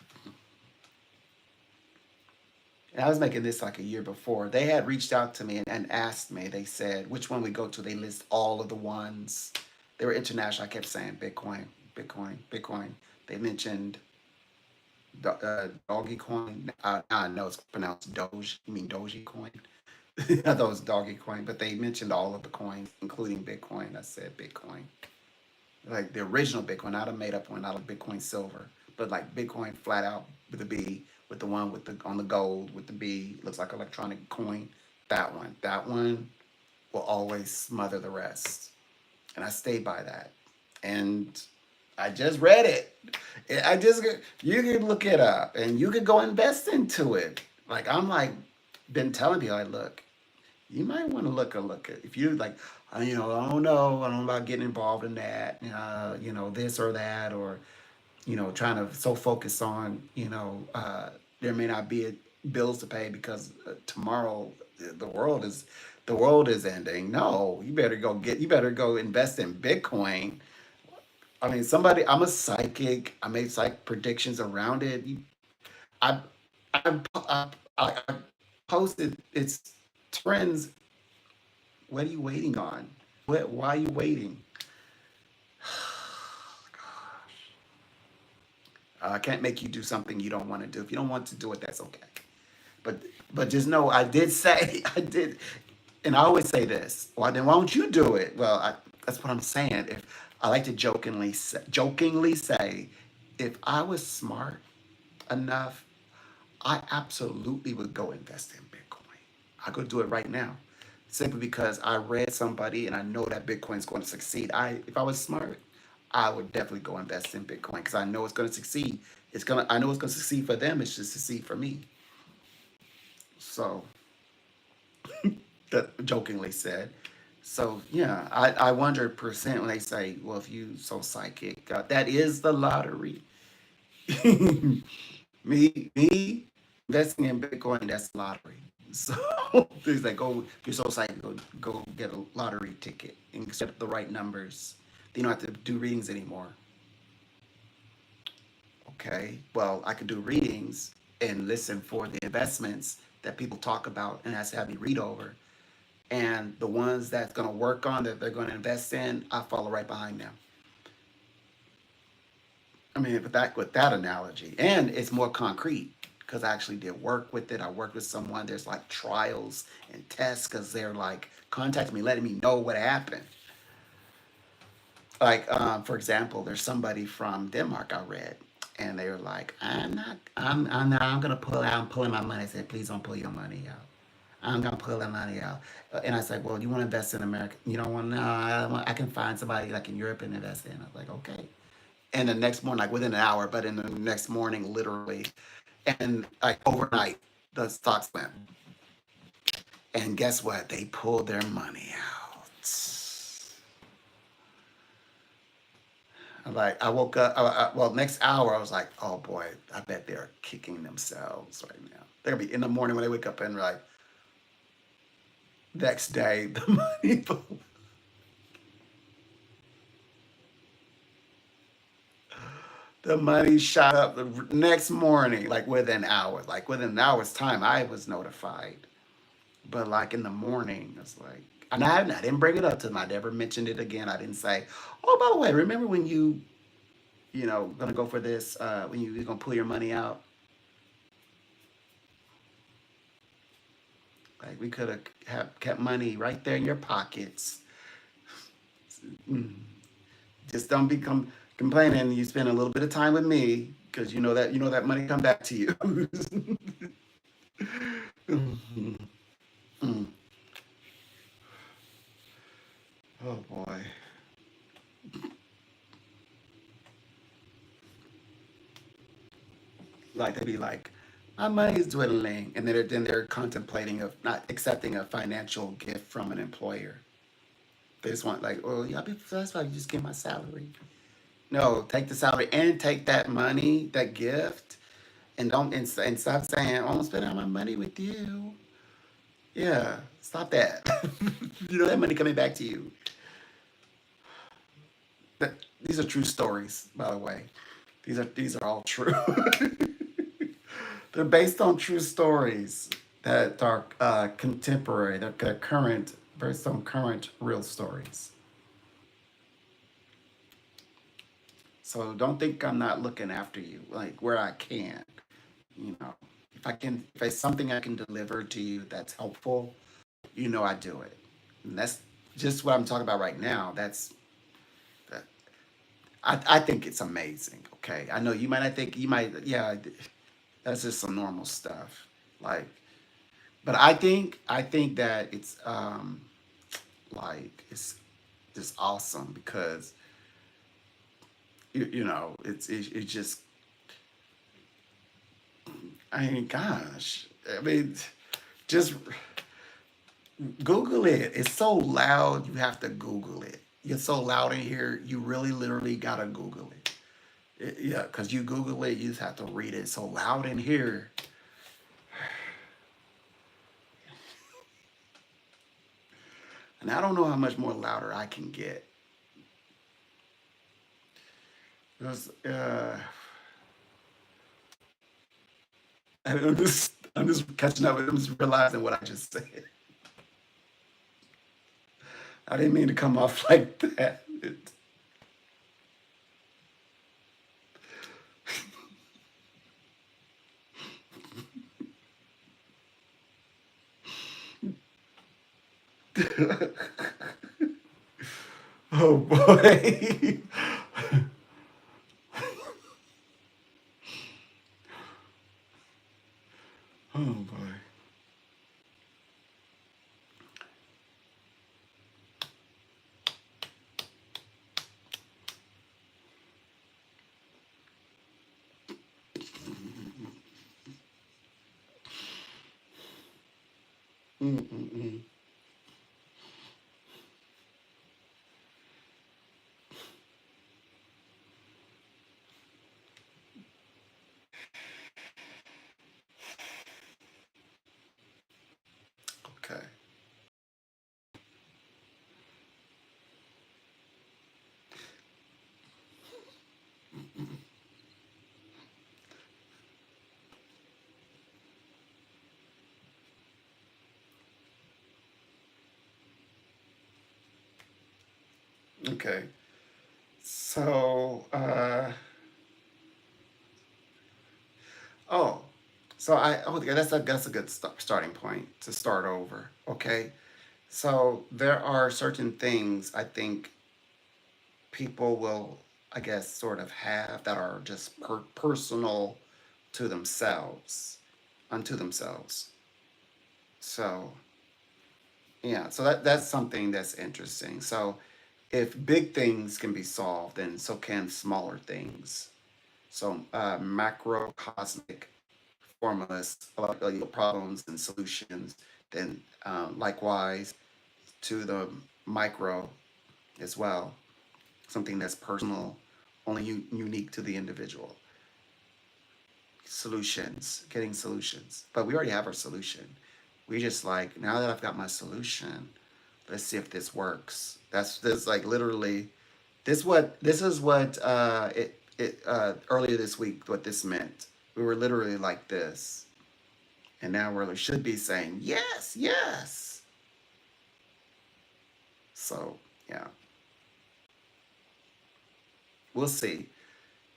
And I was making this like a year before. They had reached out to me and asked me. They said which one we go to. They list all of the ones. They were international. I kept saying Bitcoin, Bitcoin, Bitcoin. They mentioned Doggy Coin. I know it's pronounced Doge. You mean Doji Coin? I thought it was Doggy Coin, but they mentioned all of the coins, including Bitcoin. I said Bitcoin, like the original Bitcoin, not a made up one, not a Bitcoin Silver, but like Bitcoin flat out with a B, with the one with the on the gold with the B, looks like electronic coin. That one will always smother the rest, and I stay by that. And I just read it. I just you can look it up and you could go invest into it. Like I'm like been telling you, like look, you might want to look at if you like I don't know about getting involved in that, this or that, or trying to so focus on, there may not be bills to pay because tomorrow the world is ending. No, you better go invest in Bitcoin. I mean, I'm a psychic. I made psych predictions around it. I, I posted its trends. What are you waiting on? Why are you waiting? I can't make you do something you don't want to do. If you don't want to do it, that's okay. But but just know I did say I did, and I always say this. Well, then why don't you do it? Well, that's what I'm saying. If I like to jokingly say, if I was smart enough, I absolutely would go invest in Bitcoin. I could do it right now, simply because I read somebody and I know that Bitcoin is going to succeed. If I was smart, I would definitely go invest in Bitcoin because I know it's going to succeed. I know it's going to succeed for them. It's just succeed for me. So that jokingly said. So yeah, I 100% when they say, well, if you so psychic, that is the lottery. me investing in Bitcoin, that's lottery. So things like, go, you're so psychic, go get a lottery ticket and set the right numbers. You don't have to do readings anymore. Okay, well, I could do readings and listen for the investments that people talk about and that's have me read over. And the ones that's going to work on that they're going to invest in, I follow right behind them. I mean, with that analogy, and it's more concrete because I actually did work with it. I worked with someone. There's like trials and tests because they're like contacting me, letting me know what happened. Like, for example, there's somebody from Denmark I read, and they were like, I'm gonna pull out. I'm pulling my money. I said, please don't pull your money out. I'm gonna pull that money out. And I said, well, you want to invest in America? You don't want? No, I can find somebody like in Europe and invest in. I was like, okay. And the next morning, like within an hour, but in the next morning, literally, and like overnight, the stocks went. And guess what? They pulled their money out. Like I woke up. Well, next hour, I was like, oh boy, I bet they're kicking themselves right now. They're gonna be in the morning when they wake up and like next day the money. The money shot up the next morning, like within hours. Like within an hour's time, I was notified. But like in the morning, it's like, and I didn't bring it up to them. I never mentioned it again. I didn't say, oh, by the way, remember when gonna go for this, when you're gonna pull your money out? Like we could have kept money right there in your pockets. Mm. Just don't become complaining. You spend a little bit of time with me because you know that money come back to you. Mm. Mm. Oh boy. Like they'd be like, my money is dwindling, and then they're contemplating of not accepting a financial gift from an employer. They just want like, oh yeah, that's why you just get my salary. No, take the salary and take that money, that gift, and don't and stop saying, "Oh, I'm spending all my money with you." Yeah, stop that. That money coming back to you. That, these are true stories, by the way. These are all true. They're based on true stories that are contemporary. They're current, based on current real stories. So don't think I'm not looking after you, like where I can. If it's something I can deliver to you that's helpful, I do it. And that's just what I'm talking about right now. That I think it's amazing. Okay, I know you might not think, yeah, that's just some normal stuff. Like, but I think that it's like it's just awesome because it just, I mean, gosh, I mean, just Google it. It's so loud, you have to Google it. It's so loud in here, you really literally gotta Google it. Yeah, because you Google it, you just have to read it so loud in here. And I don't know how much more louder I can get. 'Cause, I'm just catching up. I'm just realizing what I just said. I didn't mean to come off like that. Oh boy. Oh boy. Mm-mm-mm. Okay. Okay. So, oh, okay, that's a good starting point to start over. Okay. So there are certain things I think people will, I guess, sort of have that are just personal to themselves, unto themselves. So yeah, so that's something that's interesting. So if big things can be solved, then so can smaller things. So macrocosmic formulas, problems and solutions. Then likewise to the micro as well, something that's personal, only unique to the individual. Solutions, getting solutions. But we already have our solution. We just like, now that I've got my solution, let's see if this works. That's this like literally this is what it earlier this week what this meant. We were literally like this. And now we should be saying yes, yes. So yeah, we'll see.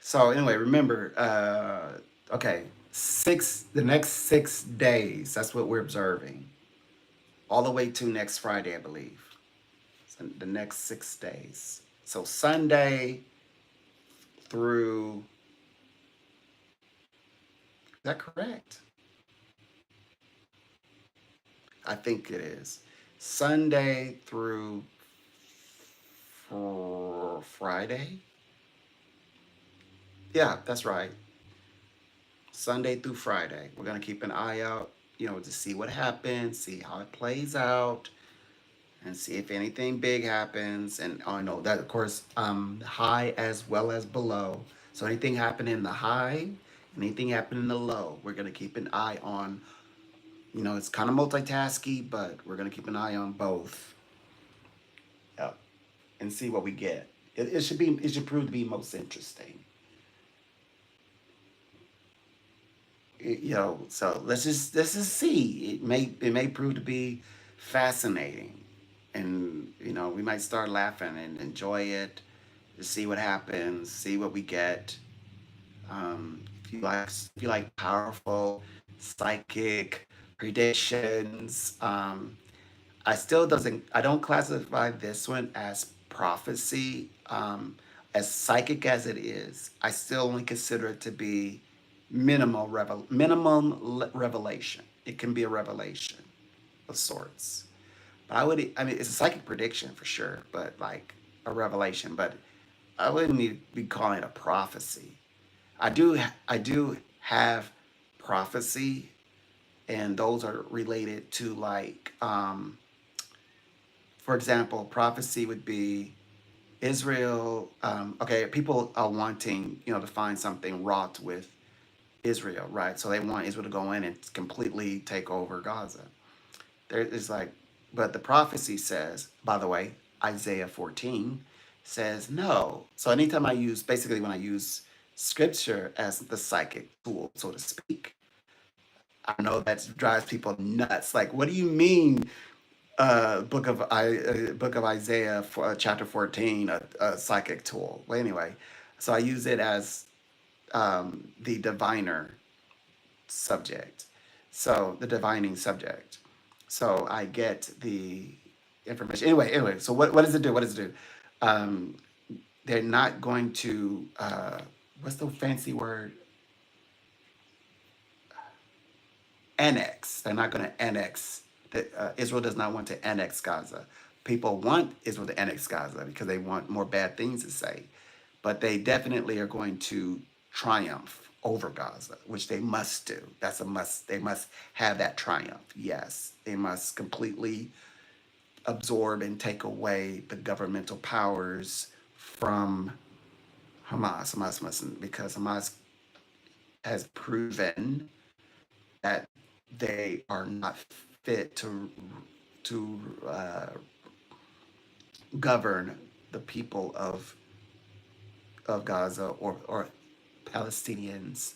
So anyway, remember, okay, the next 6 days. That's what we're observing, all the way to next Friday, I believe. So the next 6 days. So Sunday through. Is that correct? I think it is. Sunday through Friday. Yeah, that's right. Sunday through Friday. We're gonna keep an eye out, to see what happens, see how it plays out, and see if anything big happens. And I know that, of course, high as well as below. So anything happening in the high, anything happening in the low, we're gonna keep an eye on. It's kind of multitasky, but we're gonna keep an eye on both. Yep. And see what we get. It should prove to be most interesting. So let's just see. It may prove to be fascinating, and we might start laughing and enjoy it, to see what happens, see what we get. If you like powerful psychic predictions, I don't classify this one as prophecy. As psychic as it is, I still only consider it to be minimum revelation. It can be a revelation of sorts. But I mean, it's a psychic prediction for sure, but like a revelation. But I wouldn't be calling it a prophecy. I do have prophecy, and those are related to like, for example, prophecy would be Israel, okay, people are wanting, to find something wrought with Israel, right? So they want Israel to go in and completely take over Gaza. There is like, but the prophecy says, by the way, Isaiah 14 says no. So anytime I use, basically when I use scripture as the psychic tool, so to speak, I know that drives people nuts. Like, what do you mean, book of Isaiah, for, chapter 14, a psychic tool? Well, anyway, so I use it as the diviner subject. So the divining subject. So I get the information. Anyway. So what does it do? What does it do? Um, they're not going to. What's the fancy word? Annex. They're not going to annex. Israel does not want to annex Gaza. People want Israel to annex Gaza because they want more bad things to say. But they definitely are going to triumph over Gaza, which they must do. That's a must. They must have that triumph. Yes, they must completely absorb and take away the governmental powers from Hamas. Hamas mustn't, because Hamas has proven that they are not fit to govern the people of Gaza, or Palestinians.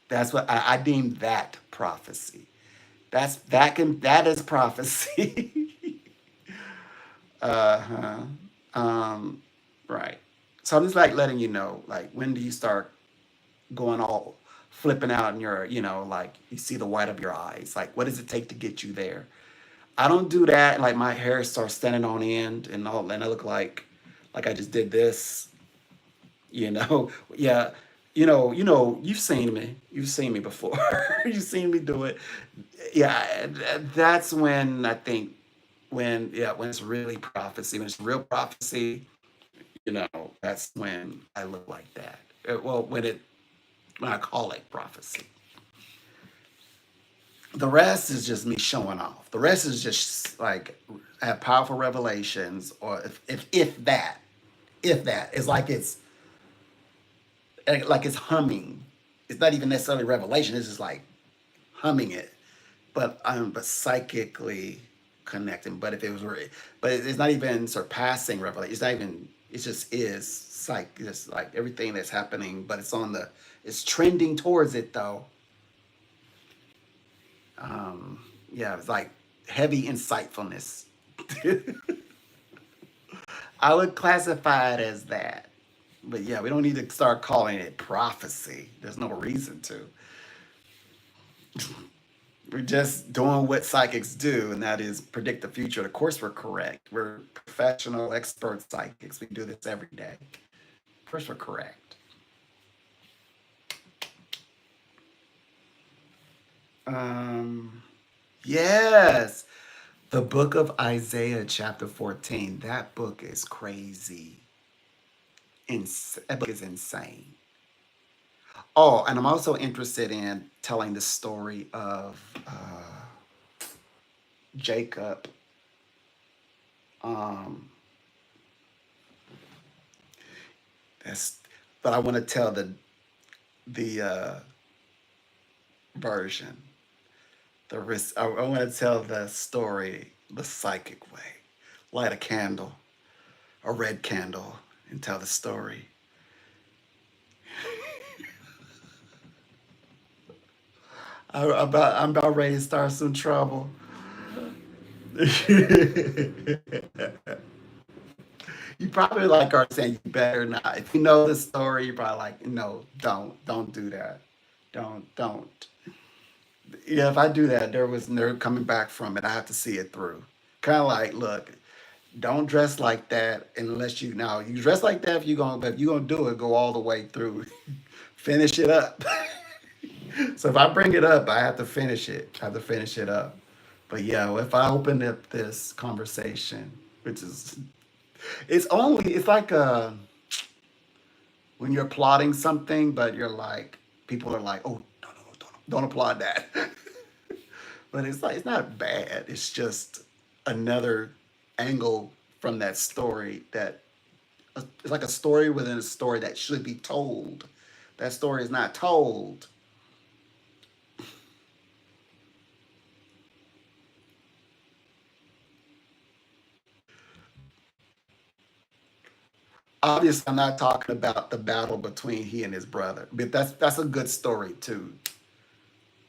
That's what I deem that prophecy. That is prophecy. Uh-huh. Um, right. So I'm just like letting you know, like, when do you start going all flipping out and you're, like, you see the white of your eyes? Like, what does it take to get you there? I don't do that. Like, my hair starts standing on end and all, and I look like I just did this, you know. Yeah. You've seen me. You've seen me before. You've seen me do it. Yeah, that's when I think, when it's really prophecy, when it's real prophecy, that's when I look like that. Well, when I call it prophecy. The rest is just me showing off. The rest is just like, I have powerful revelations, or if that it's like it's humming. It's not even necessarily revelation. It's just like humming it, but psychically connecting. But if it was, but it's not even surpassing revelation. It's not even. It just is just like everything that's happening. But it's trending towards it though. Yeah, it's like heavy insightfulness. I would classify it as that. But yeah, we don't need to start calling it prophecy. There's no reason to. We're just doing what psychics do, and that is predict the future. Of course, we're correct. We're professional, expert psychics. We do this every day. Of course, we're correct. Um, yes, the book of Isaiah, chapter 14. That book is crazy. That book is insane. Oh, and I'm also interested in telling the story of Jacob. Um, that's, but I want to tell the version. I want to tell the story the psychic way. Light a candle, a red candle, and tell the story. I'm about ready to start some trouble. You probably like are saying you better not. If you know the story, you're probably like, no, don't do that. Don't. Yeah, if I do that, there was no coming back from it. I have to see it through. Kind of like, look, don't dress like that unless you dress like that if you're gonna do it, go all the way through. Finish it up. So if I bring it up, I have to finish it. I have to finish it up. But yeah, if I open up this conversation, which is it's like when you're applauding something, but you're like, people are like, oh, no, don't applaud that. But it's not bad. It's just another angle from that story that it's like a story within a story that should be told. That story is not told. Obviously, I'm not talking about the battle between he and his brother, but that's a good story too,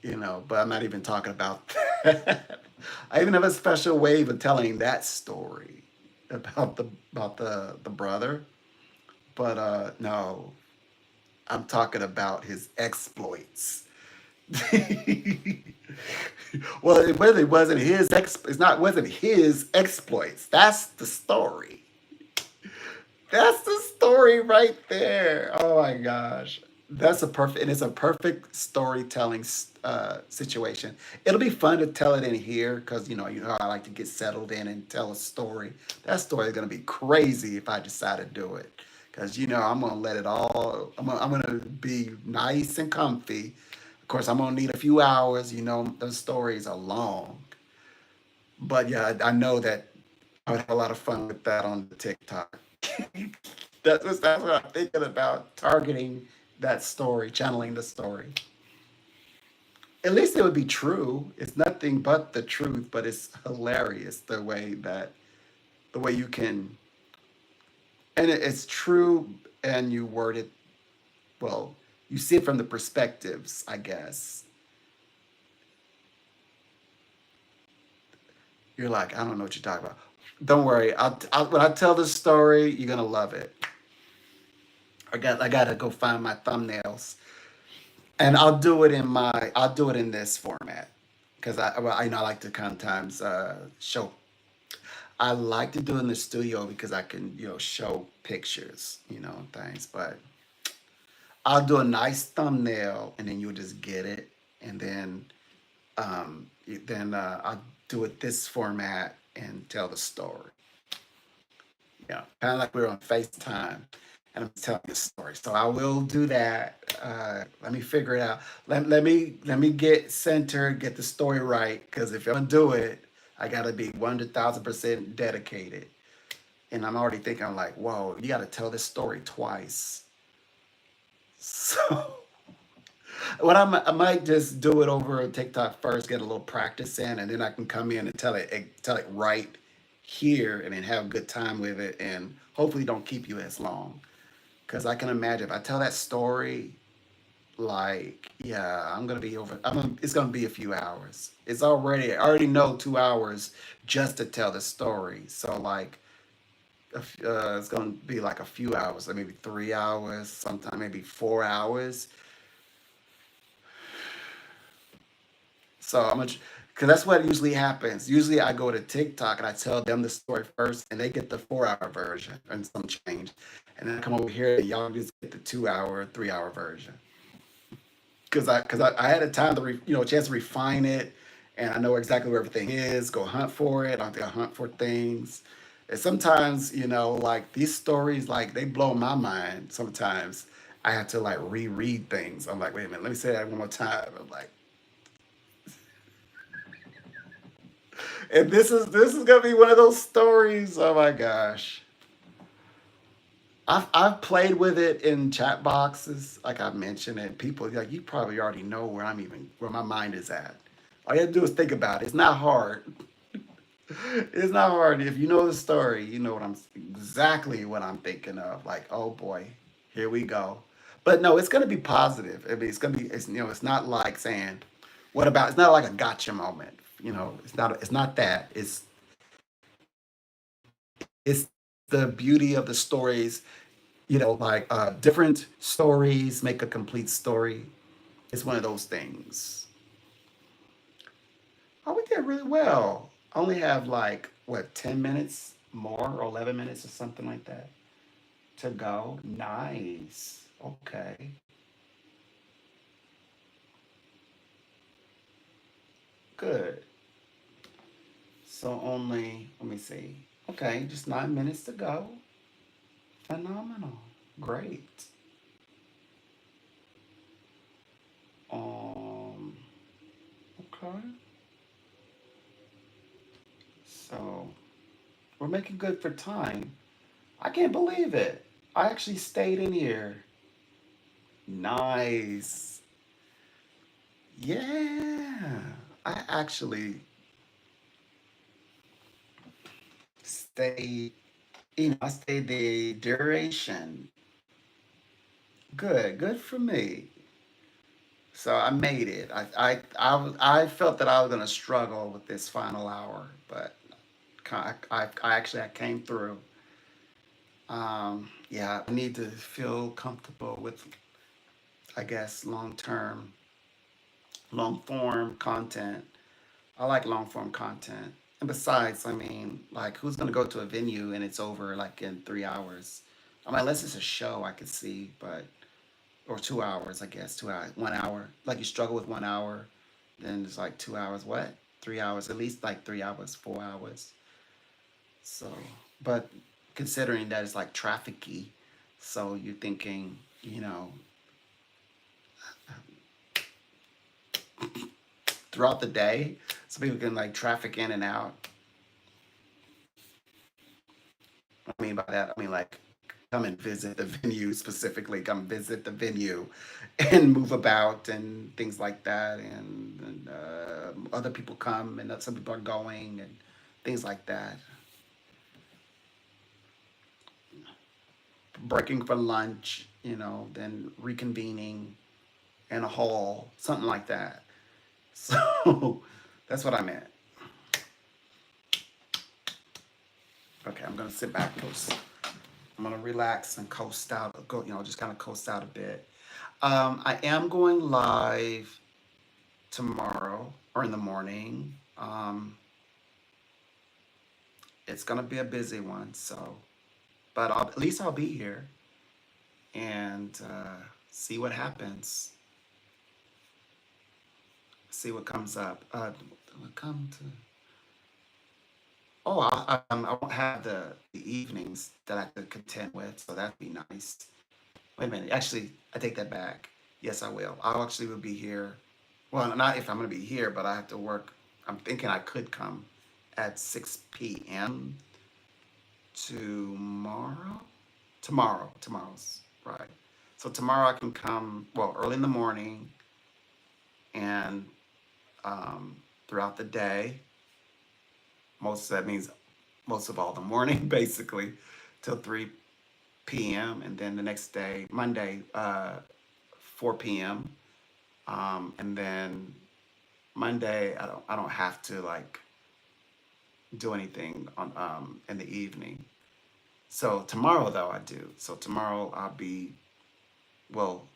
you know. But I'm not even talking about that. I even have a special way of telling that story about the brother, but no, I'm talking about his exploits. Well, it really wasn't it's not wasn't his exploits. That's the story. That's the story right there. Oh my gosh. That's a perfect, and it's a perfect storytelling situation. It'll be fun to tell it in here because you know I like to get settled in and tell a story. That story is gonna be crazy if I decide to do it because I'm gonna let it all. I'm gonna be nice and comfy. Of course, I'm gonna need a few hours. Those stories are long, but yeah, I know that I would have a lot of fun with that on the TikTok. That's what I'm thinking about targeting that story, channeling the story. At least it would be true. It's nothing but the truth, but it's hilarious the way you can, and it's true, and you word it well. You see it from the perspectives, I guess. You're like, I don't know what you're talking about. Don't worry. When I tell this story, you're gonna love it. I gotta go find my thumbnails. And I'll do it in this format because I like to sometimes show. I like to do it in the studio because I can show pictures, things. But I'll do a nice thumbnail and then you'll just get it, and then I'll do it this format and tell the story. Yeah, kind of like we were on FaceTime and I'm telling you a story. So I will do that. Let me figure it out. Let me get centered, get the story right. Because if I'm gonna do it, I gotta be 100,000% dedicated. And I'm already thinking, I'm like, whoa, you gotta tell this story twice. So I might just do it over TikTok first, get a little practice in, and then I can come in and tell it right here, and then have a good time with it, and hopefully don't keep you as long. Because I can imagine if I tell that story, like, yeah, I'm gonna be over. It's gonna be a few hours. I already know 2 hours just to tell the story. So like, it's gonna be like a few hours, like maybe 3 hours, sometime maybe 4 hours. So I'm gonna, because that's what usually happens. Usually I go to TikTok and I tell them the story first, and they get the 4 hour version and some change, and then I come over here and y'all just get the 2 hour, 3 hour version. Because I had a time to a chance to refine it, and I know exactly where everything is. Go hunt for it. I don't think I hunt for things. And sometimes like these stories, like they blow my mind. Sometimes I have to like reread things. I'm like, wait a minute, let me say that one more time. I'm like, and this is gonna be one of those stories. Oh my gosh. I've played with it in chat boxes, like I mentioned, and people like you probably already know where my mind is at. All you have to do is think about it. It's not hard. It's not hard. If you know the story, you know exactly what I'm thinking of. Like, oh boy, here we go. But no, it's gonna be positive. I mean, it's not like saying, what about? It's not like a gotcha moment. It's not that. It's the beauty of the stories. Like different stories make a complete story. It's one of those things. Oh, we did really well. I only have like what 10 minutes more or 11 minutes or something like that to go. Nice. Okay. Good. So only let me see. Okay, just 9 minutes to go. Phenomenal. Great. Um. Okay. making good for time. I can't believe it. I actually stayed in here. Nice. Yeah. I actually stayed, I stayed the duration. Good. Good for me. So I made it. I felt that I was going to struggle with this final hour, but I came through. Yeah, I need to feel comfortable with, I guess, long form content. I like long form content. And besides, I mean, like, who's going to go to a venue and it's over like in 3 hours? I mean, unless it's a show, I could see, but, or 2 hours, I guess, 2 hours, 1 hour. Like, you struggle with 1 hour, then it's like 2 hours. What? 3 hours, at least like 3 hours, 4 hours. So, but considering that it's like trafficky, so you're thinking, throughout the day, so people can like traffic in and out. I mean by that, I mean like come and visit the venue specifically, come visit the venue and move about and things like that. And other people come and some people are going and things like that. Breaking for lunch, then reconvening in a hall, something like that. So that's what I meant. Okay, I'm gonna sit back, coast. I'm gonna relax and coast out, go, just kind of coast out a bit. I am going live tomorrow or in the morning. It's gonna be a busy one, so but at least I'll be here and see what happens, see what comes up. What come to? Oh, I won't have the evenings that I could contend with, so that'd be nice. Wait a minute. Actually, I take that back. Yes, I will. I actually will be here. Well, not if I'm going to be here, but I have to work. I'm thinking I could come at 6 p.m. tomorrow. Tomorrow's right. So tomorrow I can come, well, early in the morning and throughout the day. That means most of all the morning, basically, till 3 p.m. And then the next day, Monday, 4 p.m. And then Monday, I don't have to like do anything on in the evening. So tomorrow though I do. So tomorrow I'll be, well,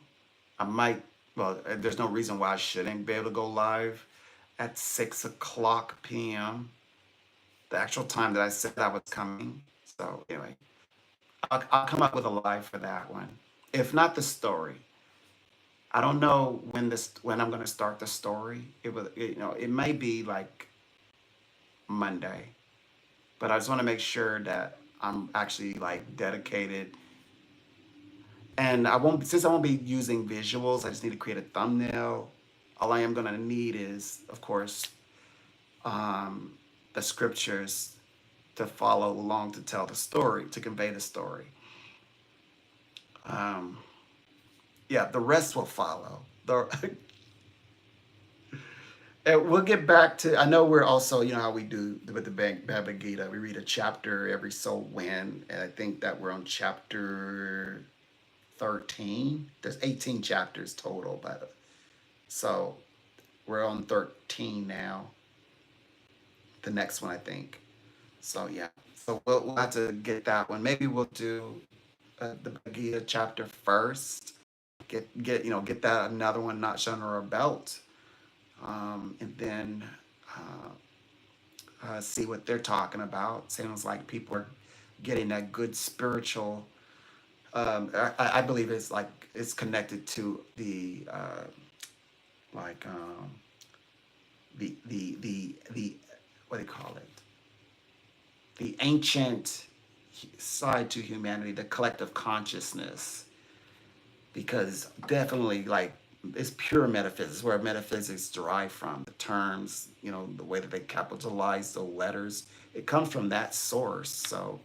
I might, well, there's no reason why I shouldn't be able to go live at 6 o'clock p.m. The actual time that I said I was coming. So anyway, I'll come up with a live for that one. If not the story, I don't know when I'm gonna start the story. It may be like Monday, but I just want to make sure that I'm actually like dedicated. And since I won't be using visuals, I just need to create a thumbnail. All I am gonna need is, of course, um, the scriptures to follow along to tell the story, to convey the story. Um, yeah, the rest will follow. And we'll get back to. I know we're also, how we do with the Bhagavad Gita. We read a chapter every so when, and I think that we're on chapter 13. There's 18 chapters total, but so we're on 13 now. The next one, I think. So yeah. So we'll have to get that one. Maybe we'll do the Bhagavad Gita chapter first. Get that another one notched under our belt, and then see what they're talking about. Sounds like people are getting that good spiritual. I believe it's connected to the like the what do you call it? The ancient side to humanity, the collective consciousness, because definitely like it's pure metaphysics, where metaphysics derive from the terms, the way that they capitalize the letters. It comes from that source. So,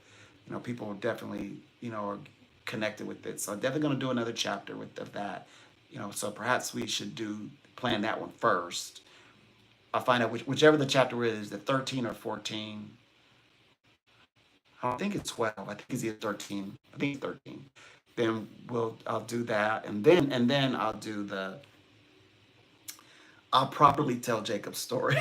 people definitely, are connected with it. So definitely going to do another chapter of that. So perhaps we should plan that one first. I'll find out whichever the chapter is, the 13 or 14. I think it's 12. I think it's either 13. I think it's 13. Then I'll do that, and then I'll properly tell Jacob's story.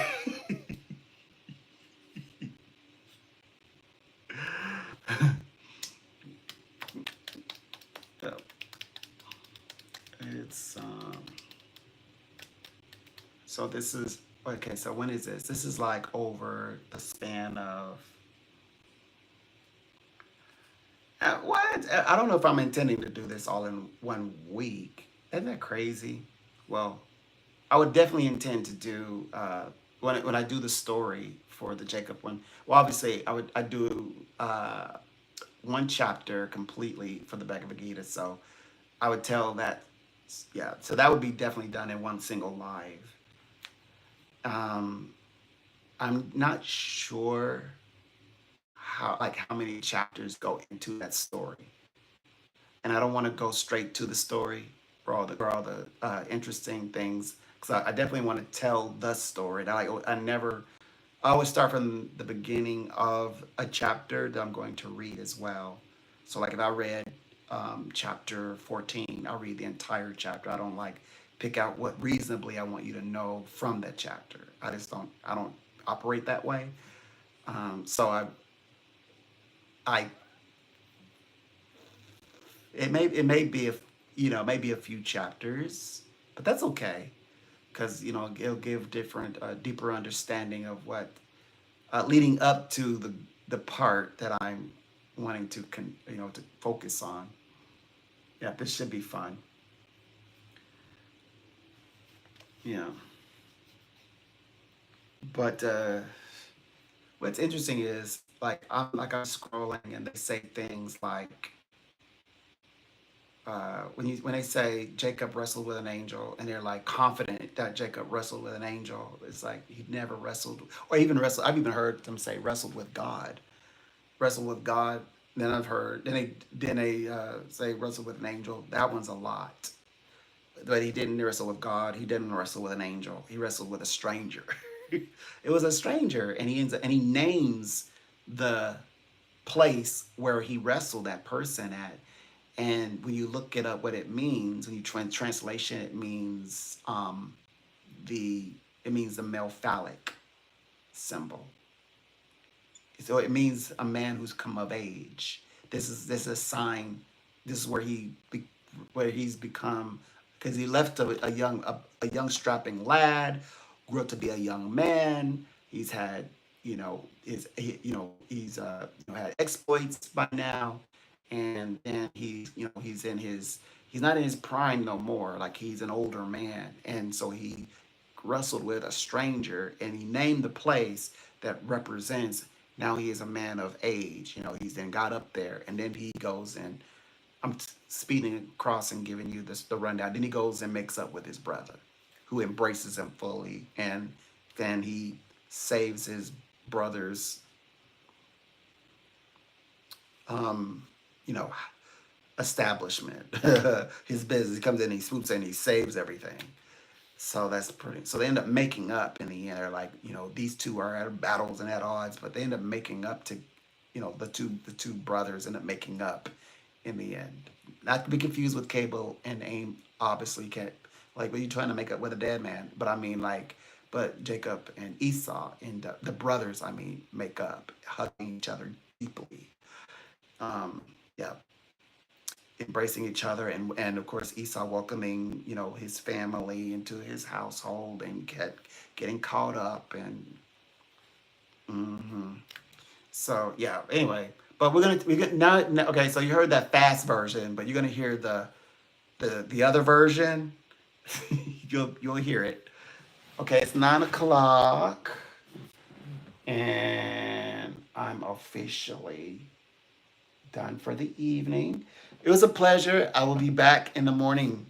So, it's so this is okay. So when is this? This is like over the span of what? I don't know if I'm intending to do this all in 1 week. Isn't that crazy? Well, I would definitely intend to do when I do the story for the Jacob one. Well, obviously, I do one chapter completely for the Bhagavad Gita. So I would tell that, yeah. So that would be definitely done in one single live. Um, I'm not sure how many chapters go into that story, and I don't want to go straight to the story for all the interesting things, because I definitely want to tell the story. And I always start from the beginning of a chapter that I'm going to read as well. So like if I read chapter 14, I'll read the entire chapter. I don't like pick out what reasonably I want you to know from that chapter. I don't operate that way. So I it may be maybe a few chapters, but that's okay, because it'll give different deeper understanding of what leading up to the part that I'm wanting to focus on. Yeah, this should be fun. Yeah, but what's interesting is I'm scrolling and they say things like when they say Jacob wrestled with an angel, and they're like confident that Jacob wrestled with an angel. It's like he never wrestled, or even wrestled. I've even heard them say wrestled with God, wrestled with God. Then I've heard then they say wrestled with an angel. That one's a lot, but he didn't wrestle with God. He didn't wrestle with an angel. He wrestled with a stranger. It was a stranger, and he names the place where he wrestled that person at. And when you look it up, what it means, when you translation, the it means the male phallic symbol. So it means a man who's come of age. This is a sign. This is where he's become, because he left a young strapping lad, grew up to be a young man. He's had he's had exploits by now, and then he's not in his prime no more. Like he's an older man, and so he wrestled with a stranger, and he named the place that represents, now he is a man of age. He's then got up there, and then he goes and I'm speeding across and giving you the rundown. Then he goes and makes up with his brother, who embraces him fully, and then he saves his brother's, um, you know, establishment, his business. He comes in, he swoops in, he saves everything. So that's pretty. So they end up making up in the end. They're like, these two are at battles and at odds, but they end up making up to, the two brothers end up making up in the end. Not to be confused with Cable and Aim. Obviously, can't, like, what are you trying to make up with a dead man? But I mean, like, but Jacob and Esau and the brothers, I mean, make up, hugging each other deeply. Yeah, embracing each other, and of course Esau welcoming his family into his household, and getting caught up, and hmm so yeah. Anyway, but we get now. Okay, so you heard that fast version, but you're gonna hear the other version. You'll hear it. Okay, it's 9 o'clock, and I'm officially done for the evening. It was a pleasure. I will be back in the morning